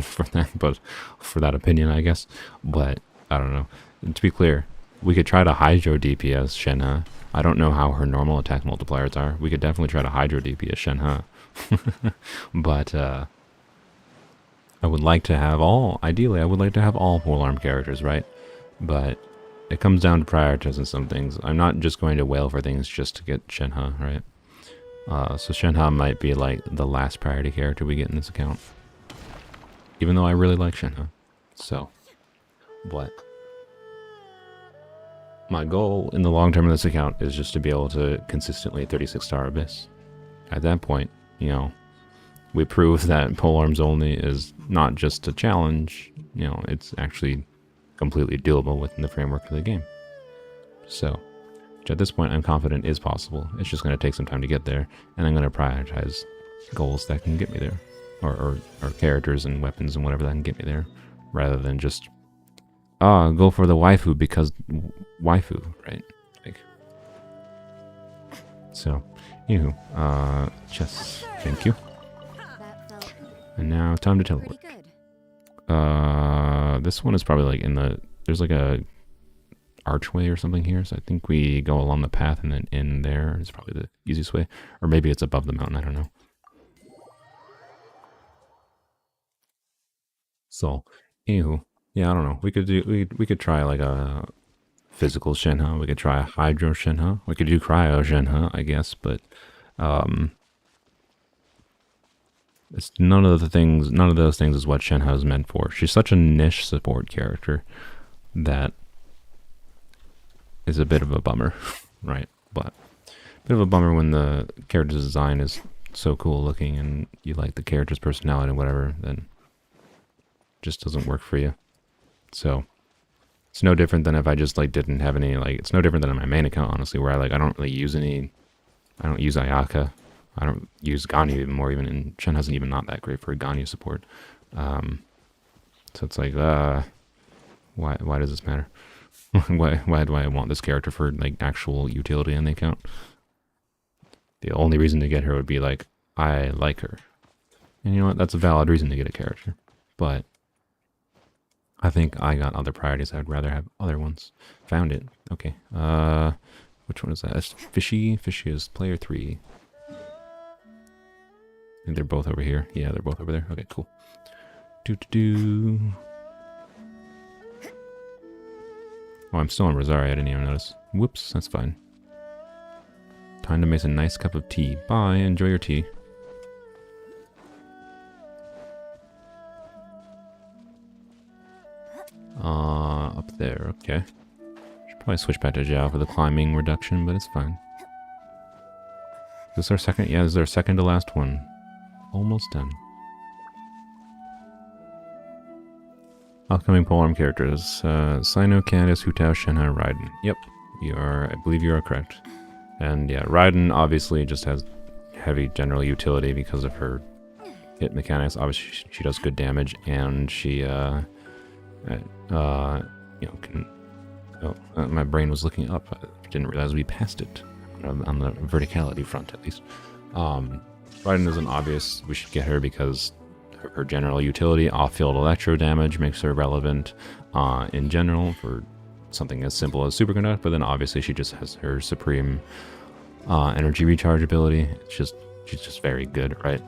for that, but for that opinion, I guess. But I don't know. And to be clear, we could try to hydro DPS Shenhe. I don't know how her normal attack multipliers are. We could definitely try to hydro DPS Shenhe. But I would like to have ideally I would like to have all Polearm characters, right? But it comes down to prioritizing some things. I'm not just going to wail for things just to get Shenhe, right? So Shenhe might be like the last priority character we get in this account. Even though I really like Shenhe. So, but my goal in the long term of this account is just to be able to consistently 36-star Abyss. At that point, you know, we prove that Polearms only is not just a challenge, you know, it's actually completely doable within the framework of the game. So, which at this point I'm confident is possible. It's just going to take some time to get there, and I'm going to prioritize goals that can get me there. Or characters and weapons and whatever that can get me there, rather than just go for the waifu because waifu, right? Like, so, anywho, chess, thank you. And now time to teleport. This one is probably like there's like a archway or something here, so I think we go along the path and then in there is probably the easiest way, or maybe it's above the mountain. I don't know. So, anywho, yeah, I don't know. We could try like a physical Shenhe. We could try a hydro Shenhe. We could do cryo Shenhe, I guess, but it's none of those things is what Shenhe is meant for. She's such a niche support character that is a bit of a bummer, right? But a bit of a bummer when the character design is so cool looking and you like the character's personality and whatever, then just doesn't work for you. So it's no different than if I just like didn't have any, like, it's no different than in my main account, honestly, where I don't really use I don't use Ayaka, I don't use Ganyu even more, even, and Shenhe's even not that great for Ganyu support. So it's like, why does this matter? why do I want this character for like actual utility in the account? The only reason to get her would be like, I like her. And you know what, that's a valid reason to get a character. But I think I got other priorities. I'd rather have other ones. Found it. Okay. Which one is that? That's Fishy. Fishy is player 3. I think they're both over here. Yeah, they're both over there. Okay, cool. Oh, I'm still on Rosaria. I didn't even notice. Whoops, that's fine. Time to make a nice cup of tea. Bye. Enjoy your tea. Up there, okay. Should probably switch back to Jiao for the climbing reduction, but it's fine. Is this our second? Yeah, this is our second to last one. Almost done. Upcoming polearm characters. Sino, Candace, Hu Tao, Shenhe, Raiden. Yep, I believe you are correct. And yeah, Raiden obviously just has heavy general utility because of her hit mechanics. Obviously, she does good damage, and she, can... Oh, my brain was looking up. I didn't realize we passed it. On the verticality front, at least. Raiden is an obvious. We should get her because her general utility, off-field electro damage, makes her relevant in general for something as simple as Superconduct, but then obviously she just has her supreme energy recharge ability. She's just very good, right?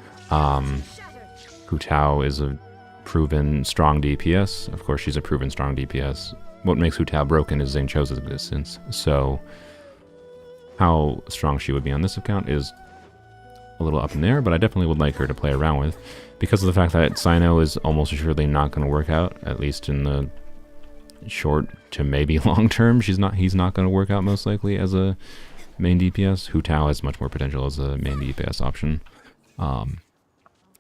Hu Tao is a proven strong DPS. Of course, she's a proven strong DPS. What makes Hu Tao broken is Zhang Chou's existence. So how strong she would be on this account is a little up in there, but I definitely would like her to play around with because of the fact that Sino is almost assuredly not going to work out, at least in the short to maybe long term. He's not going to work out most likely as a main DPS. Hu Tao has much more potential as a main DPS option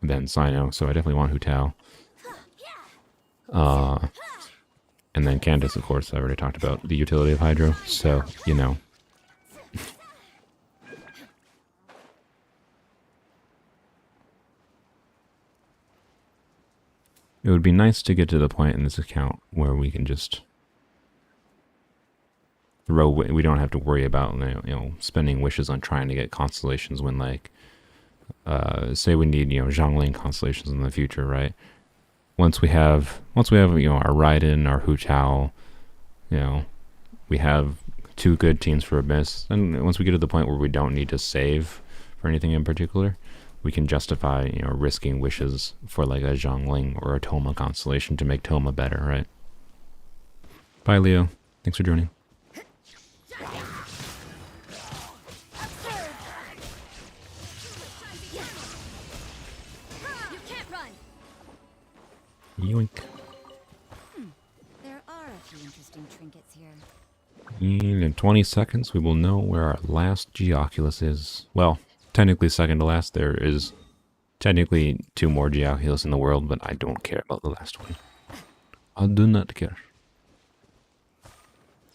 than Sino, so I definitely want Hu Tao. And then Candace, of course, I already talked about the utility of Hydro, so, you know. It would be nice to get to the point in this account where we can just throw, we don't have to worry about, spending wishes on trying to get constellations when, like, say we need, Zhongling constellations in the future, right? Once we have, our Raiden, our Hu Tao, we have 2 good teams for Abyss. And once we get to the point where we don't need to save for anything in particular, we can justify, risking wishes for like a Zhongling or a Toma constellation to make Toma better, right? Bye, Leo. Thanks for joining. Yoink. There are a few interesting trinkets here. In 20 seconds, we will know where our last Geoculus is. Well, technically second to last. There is technically 2 more Geoculus in the world, but I don't care about the last one. I do not care.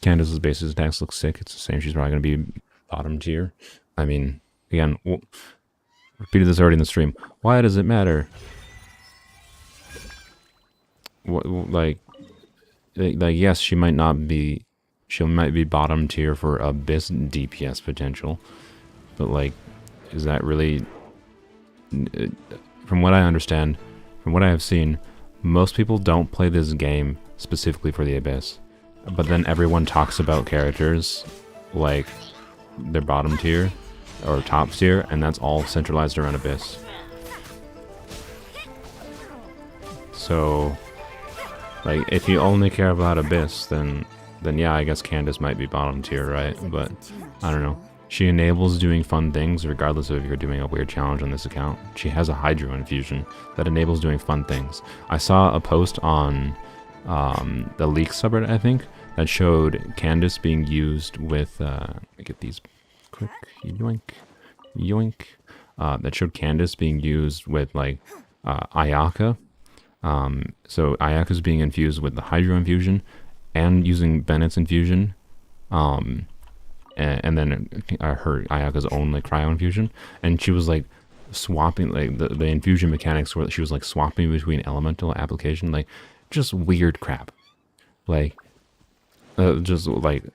Candace's basis attacks look sick. It's the same. She's probably going to be bottom tier. I mean, again, repeated this already in the stream. Why does it matter? Like yes, she might be bottom tier for Abyss DPS potential, but like, is that really, from what I understand, from what I have seen, most people don't play this game specifically for the Abyss, but then everyone talks about characters like they're bottom tier or top tier, and that's all centralized around Abyss. So like, if you only care about Abyss, then yeah, I guess Candace might be bottom tier, right? But I don't know. She enables doing fun things regardless of if you're doing a weird challenge on this account. She has a Hydro infusion that enables doing fun things. I saw a post on the Leak subreddit, I think, that showed Candace being used with, let me get these quick, yoink, yoink. That showed Candace being used with, like, Ayaka. So Ayaka's being infused with the Hydro infusion and using Bennett's infusion, and then her Ayaka's own like cryo infusion, and she was like swapping like the infusion mechanics where she was like swapping between elemental application, like just weird crap, like just like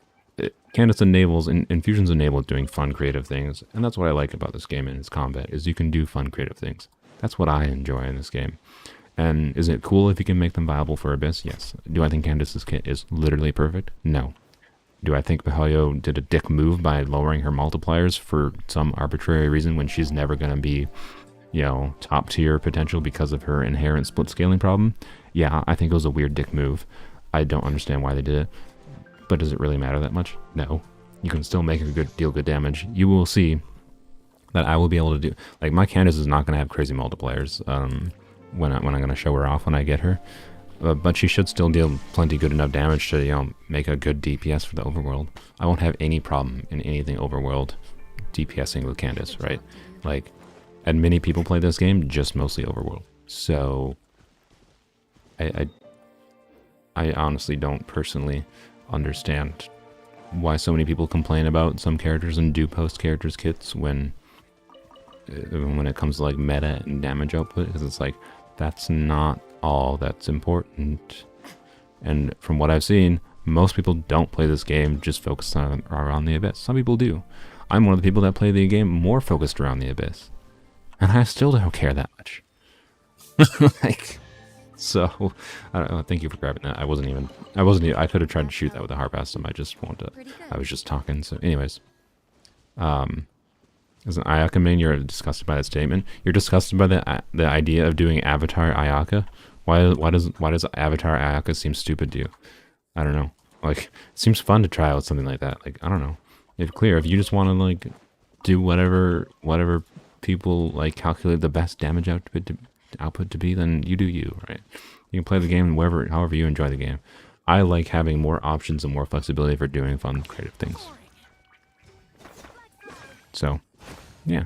Candace enables infusions enable doing fun creative things, and that's what I like about this game and its combat is you can do fun creative things. That's what I enjoy in this game. And is it cool if you can make them viable for Abyss? Yes. Do I think Candace's kit is literally perfect? No. Do I think Mihayo did a dick move by lowering her multipliers for some arbitrary reason when she's never going to be, top tier potential because of her inherent split scaling problem? Yeah, I think it was a weird dick move. I don't understand why they did it. But does it really matter that much? No. You can still make a good damage. You will see that I will be able to do... Like, my Candace is not going to have crazy multipliers. When I'm going to show her off when I get her. But she should still deal plenty good enough damage to, make a good DPS for the overworld. I won't have any problem in anything overworld DPSing with Candace, right? Like, And many people play this game, just mostly overworld. So I honestly don't personally understand why so many people complain about some characters and do post characters kits when it comes to like meta and damage output, because it's like that's not all that's important. And from what I've seen, most people don't play this game just focused on around the Abyss. Some people do. I'm one of the people that play the game more focused around the Abyss, and I still don't care that much. Like, so I don't know. Thank you for grabbing that. I could have tried to shoot that with a harp astum. I was just talking. So, anyways, as an Ayaka main, you're disgusted by that statement. You're disgusted by the idea of doing Avatar Ayaka. Why does Avatar Ayaka seem stupid to you? I don't know. Like, it seems fun to try out something like that. Like, I don't know. It's clear if you just want to like do whatever people like calculate the best damage output to be, then you do you, right? You can play the game however you enjoy the game. I like having more options and more flexibility for doing fun, creative things. So, yeah.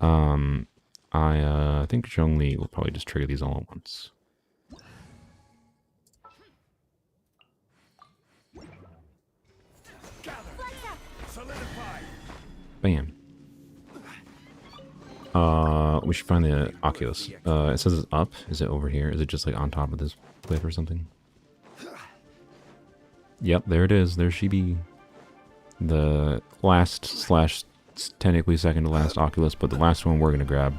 I think Zhongli will probably just trigger these all at once. Bam. We should find the Oculus. It says it's up. Is it over here? Is it just like on top of this cliff or something? Yep, there it is. There she be. The last / technically second to last Oculus, but the last one we're gonna grab.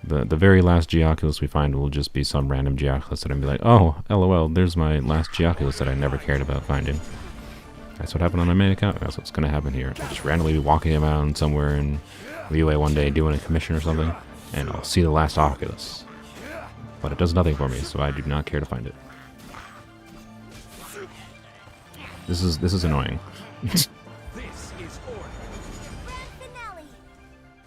The very last Geoculus we find will just be some random Geoculus that I'm be like, oh, lol, there's my last Geoculus that I never cared about finding. That's what happened on my main account. That's what's gonna happen here. I'll just randomly be walking around somewhere in Liyue one day doing a commission or something, and I'll see the last Oculus. But it does nothing for me, so I do not care to find it. This is annoying.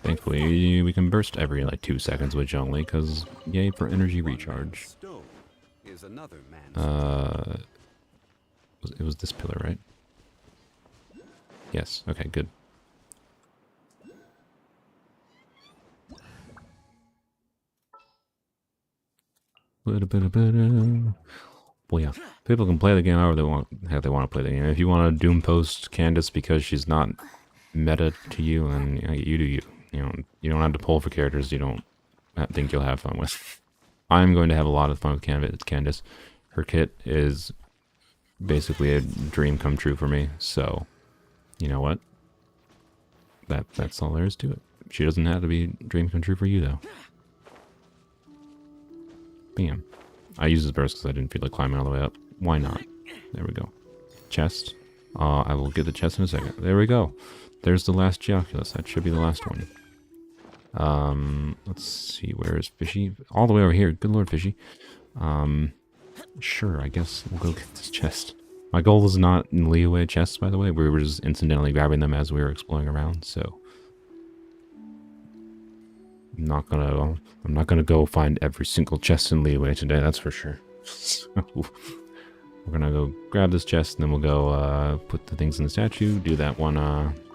Thankfully, we can burst every like 2 seconds with Zhongli, because yay for energy recharge. It was this pillar, right? Yes. Okay, good. Well, yeah. People can play the game however they want to play the game. If you want to doom post Candace because she's not meta to you, and you do you. You don't have to pull for characters you don't think you'll have fun with. I'm going to have a lot of fun with Candace. Her kit is basically a dream come true for me. So, you know what? That's all there is to it. She doesn't have to be dream come true for you, though. Bam. I use this burst because I didn't feel like climbing all the way up. Why not? There we go. Chest. I will get the chest in a second. There we go. There's the last Geoculus. That should be the last one. Let's see. Where is Fishy? All the way over here. Good lord, Fishy. Sure, I guess we'll go get this chest. My goal is not in Liyue chests, by the way. We were just incidentally grabbing them as we were exploring around, so I'm not gonna go find every single chest in Liyue today, that's for sure. So, we're gonna go grab this chest, and then we'll go put the things in the statue, do that one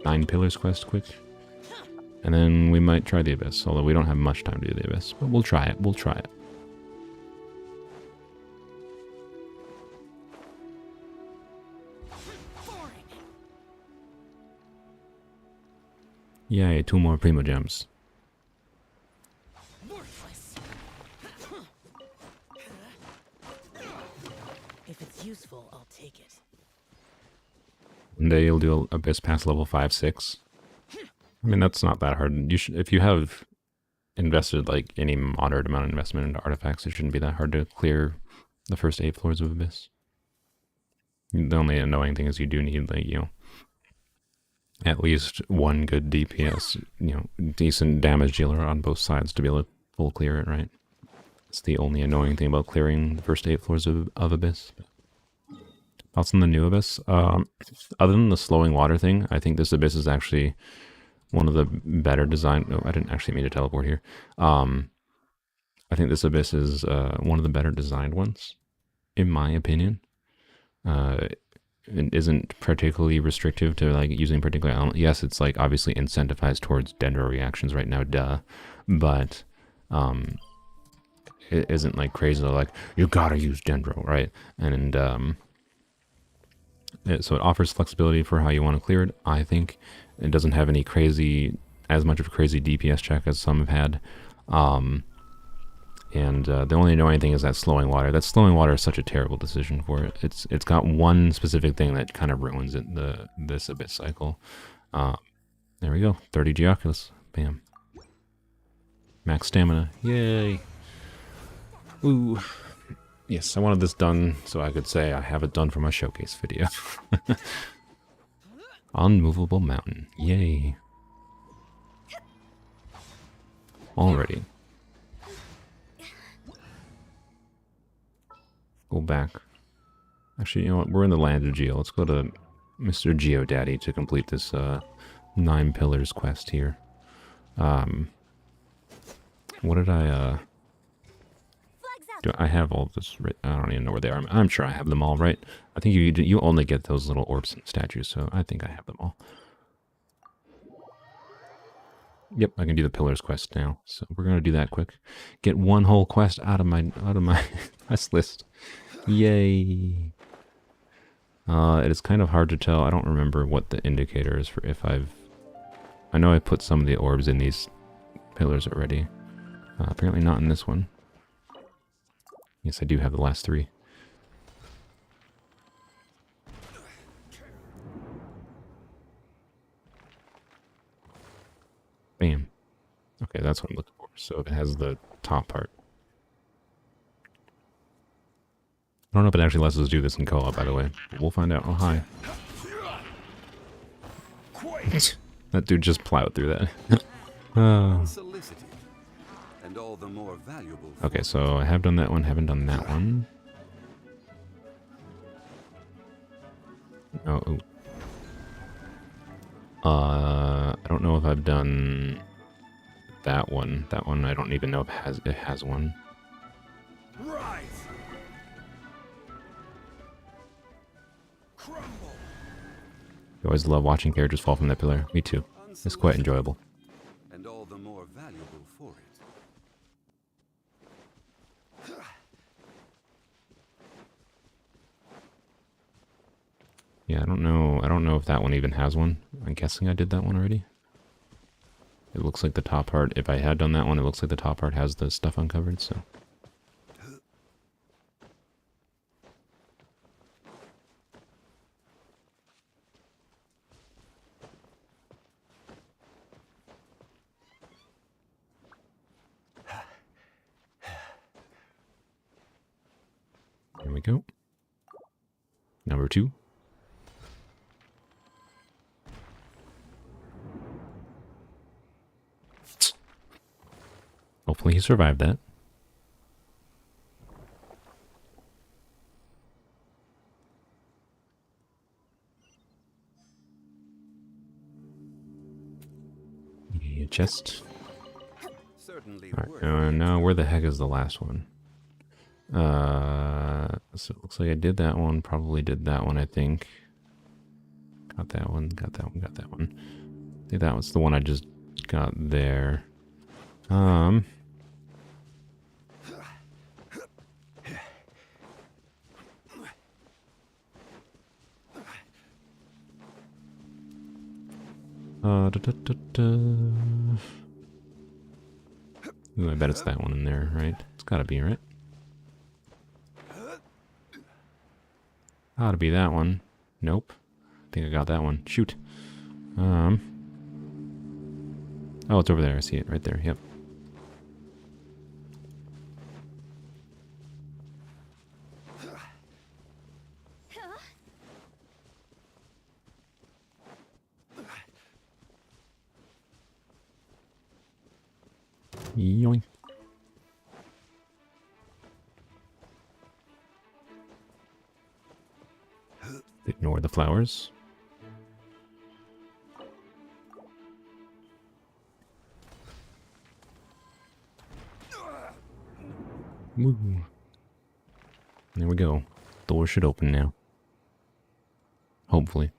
9 pillars quest quick, and then we might try the Abyss, although we don't have much time to do the Abyss, but we'll try it. We'll try it. Yay, 2 more Primo Gems. If it's useful, I'll take it. One day you'll do Abyss past level 5-6. I mean, that's not that hard. You should, if you have invested like any moderate amount of investment into artifacts, it shouldn't be that hard to clear the first 8 floors of Abyss. The only annoying thing is you do need, like, at least 1 good DPS, decent damage dealer on both sides to be able to full clear it, right? It's the only annoying thing about clearing the first 8 floors of Abyss. Thoughts on the new Abyss? Other than the slowing water thing, I think this Abyss is actually one of the better designed... No, I didn't actually mean to teleport here. I think this Abyss is one of the better designed ones, in my opinion. it isn't particularly restrictive to like using particular elements. Yes, it's like obviously incentivized towards dendro reactions right now, duh. But it isn't like crazy like you gotta use dendro, right? And so it offers flexibility for how you want to clear it. I think it doesn't have any as much of a crazy DPS check as some have had. And the only annoying thing is that slowing water. That slowing water is such a terrible decision for it. It's got one specific thing that kind of ruins it. This abyss cycle. There we go. 30 Geoculus. Bam. Max stamina. Yay. Ooh. Yes, I wanted this done so I could say I have it done for my showcase video. Unmovable mountain. Yay. Already. Go back. Actually, you know what? We're in the land of Geo. Let's go to Mr. Geodaddy to complete this 9 pillars quest here. What did I do? I have all this. I don't even know where they are. I'm sure I have them all, right? I think you only get those little orbs and statues, so I think I have them all. Yep, I can do the pillars quest now. So we're gonna do that quick. Get one whole quest out of my quest list. Yay! It is kind of hard to tell. I don't remember what the indicator is for if I've. I know I put some of the orbs in these pillars already. Apparently not in this one. Yes, I do have the last 3. Bam. Okay, that's what I'm looking for. So if it has the top part. I don't know if it actually lets us do this in co-op, by the way. But we'll find out. Oh, hi. That dude just plowed through that. Unsolicited, and all the more valuable. Okay, so I have done that one, haven't done that one. Oh, ooh. I don't know if I've done that one. That one I don't even know if it has one. Rise! Crumble! I always love watching characters fall from that pillar. Me too. It's quite enjoyable. And all the more valuable for it. Yeah, I don't know. I don't know if that one even has one. I'm guessing I did that one already. It looks like the top part. If I had done that one, it looks like the top part has the stuff uncovered. So. There we go. Number 2. Hopefully he survived that. Yeah, chest. Alright, now where the heck is the last one? So it looks like I did that one, probably did that one, I think. Got that one, got that one, got that one. I think that was the one I just got there. Ooh, I bet it's that one in there, right? It's gotta be, right? Ought to be that one. Nope. I think I got that one. Shoot. Oh, it's over there. I see it right there. Yep. Yoink. Ignore the flowers. Woo. There we go. Door should open now. Hopefully.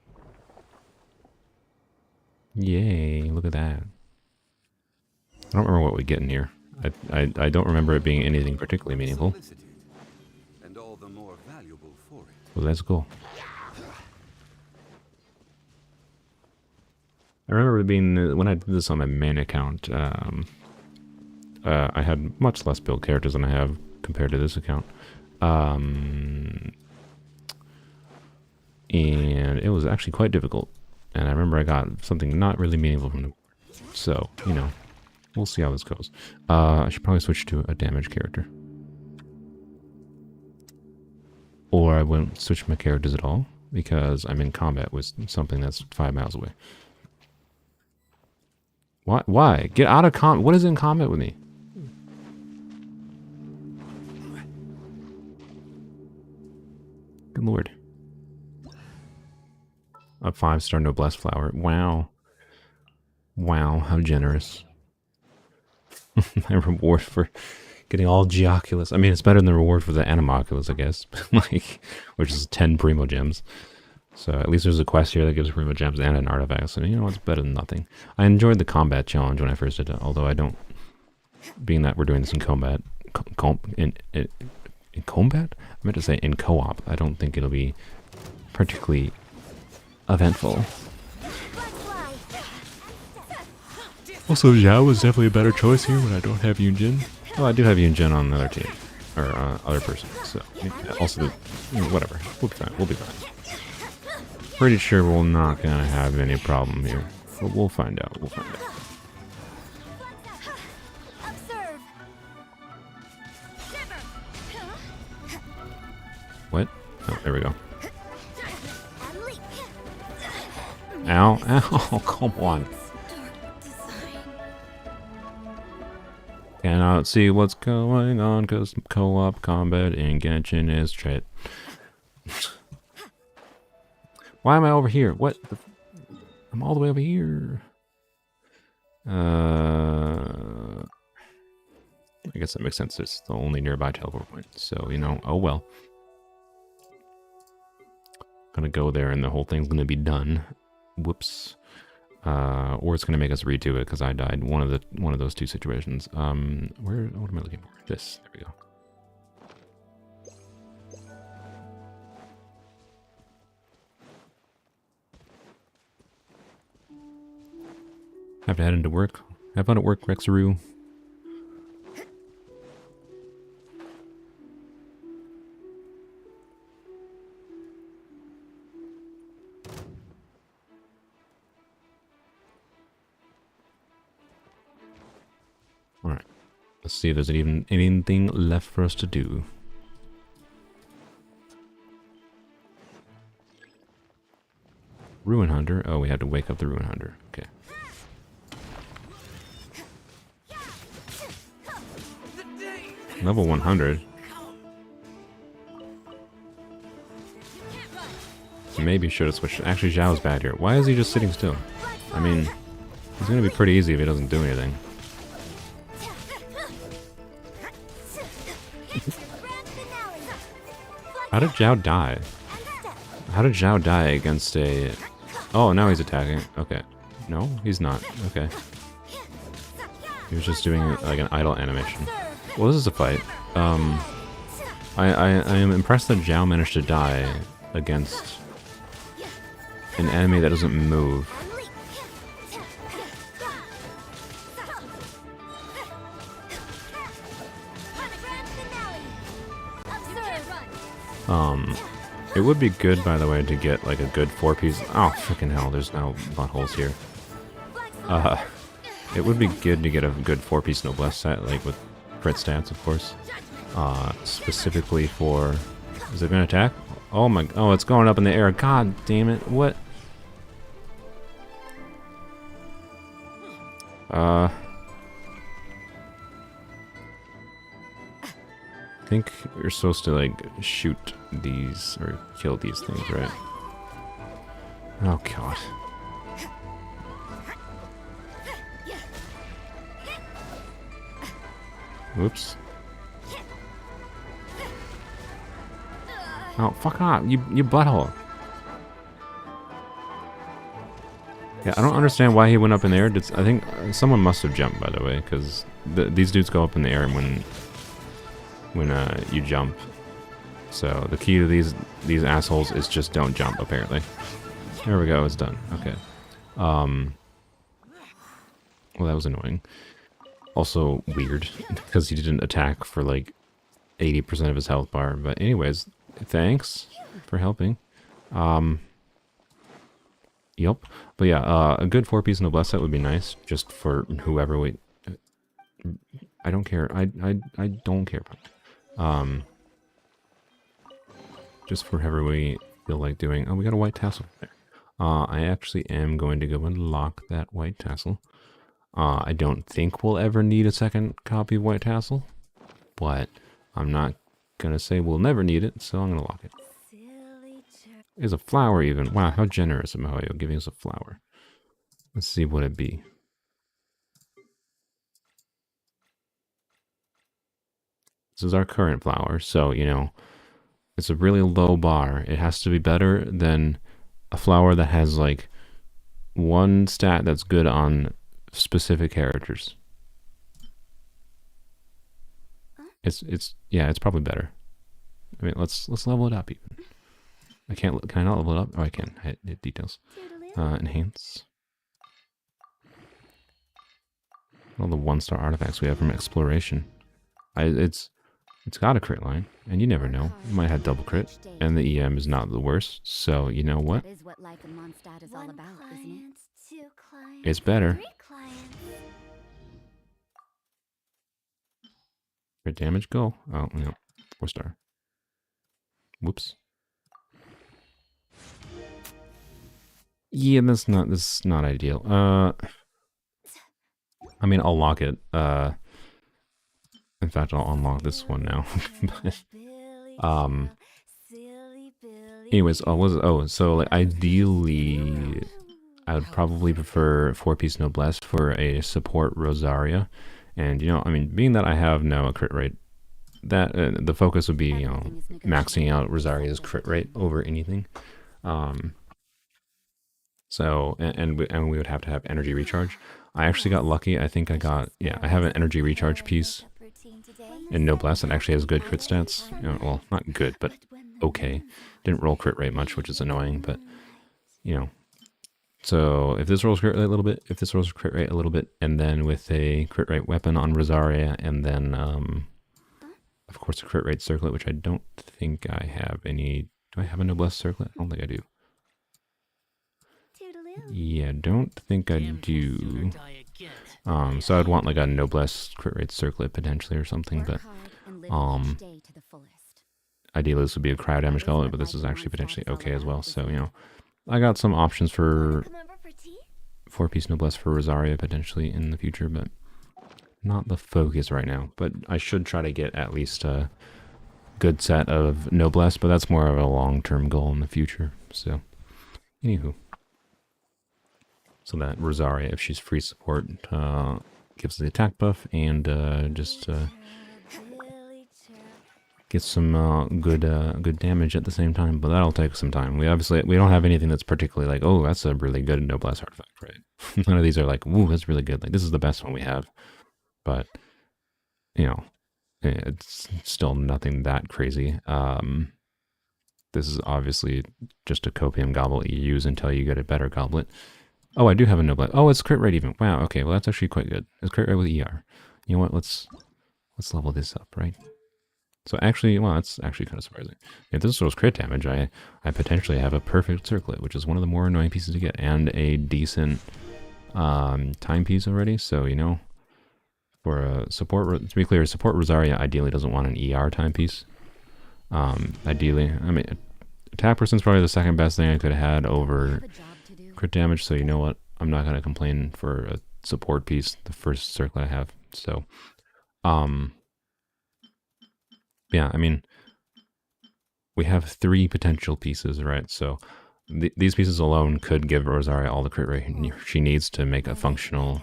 Yay, look at that. I don't remember what we get in here. I don't remember it being anything particularly meaningful. Solicited, and all the more valuable for it. Well, that's cool. I remember it being, when I did this on my main account, I had much less build characters than I have compared to this account. And it was actually quite difficult. And I remember I got something not really meaningful from the board. So, you know, we'll see how this goes. I should probably switch to a damage character. Or I wouldn't switch my characters at all, because I'm in combat with something that's 5 miles away. Why? Get out of combat. What is in combat with me? Good lord. A 5-star noblesse flower. Wow. Wow, how generous. My reward for getting all Geoculus. I mean, it's better than the reward for the Animoculus, I guess. Like, which is 10 Primo Gems. So at least there's a quest here that gives Primo Gems and an artifact. So, you know, it's better than nothing. I enjoyed the combat challenge when I first did it, although I don't... Being that we're doing this in combat... In combat? I meant to say in co-op. I don't think it'll be particularly eventful. Also, Zhao was definitely a better choice here when I don't have Yunjin. Oh, I do have Yunjin on the other team. Or other person. So, also, you know, whatever. We'll be fine. We'll be fine. Pretty sure we're not going to have any problem here. But we'll find out. We'll find out. What? Oh, there we go. Ow, ow, come on. Cannot see what's going on because co-op combat in Genshin is shit. Why am I over here? What? I'm all the way over here. I guess that makes sense. It's the only nearby teleport point. So, you know, oh well. Gonna go there and the whole thing's gonna be done. Whoops. Or it's gonna make us redo it because I died. One of those two situations. What am I looking for? This. There we go. Have to head into work. Have fun at work, Rexaru. Alright. Let's see if there's even anything left for us to do. Ruin Hunter. Oh, we had to wake up the Ruin Hunter. Okay. Level 100. Maybe should have switched. Actually, Zhao's bad here. Why is he just sitting still? I mean, it's going to be pretty easy if he doesn't do anything. How did Zhao die? How did Zhao die against a... Oh, now he's attacking. Okay. No, he's not. Okay. He was just doing like an idle animation. Well, this is a fight. I am impressed that Zhao managed to die against an enemy that doesn't move. It would be good, by the way, to get like a good 4-piece. Oh, freaking hell! There's no buttholes here. It would be good to get a good 4-piece noblesse set, like with crit stats, of course. Specifically for... Is it going to attack? Oh my... Oh, it's going up in the air. God damn it. What? I think you're supposed to, like, shoot these, or kill these things, right? Oh, God. Whoops. Oh, fuck off, you butthole. Yeah, I don't understand why he went up in the air. I think someone must have jumped, by the way, because these dudes go up in the air when you jump. So the key to these assholes is just don't jump, apparently. There we go, it's done. Okay. Well, that was annoying. Also weird, because he didn't attack for like 80% of his health bar. But anyways, thanks for helping. Yep. But yeah, a good 4-piece noblesse set would be nice, just for whoever we... I don't care. I don't care. Just for whoever we feel like doing... Oh, we got a white tassel there. I actually am going to go and lock that white tassel. I don't think we'll ever need a second copy of white tassel, but I'm not going to say we'll never need it, so I'm going to lock it. There's a flower even. Wow, how generous of Mahoyo giving us a flower. Let's see what it be. This is our current flower, so, you know, it's a really low bar. It has to be better than a flower that has, like, one stat that's good on specific characters. Yeah, it's probably better. I mean, let's level it up even. Can I not level it up? Oh, I can. Hit details. Enhance. All the 1-star artifacts we have from exploration. It's got a crit line, and you never know. It might have double crit, and the EM is not the worst. So you know what? That is what life in Mondstadt is all about, isn't it? It's better. Crit damage, go. Oh, no. 4-star. Whoops. Yeah, this is not ideal. I mean, I'll lock it. In fact, I'll unlock this one now. Anyways, so like ideally, I would probably prefer 4-piece noblesse for a support Rosaria, and you know, I mean, being that I have no crit rate, that the focus would be, you know, maxing out Rosaria's crit rate over anything. So, and we would have to have energy recharge. I actually got lucky. I think I have an energy recharge piece in Noblesse that actually has good crit stats. You know, well, not good, but okay. Didn't roll crit rate much, which is annoying, but, you know. So, if this rolls crit rate a little bit, and then with a crit rate weapon on Rosaria, and then, of course, a crit rate circlet, which I don't think I have any... Do I have a Noblesse circlet? I don't think I do. Yeah, don't think I do. So I'd want like a noblesse crit rate circlet potentially or something, but ideally this would be a cryo damage gauntlet, but this is actually potentially okay as well. So, you know, I got some options for 4-piece noblesse for Rosaria potentially in the future, but not the focus right now. But I should try to get at least a good set of noblesse, but that's more of a long-term goal in the future. So, anywho. So that Rosaria, if she's free support, gives the attack buff and just gets some good damage at the same time. But that'll take some time. We don't have anything that's particularly like, oh, that's a really good noblesse artifact, right? None of these are like, ooh, that's really good. Like this is the best one we have. But you know, it's still nothing that crazy. This is obviously just a copium goblet you use until you get a better goblet. Oh, I do have a noblesse. Oh, it's crit rate even. Wow, okay, well that's actually quite good. It's crit rate with ER. You know what, let's level this up, right? So actually, well, that's actually kind of surprising. If this was crit damage, I potentially have a perfect circlet, which is one of the more annoying pieces to get, and a decent timepiece already. So, you know, for a support, to be clear, support Rosaria ideally doesn't want an ER timepiece. Ideally, I mean, attack person's probably the second best thing I could have had over crit damage, so you know what, I'm not going to complain for a support piece, the first circlet I have. So yeah, I mean, we have 3 potential pieces, right? So these pieces alone could give Rosaria all the crit rate she needs to make a functional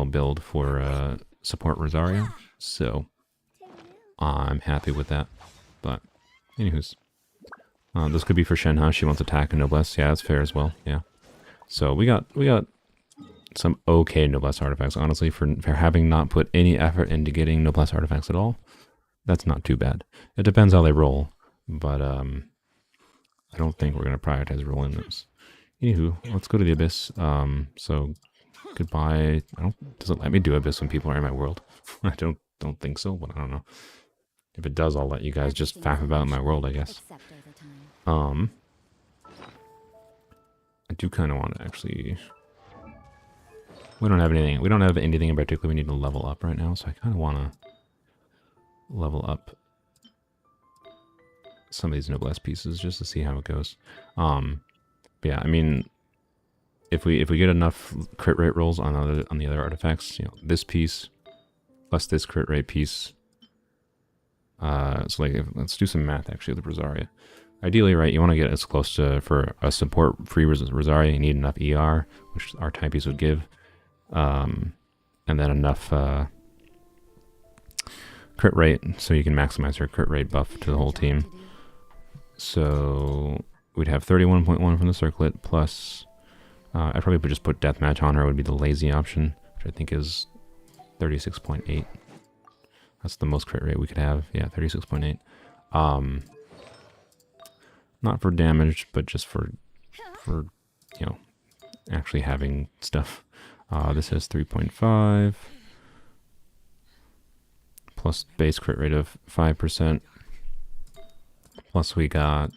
build for support Rosaria. So I'm happy with that. But anywho's, This could be for Shenhe. She wants attack and noblesse. Yeah, that's fair as well. Yeah. So we got some okay noblesse artifacts. Honestly, for having not put any effort into getting noblesse artifacts at all, that's not too bad. It depends how they roll, but I don't think we're gonna prioritize rolling those. Anywho, let's go to the Abyss. So goodbye. Does it let me do Abyss when people are in my world? I don't think so, but I don't know. If it does, I'll let you guys just faff about in my world, I guess. I do kind of want to actually. We don't have anything. We don't have anything in particular we need to level up right now, so I kind of want to level up some of these noblesse pieces just to see how it goes. But yeah, I mean, if we get enough crit rate rolls on the other artifacts, you know, this piece plus this crit rate piece. So like, let's do some math actually with Rosaria. Ideally, right, you want to get as close to, for a support free Rosaria, you need enough ER, which our type piece would give, and then enough crit rate so you can maximize your crit rate buff to the whole team. So we'd have 31.1 from the circlet plus I'd probably just put deathmatch on her. It would be the lazy option, which I think is 36.8. That's the most crit rate we could have. Yeah, 36.8. Not for damage, but just for you know, actually having stuff. This has 3.5 plus base crit rate of 5%. Plus we got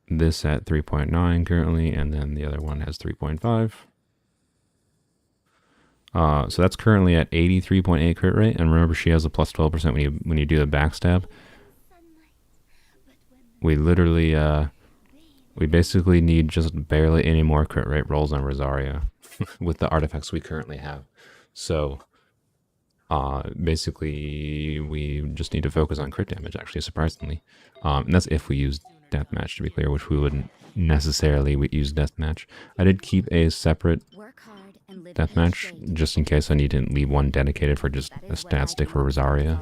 this at 3.9 currently, and then the other one has 3.5. So that's currently at 83.8 crit rate, and remember she has a plus 12% when you do the backstab. We literally we basically need just barely any more crit rate rolls on Rosaria with the artifacts we currently have. So basically we just need to focus on crit damage, actually, surprisingly. And that's if we use deathmatch, to be clear, which we wouldn't necessarily use deathmatch. I did keep a separate deathmatch just in case I need to leave one dedicated for just a stat stick for Rosaria.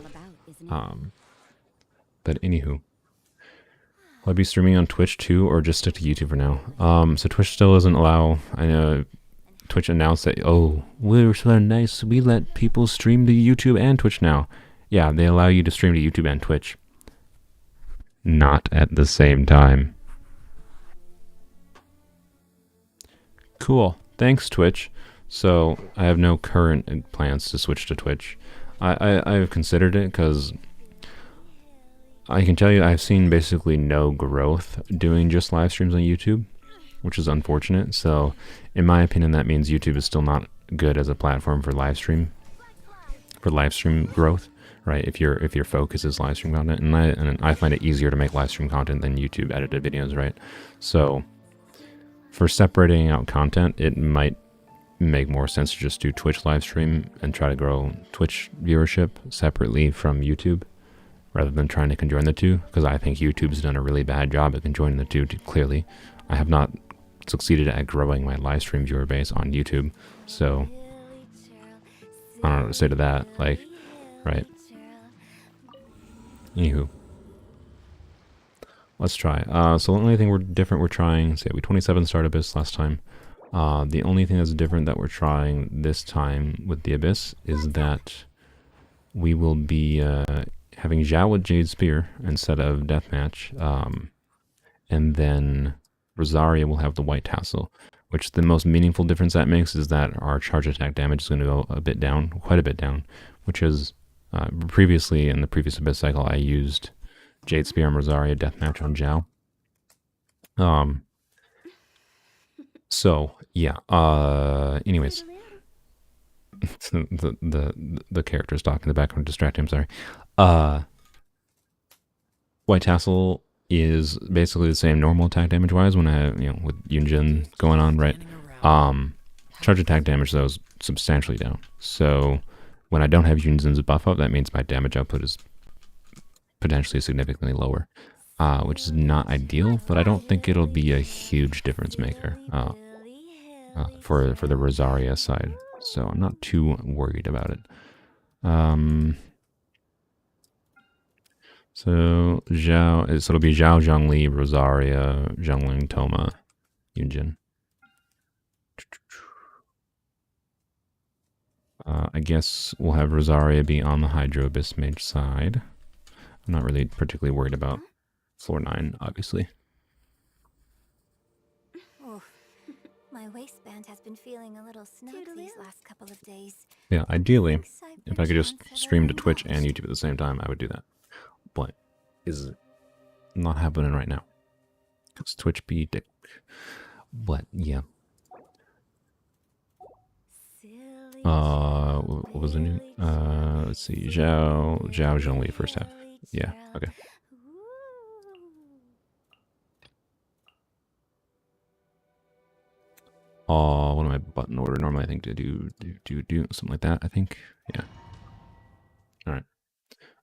But anywho, will I be streaming on Twitch too, or just stick to YouTube for now? So Twitch still doesn't allow. I know Twitch announced that, oh, we're so nice, we let people stream to YouTube and Twitch now. Yeah, they allow you to stream to YouTube and Twitch. Not at the same time. Cool. Thanks, Twitch. So I have no current plans to switch to Twitch. I've considered it because I can tell you I've seen basically no growth doing just live streams on YouTube, which is unfortunate. So in my opinion, that means YouTube is still not good as a platform for live stream growth, right? If your focus is live stream content, and I find it easier to make live stream content than YouTube edited videos, right? So for separating out content, it might make more sense to just do Twitch live stream and try to grow Twitch viewership separately from YouTube, rather than trying to conjoin the two, because I think YouTube's done a really bad job at conjoining the two, clearly. I have not succeeded at growing my live stream viewer base on YouTube, so I don't know what to say to that, like, right? Anywho, let's try. So the only thing we're trying, say we 27 start Abyss last time. The only thing that's different that we're trying this time with the Abyss is that we will be having Zhao with Jade Spear instead of Deathmatch, and then Rosaria will have the White Tassel, which the most meaningful difference that makes is that our charge attack damage is going to go a bit down, quite a bit down, which is previously in the previous Abyss cycle I used Jade Spear and Rosaria Deathmatch on Zhao. So yeah. Anyways, the character's talking in the background, distracting. I'm sorry. White Tassel is basically the same normal attack damage wise when I have, you know, with Yunjin going on, right? Charge attack damage though is substantially down. So when I don't have Yunjin's buff up, that means my damage output is potentially significantly lower, which is not ideal, but I don't think it'll be a huge difference maker for the Rosaria side. So I'm not too worried about it. So Zhao, so it'll be Zhao, Zhongli, Rosaria, Zhongling, Toma, Yunjin. I guess we'll have Rosaria be on the Hydro Abyss Mage side. I'm not really particularly worried about floor 9, obviously. Oof. My waistband has been feeling a little snug these last couple of days. Yeah, ideally, Thinks I've if been I could just Chancellor stream to in Twitch and Lost. YouTube at the same time, I would do that. But is not happening right now. Because Twitch be dick. But yeah. Silly What was the new? Let's see. Zhao Zhongli first half. Yeah, okay. What am I button order? Normally I think to do something like that, I think. Yeah. Alright.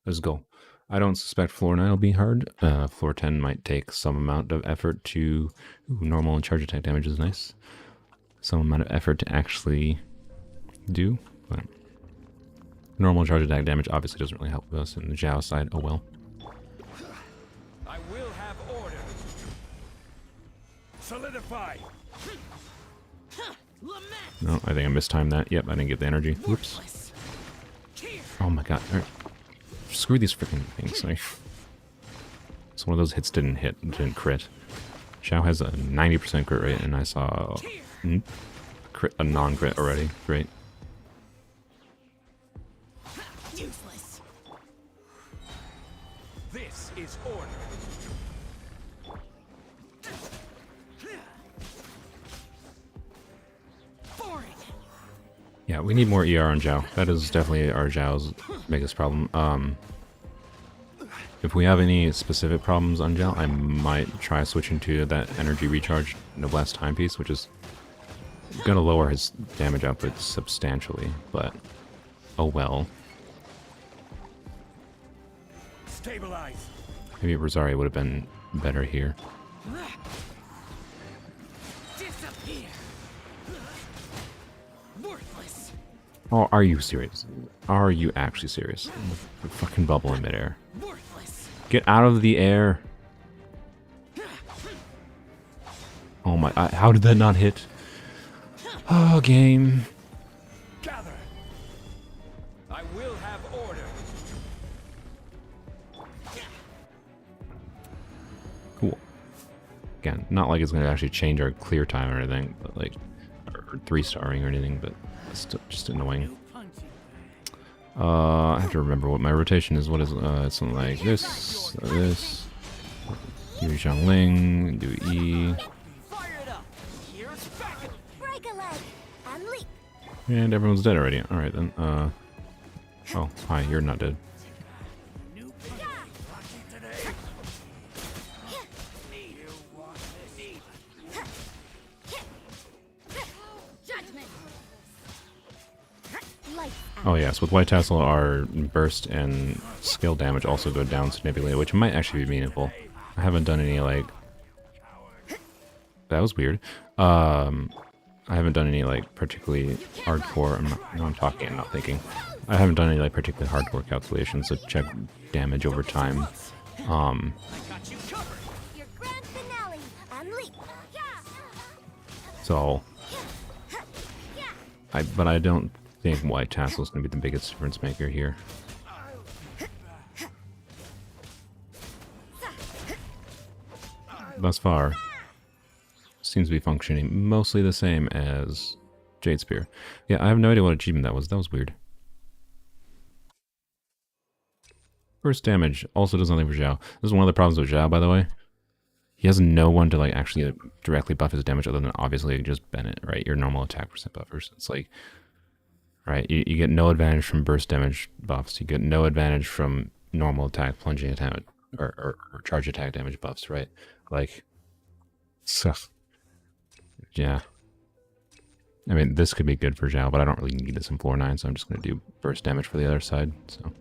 Let's go. I don't suspect floor 9 will be hard. Floor 10 might take some amount of effort to... Ooh, normal and charge attack damage is nice. Some amount of effort to actually do. But normal and charge attack damage obviously doesn't really help us in the Zhao side. Oh well. I will have order. Solidify. No, I think I mistimed that. Yep, I didn't get the energy. Whoops. Oh my god. All right. Screw these freaking things. Like, so one of those hits didn't crit. Xiao has a 90% crit rate, and I saw a non-crit already. Great. Useless. This is order. Boring. Yeah, we need more ER on Zhao. That is definitely our Zhao's biggest problem. If we have any specific problems on Zhao, I might try switching to that energy recharge Noblesse timepiece, which is gonna lower his damage output substantially, but oh well. Stabilize. Maybe Rosaria would have been better here. Disappear. Worthless. Oh, are you serious? Are you actually serious? The fucking bubble in midair. Worthless. Get out of the air. Oh my, how did that not hit? Oh, game. Gather. I will have order. Cool. Again, not like it's going to actually change our clear time or anything, but like, or 3-starring or anything, but it's still just annoying. I have to remember what my rotation is. What is, it's something like this, this, do Zhongling, do E, Fire it up. Here's back. Break a leg and leap. and everyone's dead already. Alright then, oh, hi, you're not dead. New punch. Today. You want this? Judgment. Lights out. Oh yes, with White Tassel, our burst and skill damage also go down significantly, which might actually be meaningful. I haven't done any, like... That was weird. I haven't done any, like, particularly hardcore... I'm talking, I'm not thinking. I haven't done any, like, particularly hardcore calculations to check damage over time. Got you covered. Your grand finale and leap. So... But I don't think White Tassel is going to be the biggest difference maker here. Thus far, seems to be functioning mostly the same as Jade Spear. Yeah, I have no idea what achievement that was. That was weird. Burst damage also does nothing for Zhao. This is one of the problems with Zhao, by the way. He has no one to like actually directly buff his damage other than obviously just Bennett, right? Your normal attack percent buffers. It's like, right? You get no advantage from burst damage buffs. You get no advantage from normal attack, plunging attack, or charge attack damage buffs, right? Like, so, yeah. I mean, this could be good for Zhao, but I don't really need this in floor 9, so I'm just going to do burst damage for the other side, so.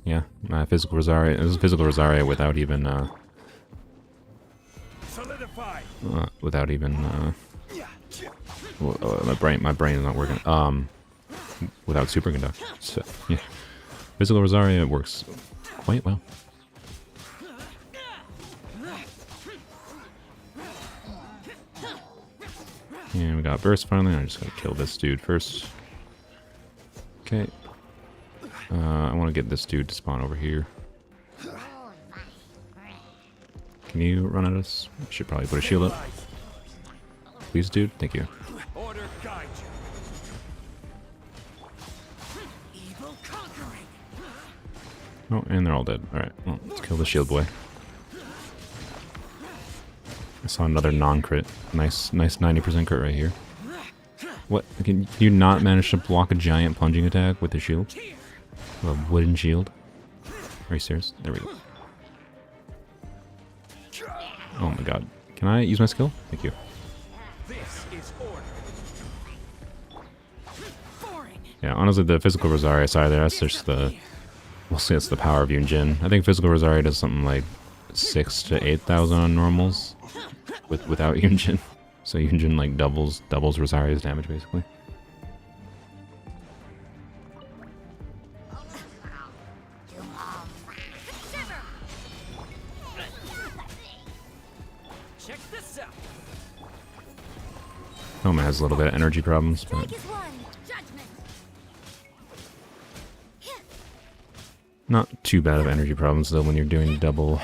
Yeah, physical Rosaria. This is physical Rosaria without even, Solidify. without even, my brain is not working. Without superconduct. So, yeah. Physical Rosaria works quite well. And we got burst finally. I just gotta kill this dude first. Okay. I want to get this dude to spawn over here. Can you run at us? I should probably put a shield up. Please, dude. Thank you. Order guide you. Evil conquering. Oh, and they're all dead. Alright, well, let's kill the shield boy. I saw another non-crit. Nice 90% crit right here. What? Can you not manage to block a giant plunging attack with a shield? A wooden shield? Are you serious? There we go. Oh my god. Can I use my skill? Thank you. This is order. Yeah, honestly, the physical Rosaria side there, that's just the... We'll say it's the power of Yunjin. I think physical Rosaria does something like 6,000 to 8,000 on normals without Yunjin. So Yunjin like doubles Rosaria's damage basically. Check this out. Homa has a little bit of energy problems, but Strike is one. Judgment. not too bad of energy problems though when you're doing double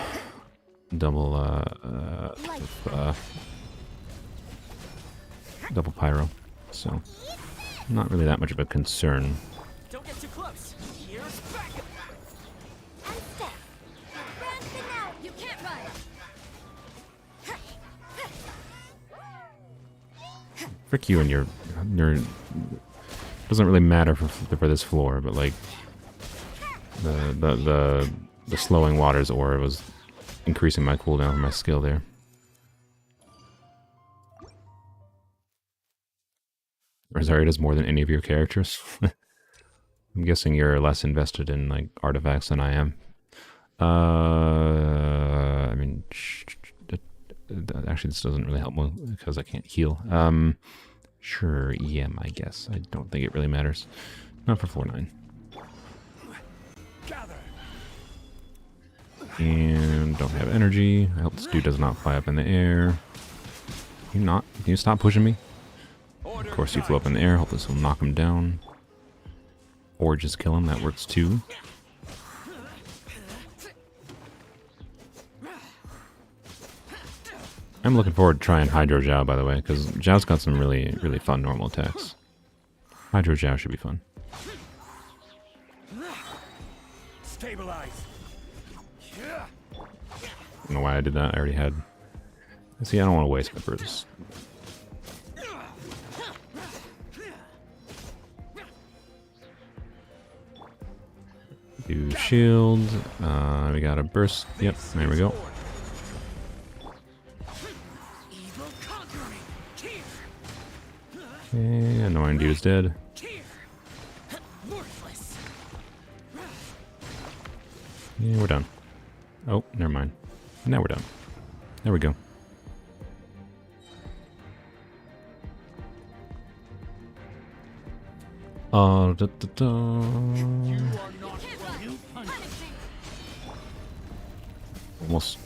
pyro. So not really that much of a concern. Don't get too close. Here's back. Unstep. Grand finale. You can't run. Frick you and your doesn't really matter for this floor, but like the slowing waters aura was increasing my cooldown for my skill there. Rosaria does more than any of your characters. I'm guessing you're less invested in like artifacts than I am. I mean, actually, this doesn't really help me because I can't heal. Sure, EM, I guess. I don't think it really matters. Not for floor 9. Gather. And don't have energy. I hope this dude does not fly up in the air. Can you stop pushing me? Of course, you flew up in the air. Hope this will knock him down. Or just kill him. That works too. I'm looking forward to trying Hydro Zhao, by the way, because Zhao's got some really, really fun normal attacks. Hydro Zhao should be fun. Stabilize. I don't know why I did that. I already had... See, I don't want to waste my bursts. Do shield. We got a burst. Yep, there we go. Evil conquering. Okay, annoying dude's dead. Worthless. Yeah, we're done. Oh, never mind. Now we're done. There we go. Da, da, da. Almost.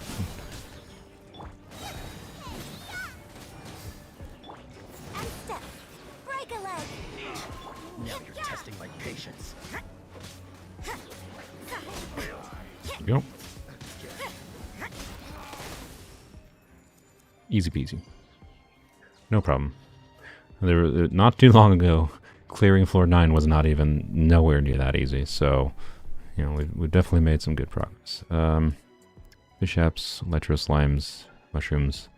Unstep. Break a leg. Now you're testing my patience. There we go. Easy peasy. No problem. Not too long ago, clearing floor 9 was not even nowhere near that easy. So, you know, we've definitely made some good progress. Bishops, Electro Slimes, Mushrooms,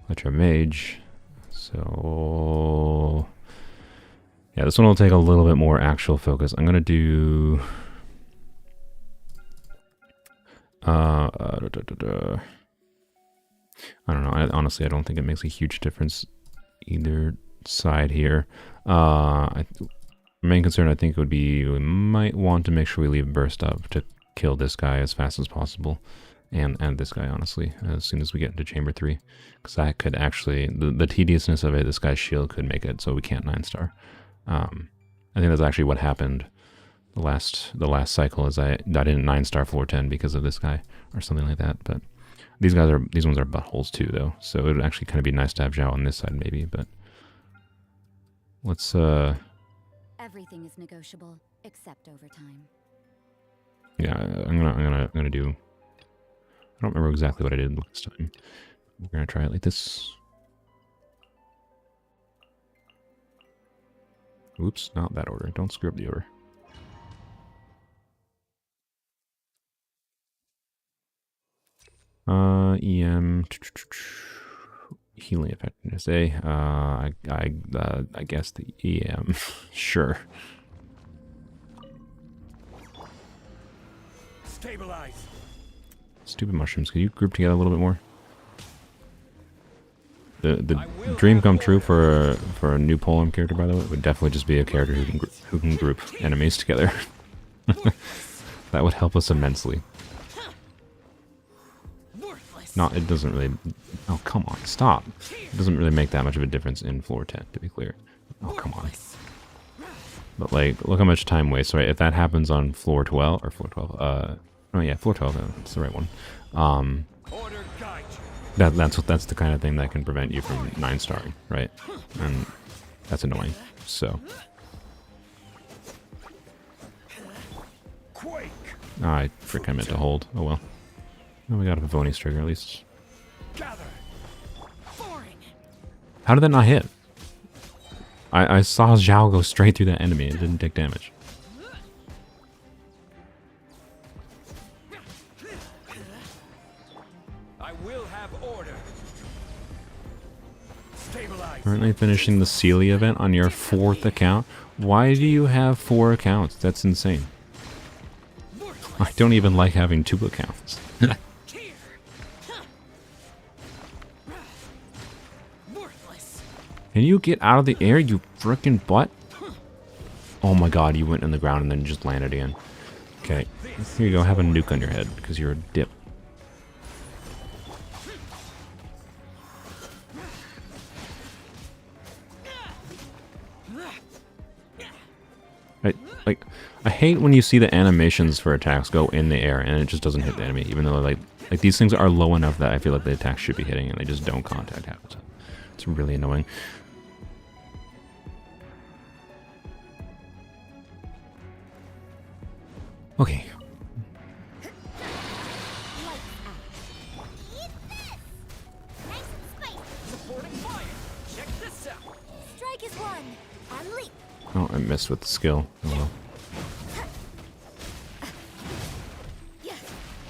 Electro Mage. So, yeah, this one will take a little bit more actual focus. I'm gonna do. I don't know. Honestly, I don't think it makes a huge difference either side here. Main concern, I think, would be we might want to make sure we leave burst up to kill this guy as fast as possible, and this guy, honestly, as soon as we get into chamber 3, because that could actually the tediousness of it. This guy's shield could make it so we can't 9-star. I think that's actually what happened The last cycle is I didn't 9-star floor 10 because of this guy or something like that. But these ones are buttholes too, though. So it would actually kind of be nice to have Zhao on this side maybe. But let's Everything is negotiable except overtime. yeah, I'm gonna do. I don't remember exactly what I did last time. We're gonna try it like this. Oops, not that order. Don't screw up the order. EM healing effectiveness. I guess the EM. Sure. Stabilize. Stupid mushrooms. Could you group together a little bit more? The dream come true for a new Polearm character, by the way, would definitely just be a character who can group enemies together. That would help us immensely. It doesn't really. Oh, come on, stop! It doesn't really make that much of a difference in floor 10, to be clear. Oh, come on. But like, look how much time wastes. Right, if that happens on floor 12 or floor 12. Oh yeah, floor 12. That's the right one. Order guide you. That's the kind of thing that can prevent you from 9-starring, right? And that's annoying. So. Quake. I meant to hold. Oh well. Oh, we got a Pavonius trigger at least. Gather. Boring. How did that not hit? I saw Zhao go straight through that enemy. It didn't take damage. I will have order. Stabilize. Currently finishing the Celia event on your 4th account. Why do you have 4 accounts? That's insane. I don't even like having 2 accounts. Can you get out of the air, you frickin' butt? Oh my god, you went in the ground and then just landed again. Okay, here you go, have a nuke on your head, because you're a dip. I hate when you see the animations for attacks go in the air and it just doesn't hit the enemy, even though like these things are low enough that I feel like the attack should be hitting and they just don't contact half the time. It's really annoying. Okay. Supporting fire. Check this out. Strike is one. And leap. Oh, I missed with the skill. Oh well.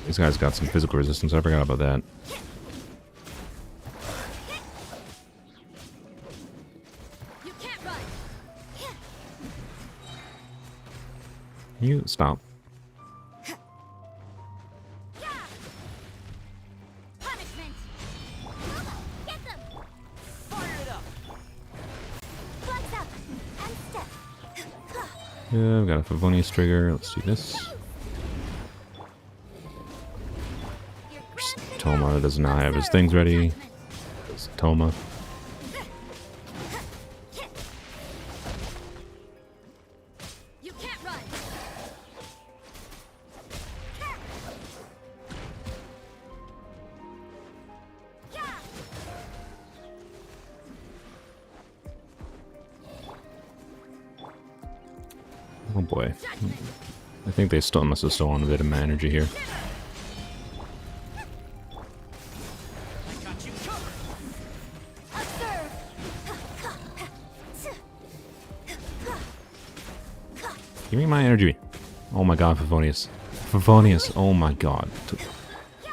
These guys got some physical resistance. I forgot about that. You can't run. You stop. Punishment. Get them! Fire it up. Flags up. And step. Yeah, I've got a Favonius trigger. Let's do this. Toma does not have his things ready. It's Toma. You can't run. Oh boy. I think they still must have stolen a bit of my energy here. I got you covered. Observe. Give me my energy. Oh my god, Favonius. Favonius, oh my god.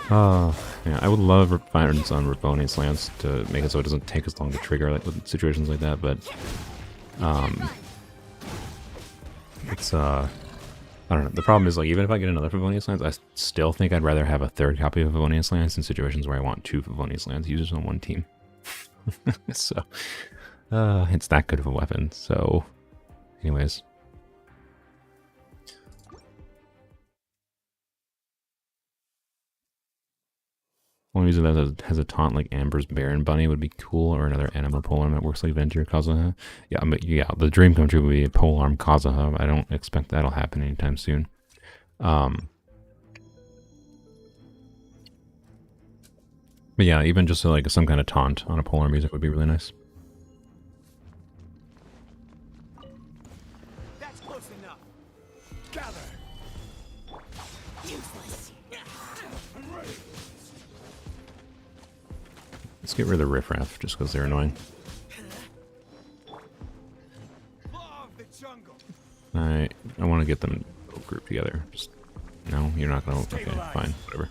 Yeah, I would love refinements on Favonius Lance to make it so it doesn't take as long to trigger like with situations like that, but it's I don't know. The problem is like even if I get another Favonius Lance, I still think I'd rather have a 3rd copy of Favonius Lance in situations where I want 2 Favonius Lance users on one team. So it's that good of a weapon. So anyways. One reason that has a taunt like Amber's Baron Bunny would be cool, or another animal polearm that works like Venti or Kazuha. Yeah, yeah, the dream come true would be a polearm Kazuha. I don't expect that'll happen anytime soon. But yeah, even just like some kind of taunt on a polearm music would be really nice. That's close enough. Gather. Useless. I'm ready. Let's get rid of the riffraff just because they're annoying. Law of the jungle. I want to get them grouped together. Just no, you're not gonna. Okay, fine, whatever.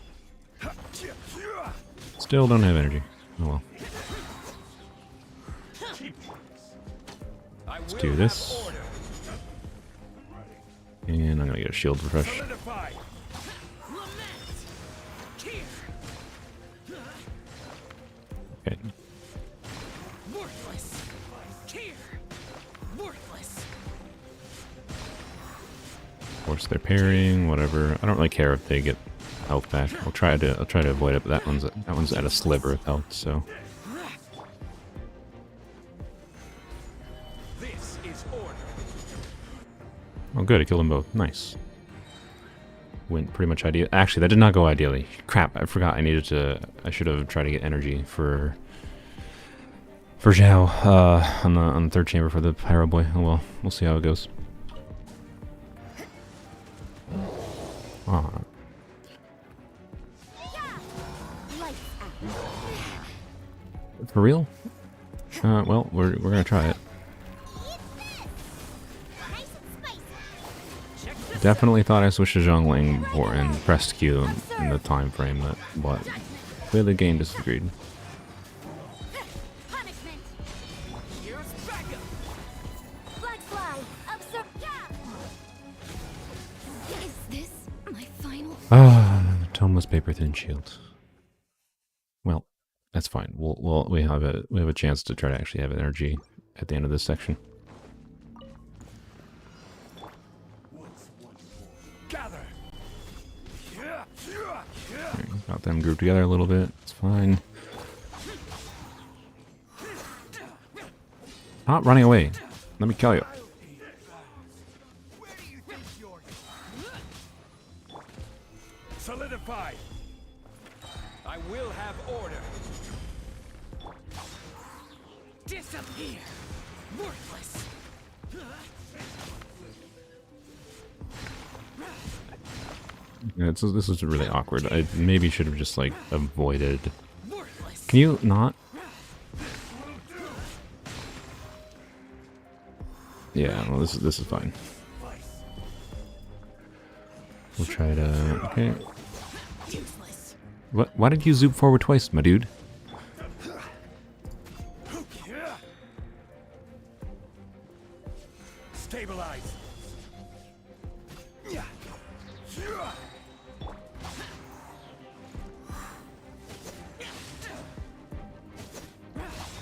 Still don't have energy. Oh well. Let's do this. And I'm gonna get a shield refresh. Okay. Worthless. Here. Worthless. Force their parrying, whatever. I don't really care if they get health back. I'll try to avoid it, but that one's at a sliver of health, so. This is order. Oh good, I killed them both. Nice. Went pretty much ideal. Actually, that did not go ideally. Crap, I forgot I should have tried to get energy for Zhao on the third chamber for the Pyro Boy. Oh well, we'll see how it goes. Ah. For real? Well, we're gonna try it. Nice and spicy. Definitely thought I switched to Zhongling before and pressed Q in the time frame that what clearly the game disagreed. Punishment. Here's backup. Black fly. Observe. Is this my final? Ah, toneless paper thin shield. Well, that's fine. We have a chance to try to actually have energy at the end of this section. Gather. Right, got them grouped together a little bit. It's fine. Not running away. Let me kill you. Where do you think you're? Solidify. I will have order. Disappear. Worthless. Yeah, this is really awkward. I maybe should have just like avoided. Worthless. Can you not? Yeah, well this is fine. We'll try to. Okay. Useless. What? Why did you zoom forward twice, my dude? Stabilize.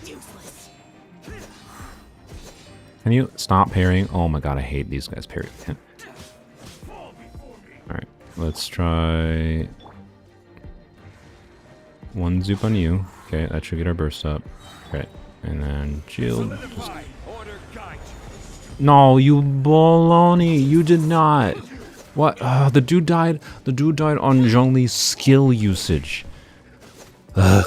Useless. Can you stop parrying? Oh my god, I hate these guys parrying. Alright, let's try one zoop on you. Okay, that should get our burst up. Okay, and then shield. Just... Solidify. Order guide you. No, you baloney! You did not. What? The dude died. The dude died on Zhongli's skill usage. Ugh.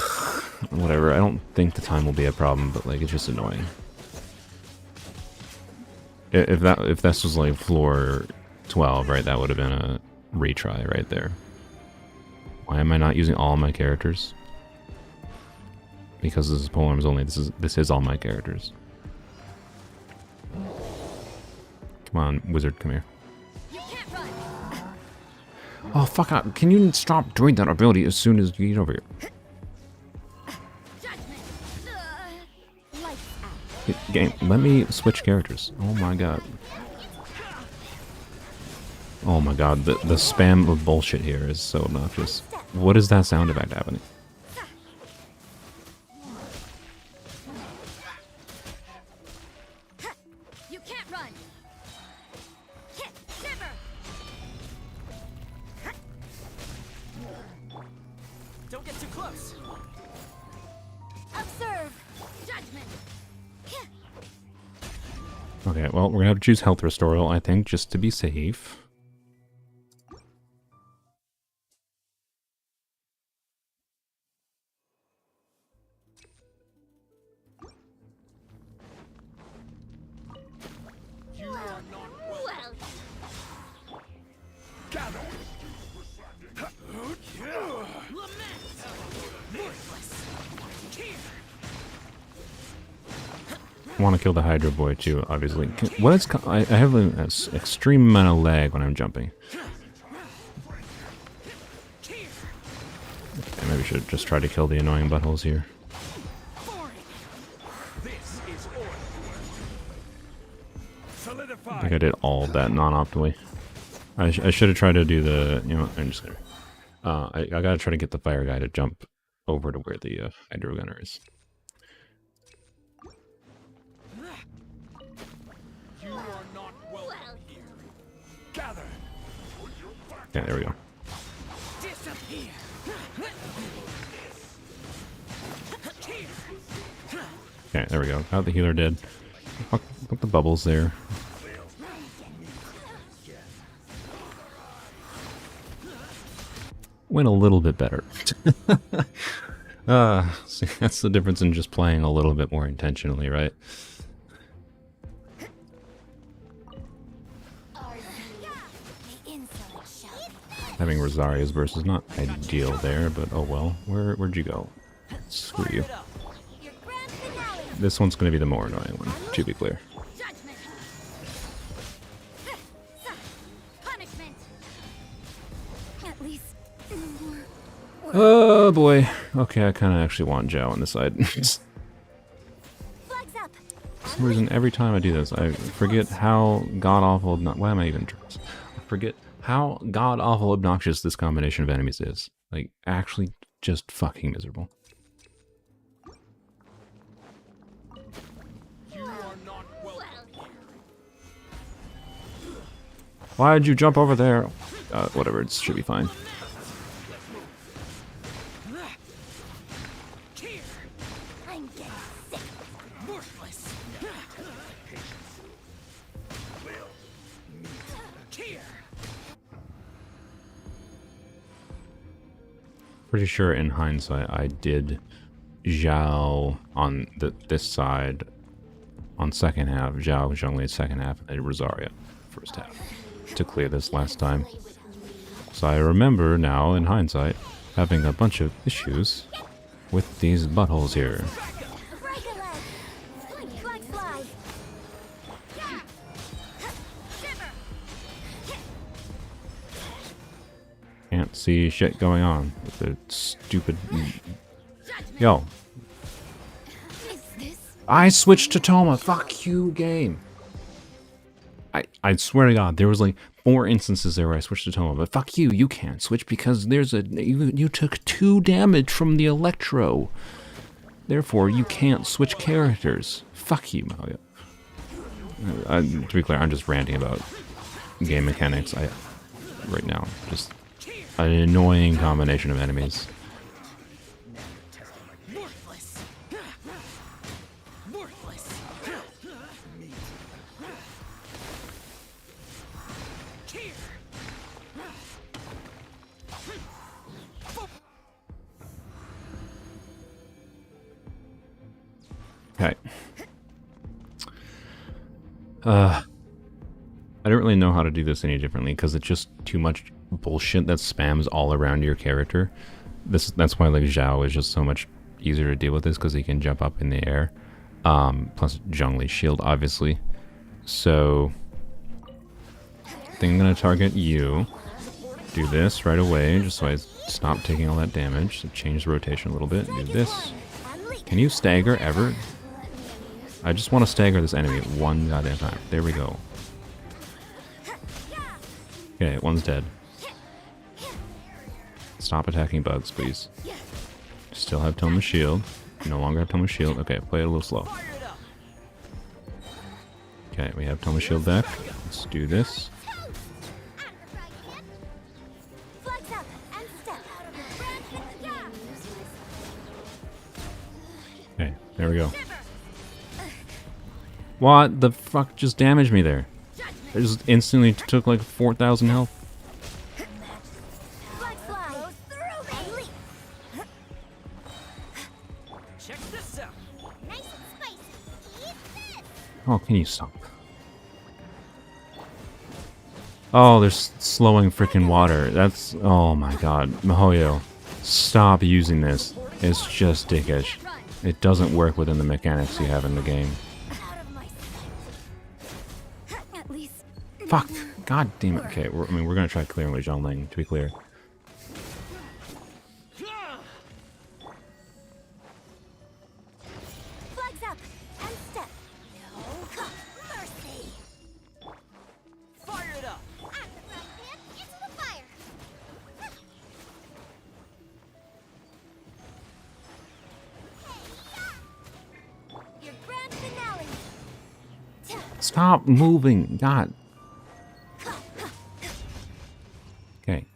Whatever. I don't think the time will be a problem, but like it's just annoying. If this was like floor 12, right? That would have been a retry right there. Why am I not using all my characters? Because this is Polearms only. This is all my characters. Come on, wizard, come here. You can't run. Oh fuck up! Can you stop doing that ability as soon as you get over here? Judgment. Lights out. Game, let me switch characters. Oh my god. Oh my god, the spam of bullshit here is so obnoxious. What is that sound effect happening? You can't run. Shiver. Don't Don't get too close. Observe. Judgment. Okay, well, we're gonna have to choose health restoral, I think, just to be safe. Well, Gather. I want to kill the Hydro Boy too, obviously. What is? I have an extreme amount of lag when I'm jumping. Okay, maybe I should just try to kill the annoying buttholes here. This is order. Solidify. I think I did all that non-optimally. I should have tried to do the, you know, I'm just gonna, I gotta try to get the fire guy to jump over to where the hydro gunner is. You are not welcome here. Gather. Yeah, there we go. Disappear. Okay, there we go. Got the healer dead. Fuck the bubbles there. Went a little bit better. See, that's the difference in just playing a little bit more intentionally, right? Having Rosaria's burst is not ideal there, but oh well. Where'd you go? Screw you. This one's going to be the more annoying one, to be clear. Judgment. Punishment. At least no more. Oh boy. Okay, I kind of actually want Zhao on this side. Flags up. For some reason, every time I do this, I forget how god-awful... Why am I even... I forget how god-awful obnoxious this combination of enemies is. Like, actually just fucking miserable. Why'd you jump over there? Whatever, it should be fine. I'm getting sick. Worthless. Pretty sure in hindsight I did Zhao on this side on second half, Zhao Zhongli second half, and Rosaria first half to clear this last time. So I remember now in hindsight having a bunch of issues with these buttholes here. Break a leg. Flags fly. Shiver. Can't see shit going on with the stupid... Yo, Is this? I switched to Toma. Fuck you, game. I swear to God, there was like 4 instances there where I switched to Toma, but fuck you, you can't switch because there's you took 2 damage from the Electro. Therefore, you can't switch characters. Fuck you, Mario. To be clear, I'm just ranting about game mechanics. Right now, just an annoying combination of enemies. Worthless. Worthless. Okay. I don't really know how to do this any differently because it's just too much bullshit that spams all around your character. That's why like Zhao is just so much easier to deal with this because he can jump up in the air. Plus Zhongli's shield, obviously. So I think I'm gonna target you. Do this right away, just so I stop taking all that damage. So change the rotation a little bit. Do this. Can you stagger ever? I just want to stagger this enemy at one goddamn time. There we go. Okay, one's dead. Stop attacking bugs, please. Still have Toma's shield. No longer have Toma's shield. Okay, play it a little slow. Okay, we have Toma's shield back. Let's do this. Flags up and step. There we go. What the fuck just damaged me there? I just instantly took like 4,000 health. Flag fly. Through me. Check this out. Nice and spicy. Eat this. Oh, can you stop? Oh, they're slowing freaking water. That's... Oh my god. Mihoyo, stop using this. It's just dickish. It doesn't work within the mechanics you have in the game. Out of my sight. At least. Fuck. God damn it. Okay, I mean, we're gonna try clearing with Zhongling, to be clear. Flags up and step. No mercy. Fire it up. I'm the frying pan. Into the fire. Your grand finale. Stop moving. God. Okay.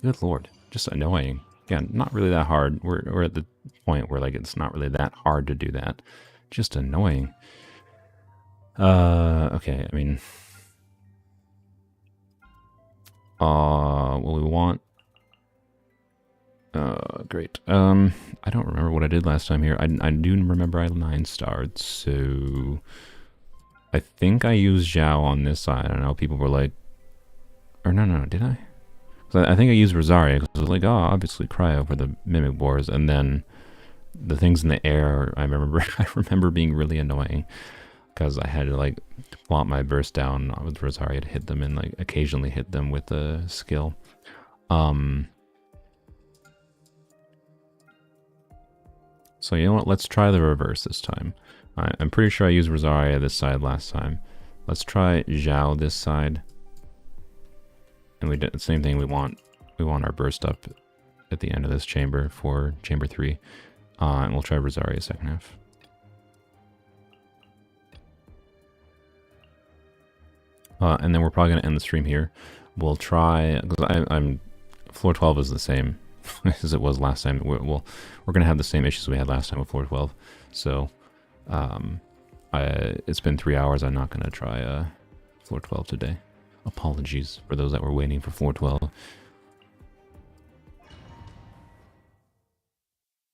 Good lord. Just annoying. Again, not really that hard. We're at the point where like it's not really that hard to do that. Just annoying. Okay, I mean, what we want. Great. I don't remember what I did last time here. I do remember I 9-starred, so I think I used Zhao on this side. I know people were like, or no, did I? 'Cause I think I used Rosaria because I was like, oh, obviously Cryo for the Mimic Boars, and then the things in the air. I remember being really annoying because I had to like plot my burst down with Rosaria to hit them and like occasionally hit them with a skill. So you know what? Let's try the reverse this time. I'm pretty sure I used Rosaria this side last time. Let's try Zhao this side. And we did the same thing. We want our burst up at the end of this chamber for chamber 3. And we'll try Rosaria second half. And then we're probably going to end the stream here. We'll try, because I'm floor 12 is the same as it was last time. We're going to have the same issues we had last time with floor 12. So it's been 3 hours. I'm not going to try floor 12 today. Apologies for those that were waiting for floor 12.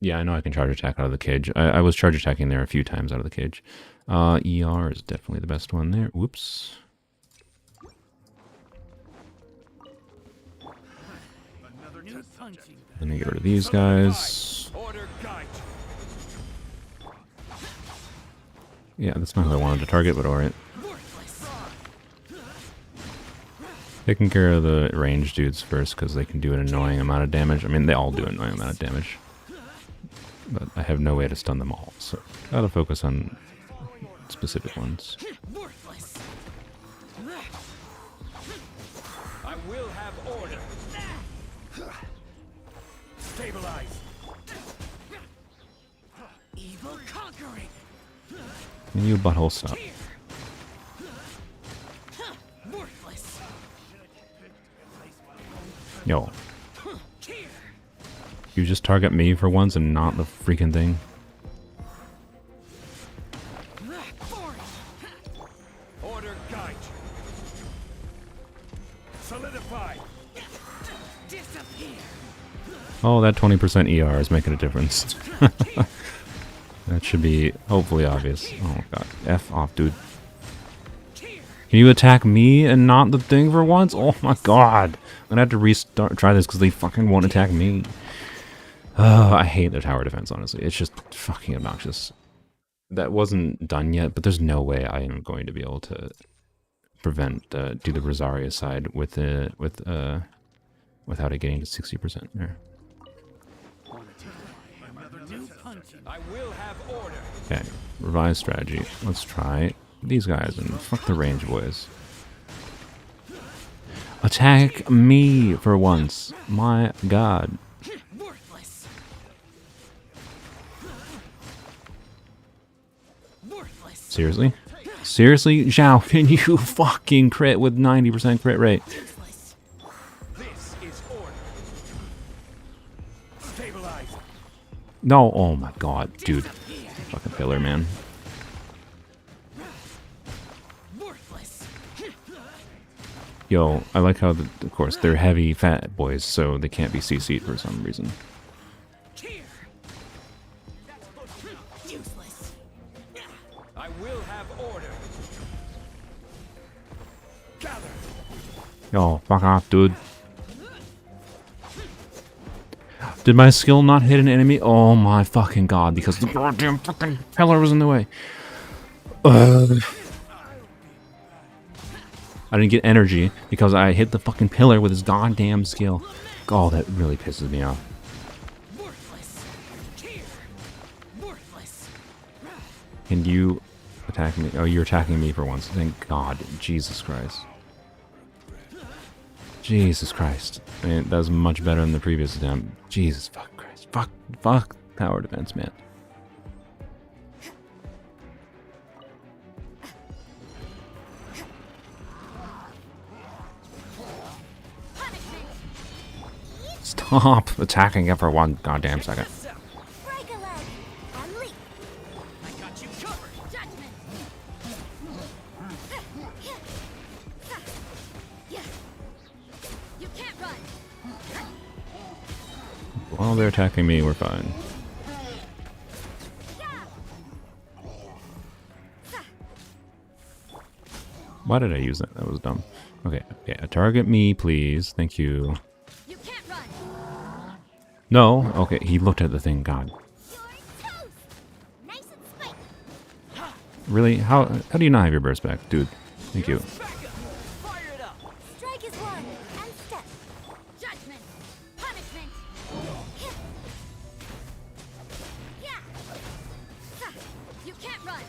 Yeah, I know I can charge attack out of the cage. I was charge attacking there a few times out of the cage. ER is definitely the best one there. Whoops. Let me get rid of these guys. Yeah, that's not who I wanted to target, but alright. Taking care of the ranged dudes first, because they can do an annoying amount of damage. I mean, they all do an annoying amount of damage. But I have no way to stun them all, so gotta focus on specific ones. I will have order. Stabilize. Evil conquering. And you butthole stop. Worthless. Yo. You just target me for once and not the freaking thing. Order guide. Solidify. Disappear. Oh, that 20% ER is making a difference. That should be hopefully obvious. Oh my god. F off, dude. Can you attack me and not the thing for once? Oh my god. I'm gonna have to try this because they fucking won't attack me. I hate their tower defense, honestly. It's just fucking obnoxious. That wasn't done yet, but there's no way I am going to be able to prevent, do the Rosaria side with without it getting to 60% there. I will have order. Okay, revised strategy. Let's try these guys and fuck the range boys. Attack me for once. My god. Worthless. Worthless. Seriously? Seriously? Zhao, can you fucking crit with 90% crit rate? This is order. Stabilize. No, oh my god, dude. fucking pillar, man. Yo, I like how, of course, they're heavy, fat boys, so they can't be CC'd for some reason. Useless. I will have order. Gather. Yo, fuck off, dude. Did my skill not hit an enemy? Oh my fucking god, because the goddamn fucking pillar was in the way. I didn't get energy because I hit the fucking pillar with his goddamn skill. Oh, that really pisses me off. Can you attack me? Oh, you're attacking me for once. Thank God. Jesus Christ. Jesus Christ. I mean, that was much better than the previous attempt. Jesus fucking Christ. Fuck tower defense, man. Stop attacking it for one goddamn second. Break a leg and leap. I got you covered. Judgment. You can't run. While they're attacking me, we're fine. Why did I use that? That was dumb. Okay, target me, please. Thank you. You can't run. No? Okay, he looked at the thing. God. You're toast. Nice and spiky. Really? How do you not have your burst back? Dude, thank you. Fire it up. Strike is one and step. Judgment. Punishment. You can't run.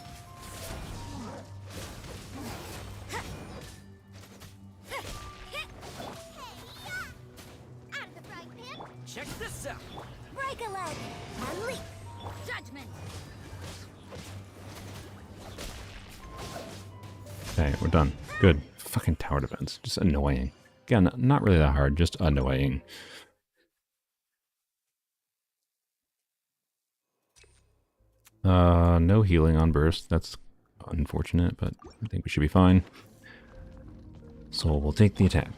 Out of the frying pan. Check this out. Break a leg and leap. Judgment. Okay, we're done. Good. Fucking tower defense. Just annoying. Again, not really that hard, just annoying. No healing on burst. That's unfortunate, but I think we should be fine. So we'll take the attack.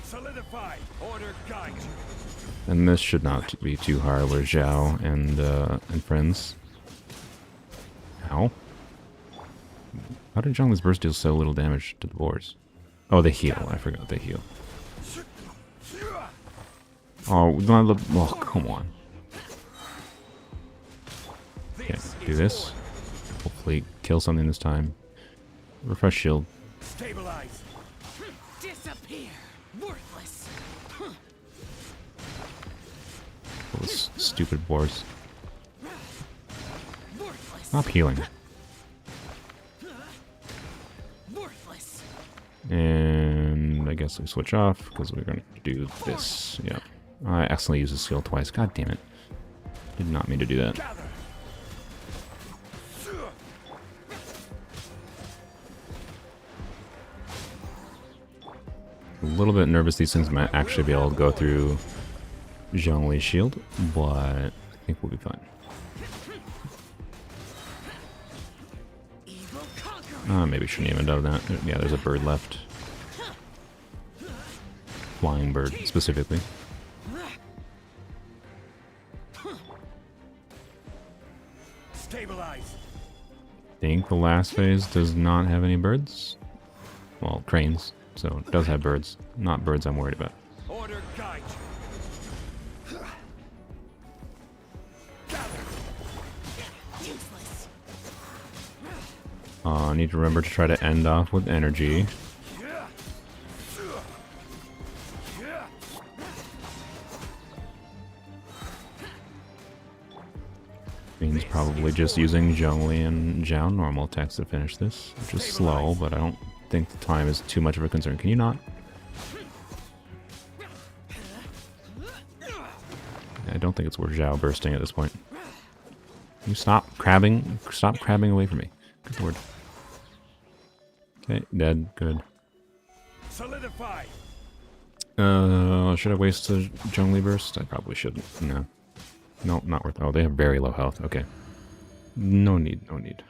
Solidify. Order guide you. And this should not be too hard. We're Zhao and friends. Ow. How did Zhongli's burst deal so little damage to the boars? Oh, they heal. I forgot they heal. Oh, oh, come on. Okay, do this. Hopefully kill something this time. Refresh shield. Stabilize. Disappear. Worthless. Those stupid boars. Worthless. Stop healing. Worthless. And I guess we switch off because we're going to do this. Yeah. I accidentally used the skill twice. God damn it. Did not mean to do that. Gather. A little bit nervous these things might actually be able to go through Zhongli's shield, but I think we'll be fine. Evil conqueror. Maybe shouldn't even have done that. Yeah, there's a bird left. Flying bird, specifically. Stabilize. I think the last phase does not have any birds. Well, cranes, so it does have birds. Not birds I'm worried about. Order guide you. Gather. Useless. I need to remember to try to end off with energy. Means probably just using Zhongli and Zhao normal attacks to finish this, which is slow, but I don't think the time is too much of a concern. Can you not? I don't think it's worth Zhao bursting at this point. Can you stop crabbing? Stop crabbing away from me. Good lord. Okay, dead. Good. Solidify. Should I waste a Zhongli burst? I probably shouldn't. No. No, not worth it. Oh, they have very low health. Okay. No need, no need.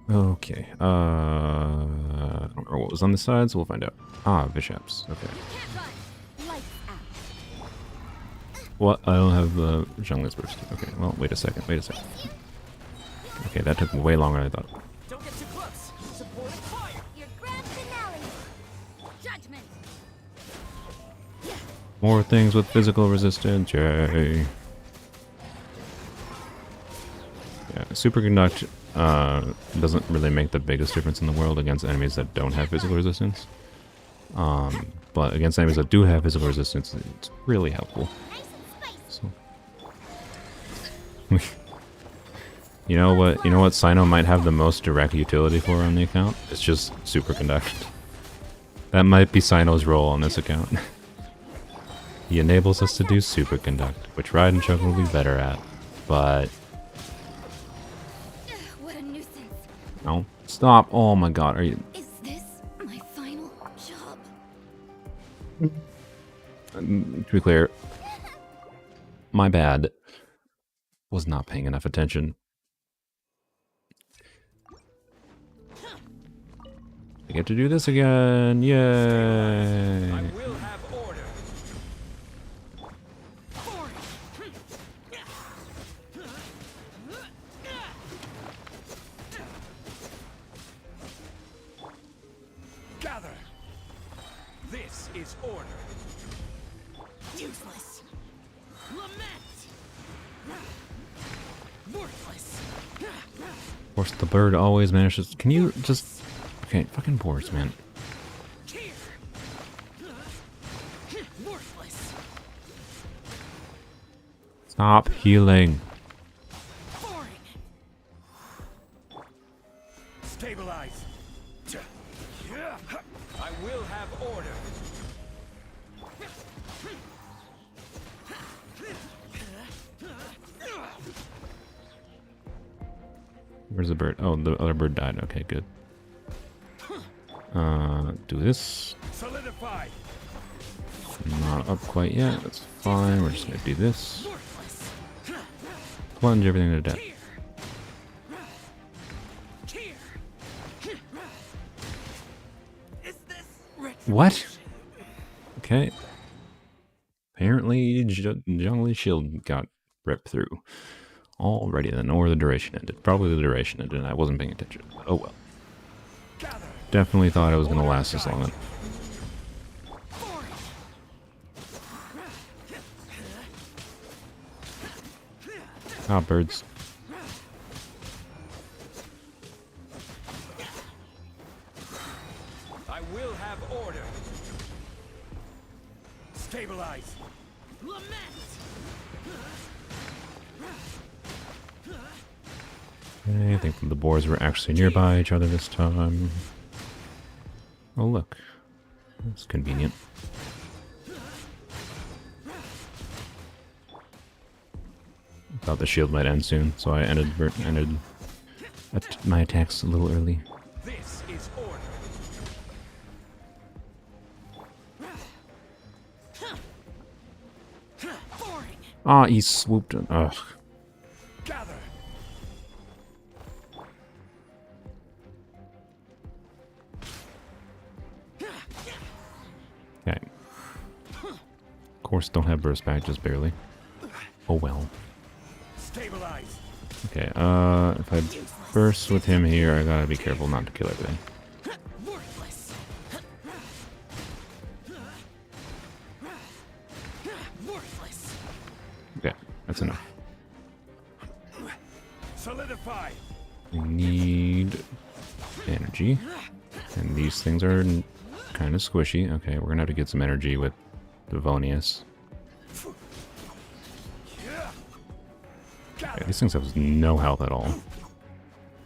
Okay, I don't remember what was on the side, so we'll find out. Ah, Bishops, okay. What? I don't have the Jungler's Burst. Okay, well, wait a second, wait a second. Okay, that took way longer than I thought. Don't get too close. Support and fire. Your grand finale. Judgment. More things with physical resistance, yay. Yeah, Superconduct doesn't really make the biggest difference in the world against enemies that don't have physical resistance. But against enemies that do have physical resistance, it's really helpful. So. You know what Sino might have the most direct utility for on the account? It's just Superconduct. That might be Sino's role on this account. He enables us to do Superconduct, which Ride and Choke will be better at, but... What a nuisance. No, stop! Oh my god, are you... Is this my final job? To be clear, my bad. Was not paying enough attention. I get to do this again, yay! I will have order. Gather. This is order. Useless. Lament. Worthless. Of course, the bird always manages... Can you just... Okay, fucking boards, man. Here. Worthless. Stop healing. Boring. Stabilize. I will have order. Where's the bird? Oh, the other bird died. Okay, good. Do this. Solidify. Not up quite yet. That's fine. We're just gonna do this. Plunge everything to death. What? Okay. Apparently, Jungle's shield got ripped through. Alrighty then, or the duration ended. Probably the duration ended, and I wasn't paying attention. Oh well. Definitely thought it was gonna last this long. Ah, birds. I will have order. Stabilize. Lament. Okay, I think the boars were actually nearby each other this time. Oh look, that's convenient. Thought the shield might end soon, so I ended my attacks a little early. This is order. Boring. Ah, he swooped. Ugh. Gather. Okay. Of course, don't have burst back, just barely. Oh well. Stabilize. Okay, if I burst with him here, I gotta be careful not to kill everything. Worthless. Worthless. Okay, that's enough. Solidify. We need energy. And these things are kind of squishy. Okay, we're gonna have to get some energy with Devonius. Okay, these things have no health at all.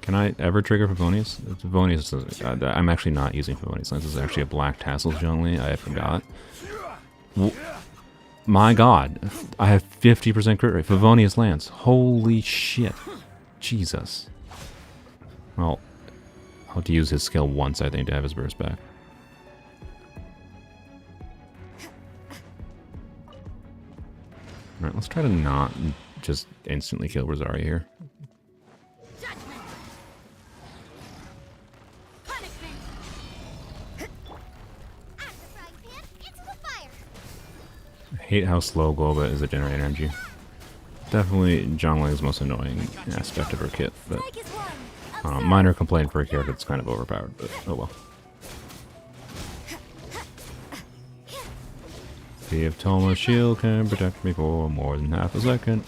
Can I ever trigger Favonius? Favonius is, I'm actually not using Favonius. This is actually a Black Tassels Jungly. I forgot. My god. I have 50% crit rate. Favonius lands. Holy shit. Jesus. Well, I'll have to use his skill once, I think, to have his burst back. Alright, let's Try to not just instantly kill Rosaria here. Judgment. Punishment. At the frying pan, into the fire. I hate how slow Golba is at generating energy. Definitely Zhongling's most annoying aspect of her kit, but Strike is one. minor complaint for a character that's kind of overpowered, but oh well. See if Toma's shield can protect me for more than half a second.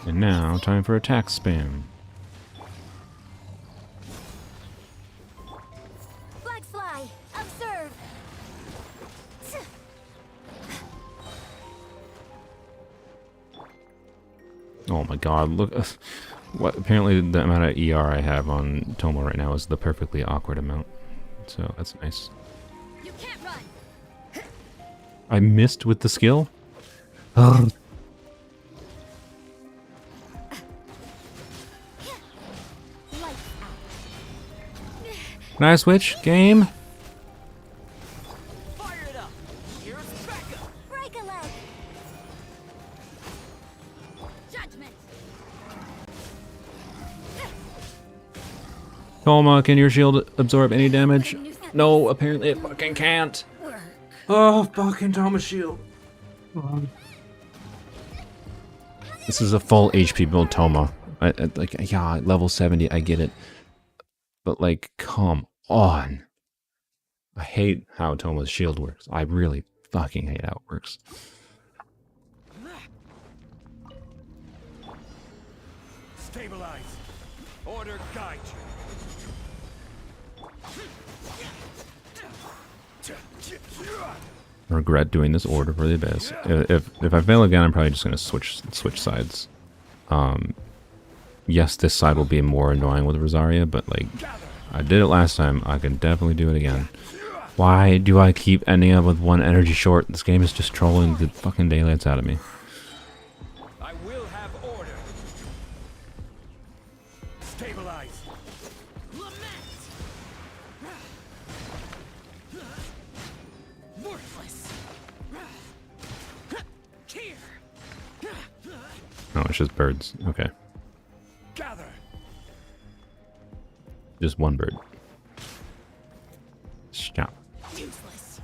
And now, time for attack spam. Flags fly. Observe. Oh my god, look. What, apparently the amount of ER I have on Toma right now is the perfectly awkward amount. So that's nice. You can't run. I missed with the skill? Ugh. Can I switch? Game? Fire it up. Here's backup. Break a leg. Judgment. Toma, can your shield absorb any damage? No, apparently it fucking can't. Oh, fucking Toma's shield. This is a full HP build Toma. Like, yeah, level 70, I get it. But, like, come on. I hate how Toma's shield works. I really fucking hate how it works. Stabilize. Order guide you. I regret doing this order for the abyss. If I fail again, I'm probably just gonna switch sides. Yes, this side will be more annoying with Rosaria, but like I did it last time, I can definitely do it again. Why do I keep ending up with one energy short? This game is just trolling the fucking daylights out of me. I will have order. Stabilize. Lament. Worthless. Here. Oh, it's just birds. Okay. Gather. Just one bird. Stop. Useless.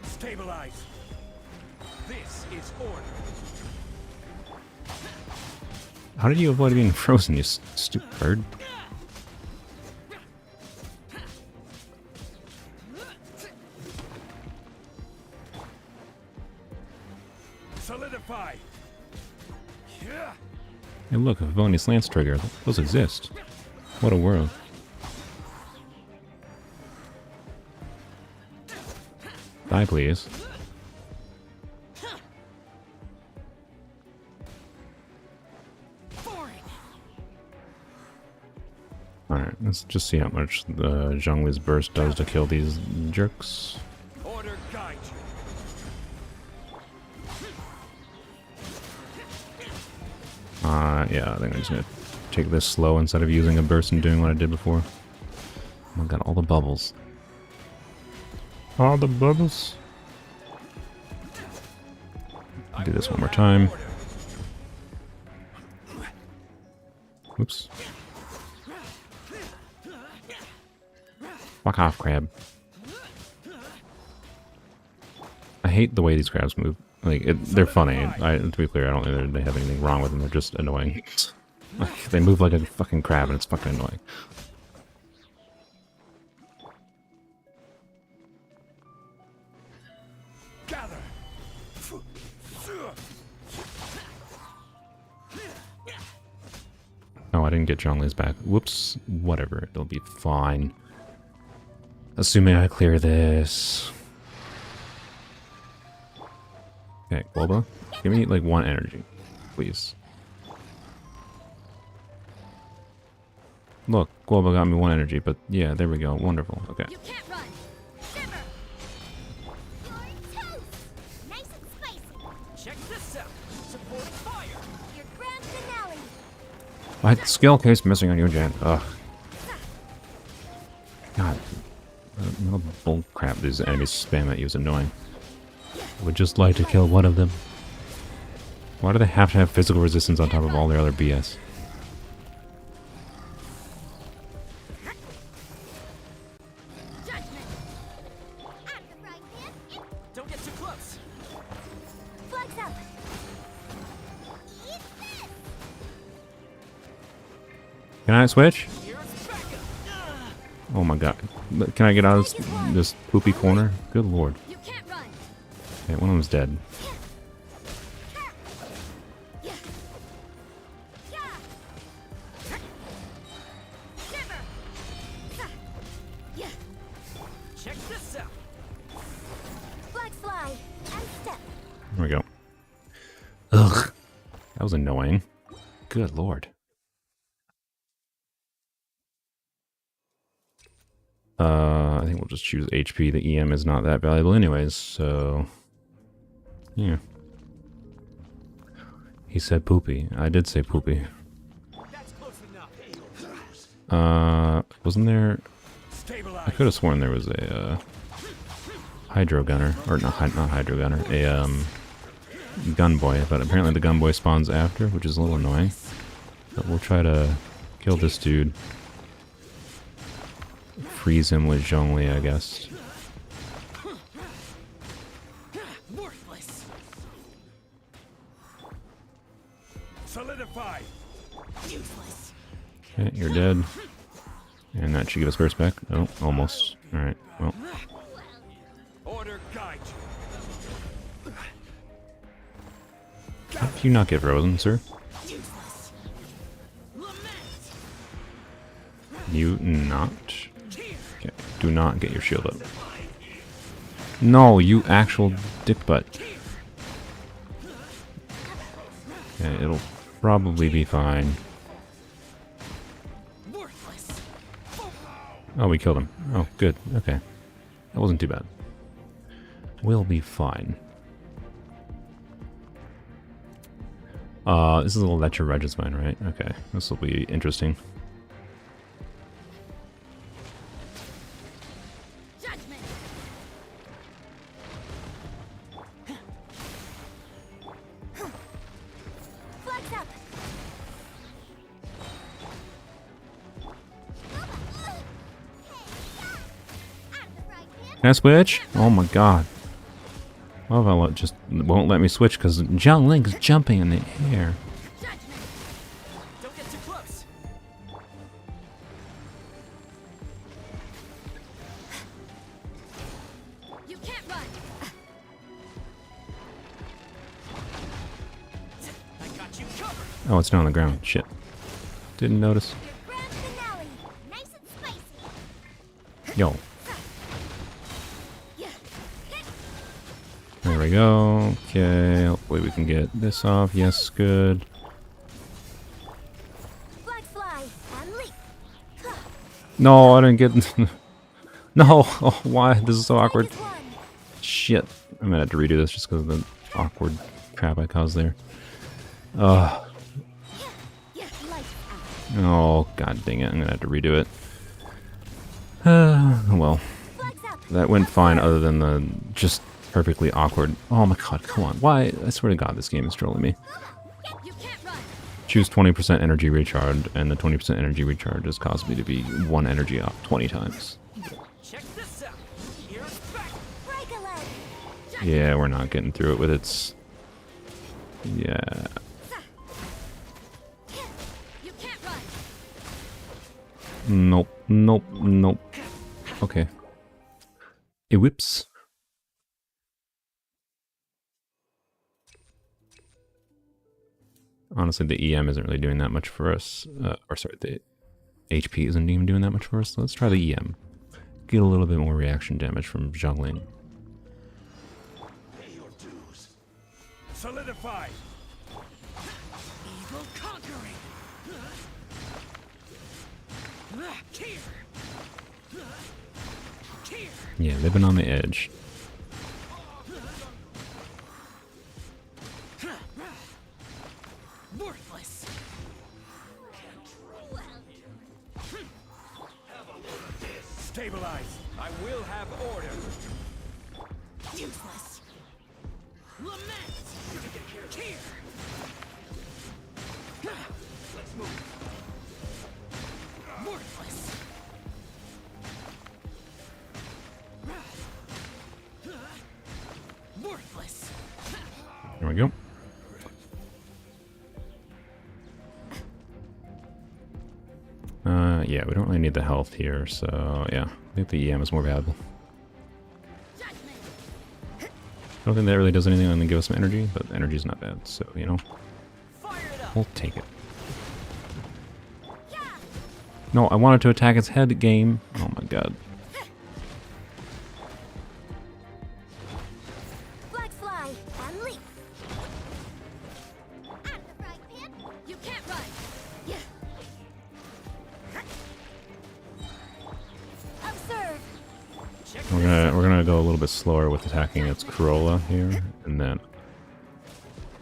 Stabilize. This is order. How did you avoid being frozen, you stupid bird? Solidify. Yeah. Hey look, a Vivonius Lance trigger. Those exist. What a world. Die, please. Alright, let's just see how much the Zhongli's burst does to kill these jerks. Order guide you. Yeah, I think I'm just gonna take this slow instead of using a burst and doing what I did before. Oh, got all the bubbles. All the bubbles. Do this one more time. Oops. Fuck off, crab. I hate the way these crabs move. Like, they're funny. To be clear, I don't think they have anything wrong with them. They're just annoying. Like, they move like a fucking crab, and it's fucking annoying. Gather. Oh, I didn't get Zhongli's back. Whoops. Whatever. It'll be fine. Assuming I clear this. Okay, Golba. Give me, like, one energy. Please. Look, Golba got me one energy, but yeah, there we go. Wonderful. Okay. You can't run. Shiver. You're toast. Nice and spicy. Check this out. Supporting fire. Your grand My skill case missing on you, Jan. Ugh. God. What bull crap these enemies spam at you is annoying. I would just like to kill one of them. Why do they have to have physical resistance on top of all their other BS? Don't get too close. Flags up. Can I switch? Here's backup. Oh my god. Can I get out of this poopy corner? Good lord. You can't run. Okay, one of them's dead. Check this out. Flags fly. And step. There we go. Ugh. That was annoying. Good lord. I think we'll just choose HP. The EM is not that valuable anyways, so... Yeah. He said poopy. I did say poopy. That's close enough. Wasn't there... I Stabilize. could have sworn there was a, Hydro Gunner. Or not Hydro Gunner. A, Gun Boy. But apparently the Gun Boy spawns after, which is a little annoying. But we'll try to kill this dude. Freeze him with Zhongli, I guess. Worthless. Solidify. Useless. Okay, you're dead. And that should give us burst back. Oh, almost. Alright, well. Order guide you. How did you not get frozen, sir? Useless. Lament. You not? Here. Okay, do not get your shield up. No, you actual dick butt. Okay, it'll probably be fine. Worthless. Oh, we killed him. Oh, good. Okay. That wasn't too bad. We'll be fine. This is a Lecture Regismine, right? Okay. This will be interesting. Judgment. Flags up. Can I switch? Oh my god. Well, if I just won't let me switch because Zhang Ling's jumping in the air. Judgment. Don't get too close. You can't run. I got you covered. Oh, it's down on the ground. Shit. Didn't notice. Your grand finale. Nice and spicy. Yo. There we go. Okay, hopefully we can get this off. Yes, good. Flags fly and leap. No, I didn't get... No! Oh, why? This is so awkward. Flag is won. Shit. I'm gonna have to redo this just because of the awkward crap I caused there. Ugh. Lights out. Oh, god dang it. I'm gonna have to redo it. Well, Flags up. that went fine other than the just perfectly awkward... Oh my god, come on. Why? I swear to god, this game is trolling me. You can't run. Choose 20% energy recharge, and the 20% energy recharge has caused me to be 1 energy off 20 times. Check this out. Here's back. Break a leg. Yeah, we're not getting through it with its... Yeah. You can't run. Nope, nope, nope. Okay. It whips. Honestly, the EM isn't really doing that much for us. Or sorry, the HP isn't even doing that much for us. So let's try the EM. Get a little bit more reaction damage from Zhongling. Pay your dues. Solidify. Evil conquering. Here. Here. Yeah, living on the edge. Worthless. Stabilize. I will have order. Useless. Lament. Here. Let's move. Worthless. Worthless. There we go. Yeah, we don't really need the health here, so yeah, I think the EM is more valuable. Judgment. I don't think that really does anything other than give us some energy, but energy's not bad, so, you know, Fire it up. we'll take it. No, I wanted to attack its head game. Oh my god. Black fly and leap. Out of the frying pan. You can't run. Yeah. Observe. Check We're gonna go a little bit slower with attacking its Corolla here, and then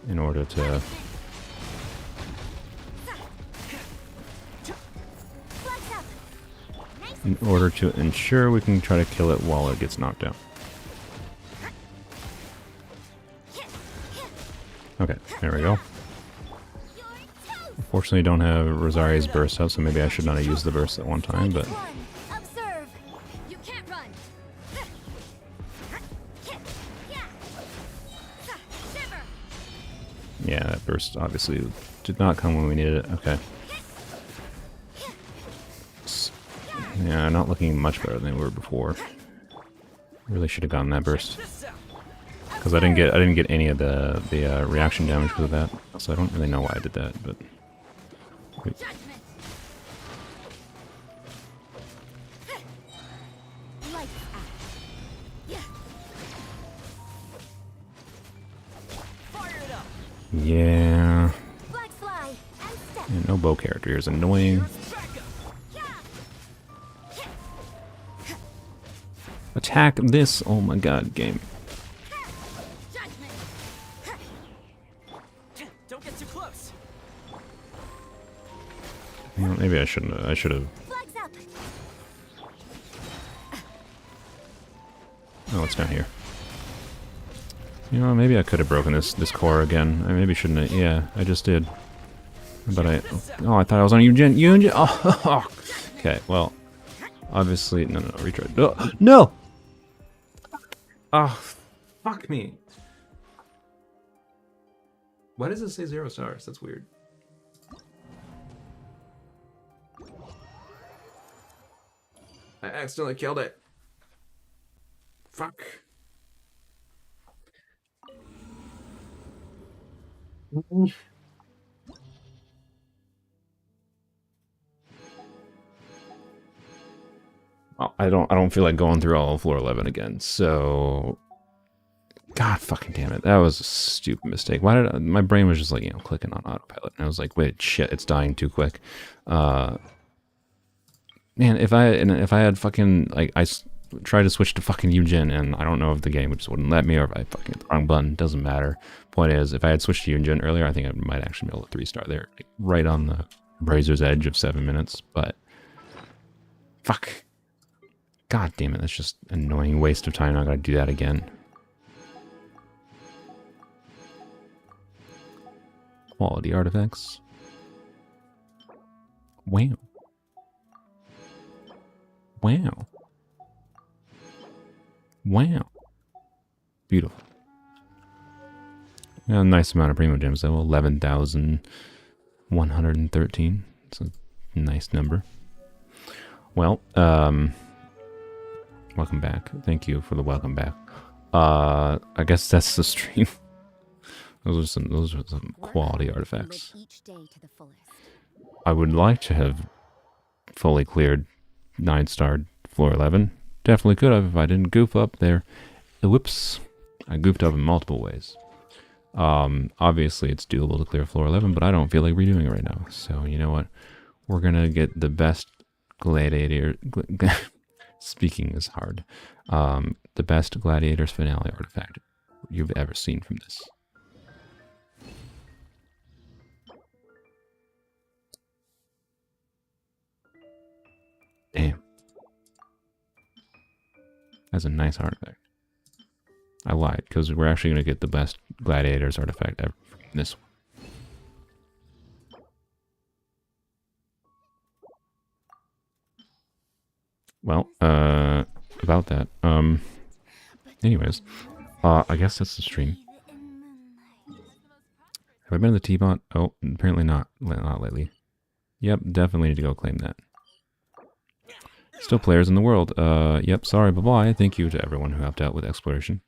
in order to Flags up. ensure we can try to kill it while it gets knocked down. Okay, there we go. You're toast. Unfortunately, don't have Rosaria's burst up, so maybe I should not have used the burst at one time, but One. Observe. You can't run. Shiver. yeah, that burst obviously did not come when we needed it. Okay. Yeah, not looking much better than they were before. Really should have gotten that burst. this out. Because I didn't get any of the reaction damage because of that. So I don't really know why I did that, but Judgment. Lights out. Yeah. Fire it up. yeah, Black fly and step. yeah, no bow character here is annoying. Back up. Yeah. Attack this! Oh my god, game. Judgment. Don't get too close. Well, maybe I shouldn't. I should have. Flags up. Oh, it's down here. You know, maybe I could have broken this core again. I maybe shouldn't have. Yeah, I just did. But I thought I was on Eugen. Eugen. Oh, okay. Well, obviously, no, retry. No, no. Oh, fuck me. Why does it say 0 stars? That's weird. I accidentally killed it. Fuck. Well, I don't feel like going through all of floor 11 again. So, God fucking damn it, that was a stupid mistake. Why did my brain was just like, you know, clicking on autopilot, and I was like, wait, shit, it's dying too quick. Man, if I had fucking like tried to switch to fucking Eugen, and I don't know if the game just wouldn't let me, or if I fucking hit the wrong button, doesn't matter. Point is, if I had switched to Eugen earlier, I think I might actually be able to 3-star there, like, right on the razor's edge of 7 minutes. But fuck, god damn it, that's just an annoying waste of time. I gotta do that again. Quality artifacts. Wow. Wow. Wow. Beautiful. Yeah, a nice amount of primo gems though. 11,113. It's a nice number. Well, welcome back. Thank you for the welcome back. I guess that's the stream. Those are some quality artifacts. Each day to the fullest. I would like to have fully cleared 9-starred floor 11. Definitely could have if I didn't goof up there. Whoops. I goofed up in multiple ways. Obviously it's doable to clear floor 11, but I don't feel like redoing it right now. So you know what? We're gonna get the best gladiator. Speaking is hard. The best gladiator's finale artifact you've ever seen from this. Damn. as a nice artifact. I lied, because we're actually going to get the best gladiators artifact ever from this one. Well, about that. Anyways, I guess that's the stream. Have I been in the T-Bot? Oh, apparently not. Not lately. Yep, definitely need to go claim that. Still players in the world. Yep, sorry, bye-bye. Thank you to everyone who helped out with exploration.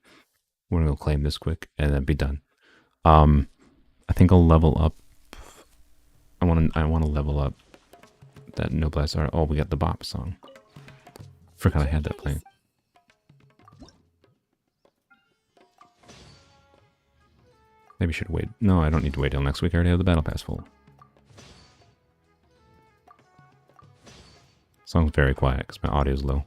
We're gonna go claim this quick and then be done. I think I'll level up. I wanna level up that Noblesse art. Oh, we got the Bop song. Forgot I had that playing. Maybe I should wait. No, I don't need to wait till next week. I already have the battle pass full. Song's very quiet because my audio's low.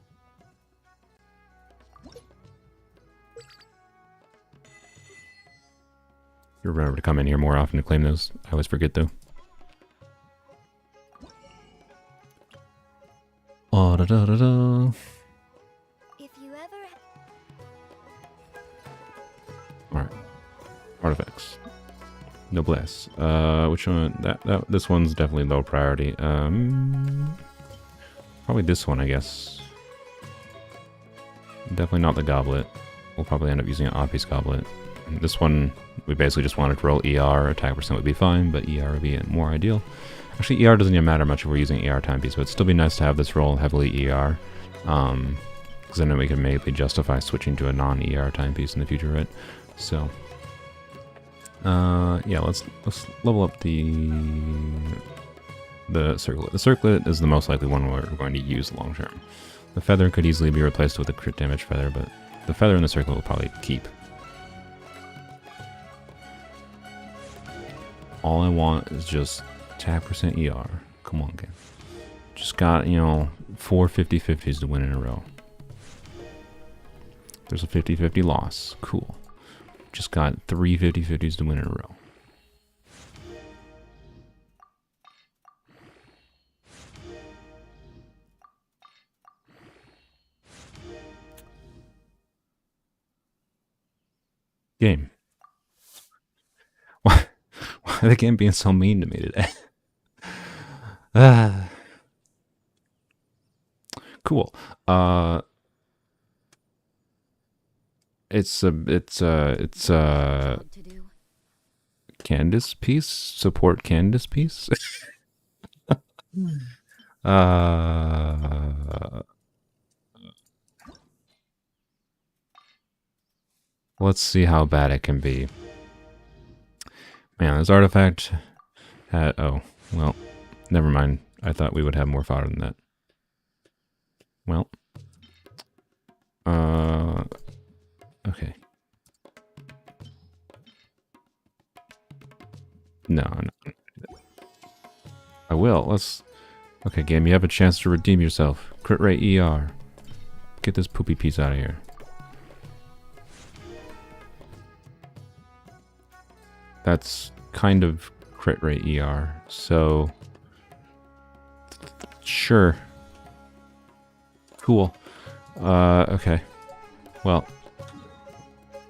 You remember to come in here more often to claim those. I always forget though. Oh, da da da da. If you ever... Alright. Artifacts. Noblesse. Which one? This one's definitely low priority. Probably this one, I guess. Definitely not the goblet. We'll probably end up using an odd-piece goblet. This one, we basically just wanted to roll ER. Attack percent would be fine, but ER would be more ideal. Actually, ER doesn't even matter much if we're using ER timepiece, but it'd still be nice to have this roll heavily ER. Because then we can maybe justify switching to a non-ER timepiece in the future, right? So, yeah, let's level up the circlet. The circlet is the most likely one we're going to use long term. The feather could easily be replaced with a crit damage feather, but the feather and the circlet will probably keep. All I want is just attack percent ER. Come on, game. Just got, you know, 4 50-50s to win in a row. There's a 50-50 loss. Cool. Just got 3 50-50s to win in a row. Game. Why the game being so mean to me today? Cool. It's Candace piece, support Candace piece. Let's see how bad it can be. Man, this artifact had... Oh, well, never mind. I thought we would have more fodder than that. Well. Okay. No, I will. Let's... Okay, game, you have a chance to redeem yourself. Crit rate ER. Get this poopy piece out of here. That's kind of crit rate ER, so... Sure. Cool. Okay. Well,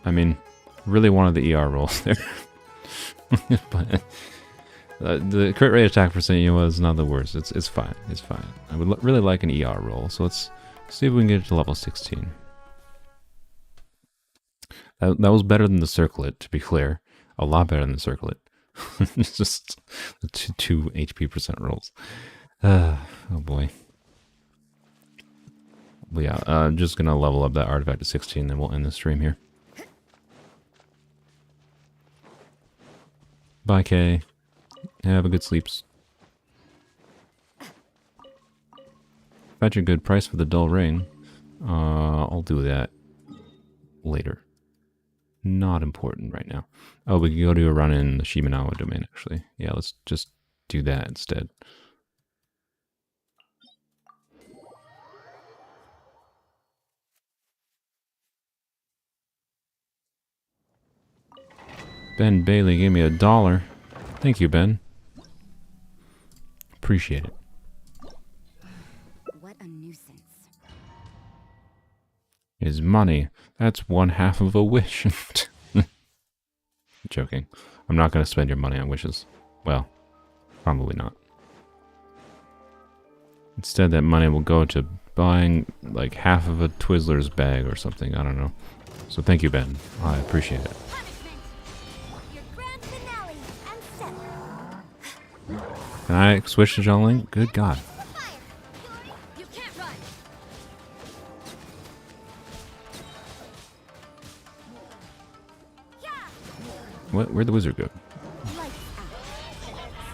I mean, really wanted the ER rolls there. But the crit rate attack percent was not the worst. It's fine. It's fine. I would really like an ER roll, so let's see if we can get it to level 16. That was better than the circlet, to be clear. A lot better than the circlet. It's just the two HP percent rolls. Oh boy. But yeah, I'm just gonna level up that artifact to 16, then we'll end the stream here. Bye, Kay. Have a good sleeps. Fetch a good price for the dull ring. I'll do that later. Not important right now. Oh, we can go do a run in the Shimenawa domain, actually. Yeah, let's just do that instead. Ben Bailey gave me $1. Thank you, Ben. Appreciate it. What a nuisance. is money. That's one half of a wish. Joking. I'm not going to spend your money on wishes. Well, probably not. Instead, that money will go to buying like half of a Twizzlers bag or something. I don't know. So thank you, Ben. I appreciate it. Your grand finale and step. Can I switch to Zhongli? Good God. Fire. You can't run. Yeah. Where'd the wizard go? Lights out.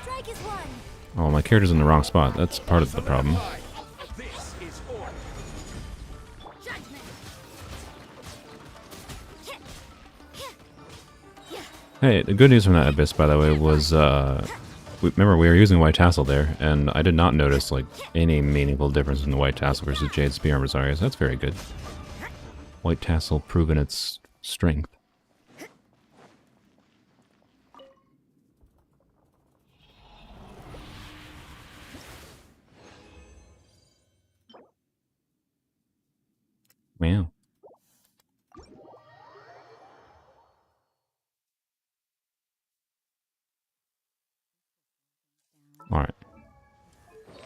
Strike is one. Oh, my character's in the wrong spot. That's part of the problem. This is order. Judgment. Hey, the good news from that abyss, by the way, was remember we were using white tassel there, and I did not notice like any meaningful difference in the white tassel versus Jade Spear and Rosarius. That's very good. White tassel proven its strength. Wow. Alright.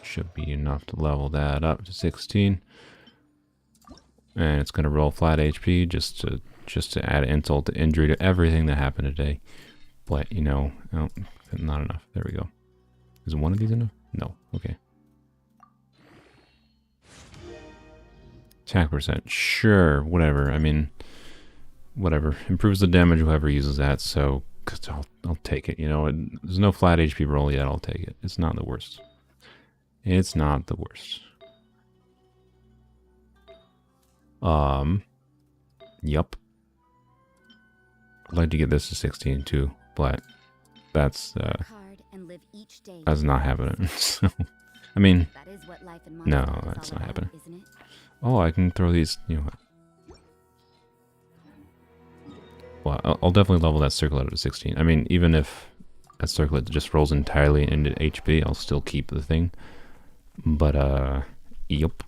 Should be enough to level that up to 16. And it's gonna roll flat HP just to add insult to injury to everything that happened today. But you know, oh, not enough. There we go. Is one of these enough? No. Okay. Attack percent. Sure, whatever. I mean, whatever. Improves the damage whoever uses that, so I'll take it. You know, there's no flat HP roll yet. I'll take it. It's not the worst. It's not the worst. Yup. I'd like to get this to 16 too, but that's not happening. So, I mean, no, that's not happening. Oh, I can throw these, you know. Well, I'll definitely level that circlet up to 16. I mean, even if that circlet just rolls entirely into HP, I'll still keep the thing. But, yep.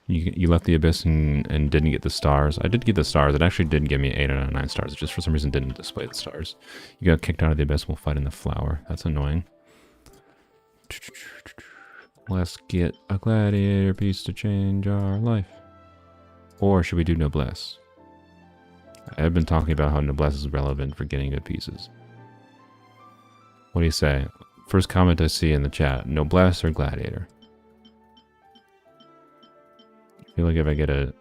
You left the Abyss and didn't get the stars. I did get the stars. It actually did give me 8 out of 9 stars. It just for some reason didn't display the stars. You got kicked out of the Abyss. We'll fight in the flower. That's annoying. Let's get a gladiator piece to change our life. Or should we do noblesse? I've been talking about how noblesse is relevant for getting good pieces. What do you say? First comment I see in the chat, noblesse or gladiator? I feel like if I get a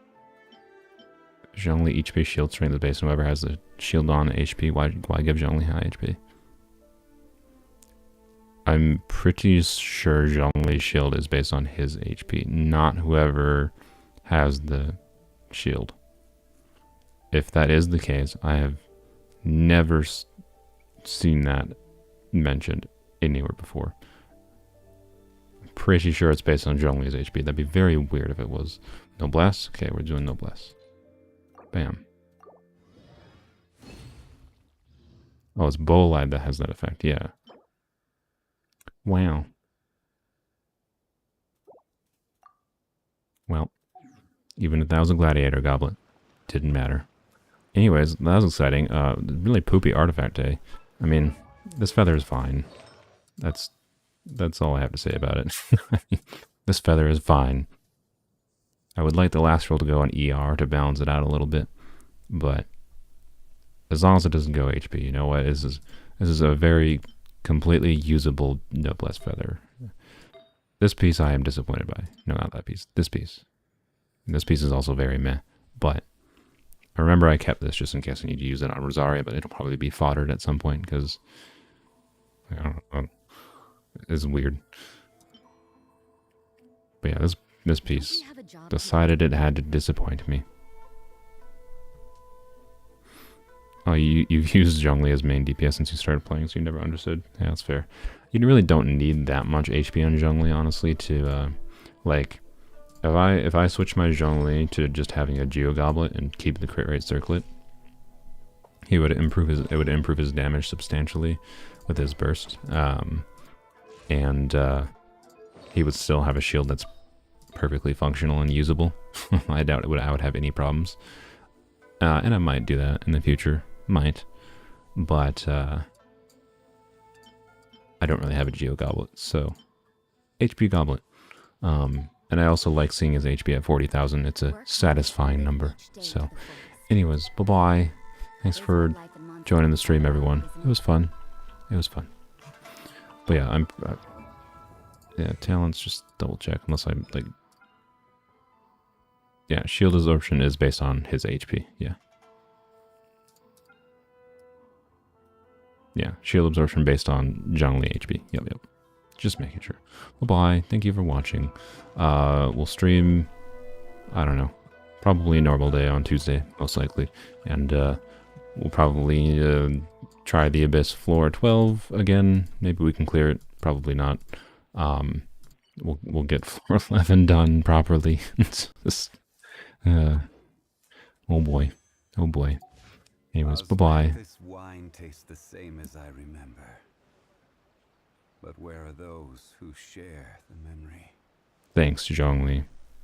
Zhongli HP shield strength is based on whoever has the shield on HP, why give Zhongli high HP? I'm pretty sure Zhongli's shield is based on his HP, not whoever has the shield. If that is the case, I have never seen that mentioned anywhere before. I'm pretty sure it's based on Zhongli's HP. That'd be very weird if it was. Noblesse? Okay, we're doing noblesse. Bam. Oh, it's Bolide that has that effect, yeah. Wow. Well, even if that was a gladiator goblet, didn't matter. Anyways, that was exciting. Really poopy artifact day. I mean, this feather is fine. That's all I have to say about it. This feather is fine. I would like the last roll to go on ER to balance it out a little bit, but as long as it doesn't go HP, you know what? This is a very completely usable noblesse feather. This piece I am disappointed by. No, not that piece. This piece. This piece is also very meh, but I remember I kept this just in case I need to use it on Rosaria, but it'll probably be foddered at some point because I don't know, it's weird. But yeah, this piece decided it had to disappoint me. Oh, you've used Zhongli as main DPS since you started playing, so you never understood. Yeah, that's fair. You really don't need that much HP on Zhongli, honestly, to like. If I switch my Zhongli to just having a Geo Goblet and keep the crit rate circlet, it would improve his damage substantially with his burst, and he would still have a shield that's perfectly functional and usable. I doubt I would have any problems. And I might do that in the future. Might. But I don't really have a Geo Goblet, so HP Goblet. And I also like seeing his HP at 40,000. It's a satisfying number. So, anyways, bye-bye. Thanks for joining the stream, everyone. It was fun. It was fun. But yeah, yeah, talents, just double check, unless I'm, like... Yeah, shield absorption is based on his HP, yeah. Yeah, shield absorption based on Zhongli HP. Yep, yep. Just making sure. Bye-bye. Thank you for watching. We'll stream, I don't know, probably a normal day on Tuesday, most likely. And we'll probably try the Abyss floor 12 again. Maybe we can clear it. Probably not. We'll get floor 11 done properly. It's just, oh boy. Oh boy. Anyways, bye-bye. This wine tastes the same as I remember. But where are those who share the memory? Thanks, Zhongli.